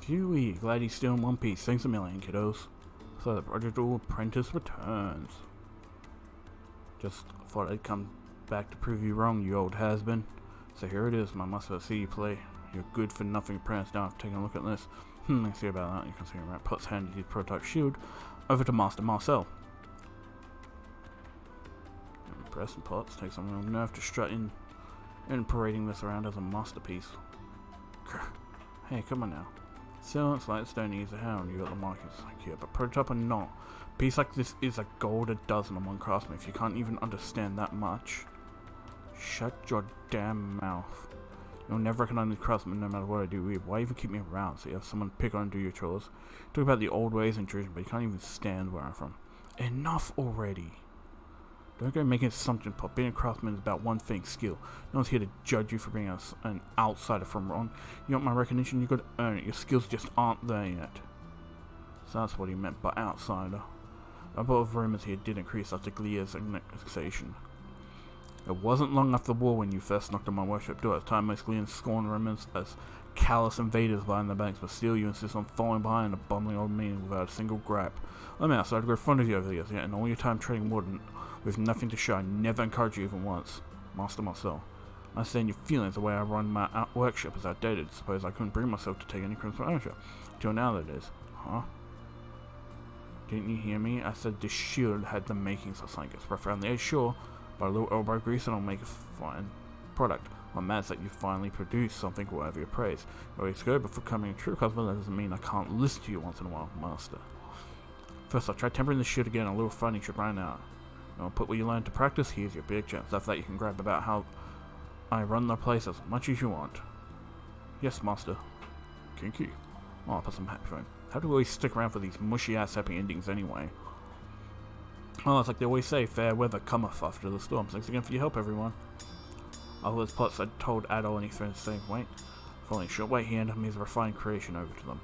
Phew, glad he's still in one piece. Thanks a million, kiddos. So the Prodigal Apprentice returns. Just thought I'd come back to prove you wrong, you old has-been. So here it is, my must see you play. You're good for nothing apprentice. Now I've taken a look at this. Let's see about that. You can see right. Potts handed his prototype shield over to Master Marcel. Impressive, Potts. Takes some real nerve to strut in and parading this around as a masterpiece. Hey, come on now. Silence like stone is a hound, you got the markings like here, but prototype or not, a piece like this is a gold a dozen among craftsmen. If you can't even understand that much, shut your damn mouth. You'll never recognize the craftsman no matter what I do. Why even keep me around so you have someone to pick on and do your chores? Talk about the old ways and tradition, but you can't even stand where I'm from. Enough already. Don't go making assumptions, Pop. Being a craftsman is about one thing, skill. No one's here to judge you for being an outsider from Ron. You want my recognition, you got to earn it. Your skills just aren't there yet. So that's what he meant by outsider. The number of rumors here did increase after Glea's annexation. It wasn't long after the war when you first knocked on my workshop door. At the time, most Gleans scorned rumors as callous invaders behind their backs, but still you insist on falling behind a bumbling old man without a single gripe. I'm outside to grow fond of you over the years, and all your time trading wood with nothing to show. I never encouraged you even once. Master Marcel. I understand your feelings. The way I run my workshop is outdated. Suppose I couldn't bring myself to take any credit for ownership. Till now, that is. Huh? Didn't you hear me? I said this shield had the makings of something. It's rough around the edge, sure, but a little elbow grease and I'll make a fine product. I'm mad that you finally produced something worthy of praise. Always go, but for becoming a true customer, that doesn't mean I can't listen to you once in a while, Master. First, I tried tempering the shield again. A little funny should run out. I'll put what you learned to practice. Here's your big chance. After that, you can grab about how I run the place as much as you want. Yes, Master. Kinky. Oh, I'll put some happy for him. How do we always stick around for these mushy-ass happy endings anyway? Oh, it's like they always say, fair weather cometh after the storm. Thanks again for your help, everyone. Other Potts had told Adol and his friends the same wait. Following a short wait, he handed me his refined creation over to them.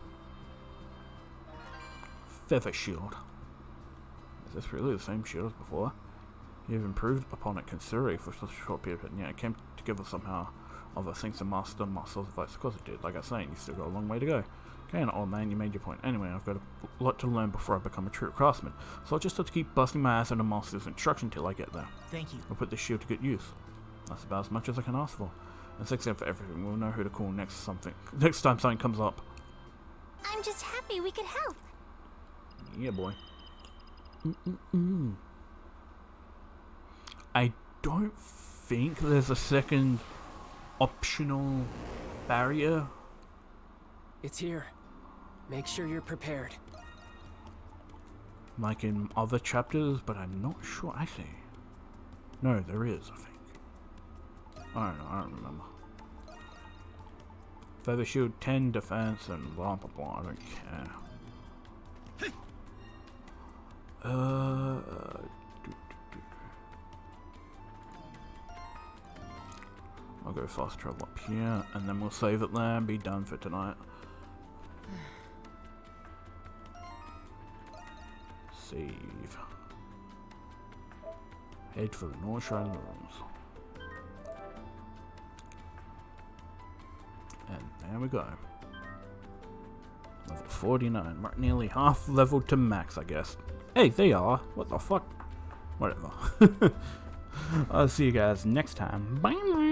Feather shield. Is this really the same shield as before? You've improved upon it considerably for such a short period, and yet it came together somehow. Other thanks to Master Marcel's advice. Of course it did. Like I was saying, you still got a long way to go. Okay, old man, you made your point. Anyway, I've got a lot to learn before I become a true craftsman, so I'll just have to keep busting my ass under Master's instruction till I get there. Thank you. I'll put this shield to good use. That's about as much as I can ask for. And thanks again for everything. We'll know who to call next time something comes up. I'm just happy we could help. Yeah, boy. I don't think there's a second optional barrier. It's here. Make sure you're prepared. Like in other chapters, but I'm not sure. I see. No, there is, I think. I don't know, I don't remember. Feather shield 10 defense and blah blah blah, I don't care. I'll go fast travel up here, and then we'll save it there and be done for tonight. Save. Head for the North Shrine rooms. And there we go. Level 49. We're nearly half leveled to max, I guess. Hey, they are. What the fuck? Whatever. I'll see you guys next time. Bye.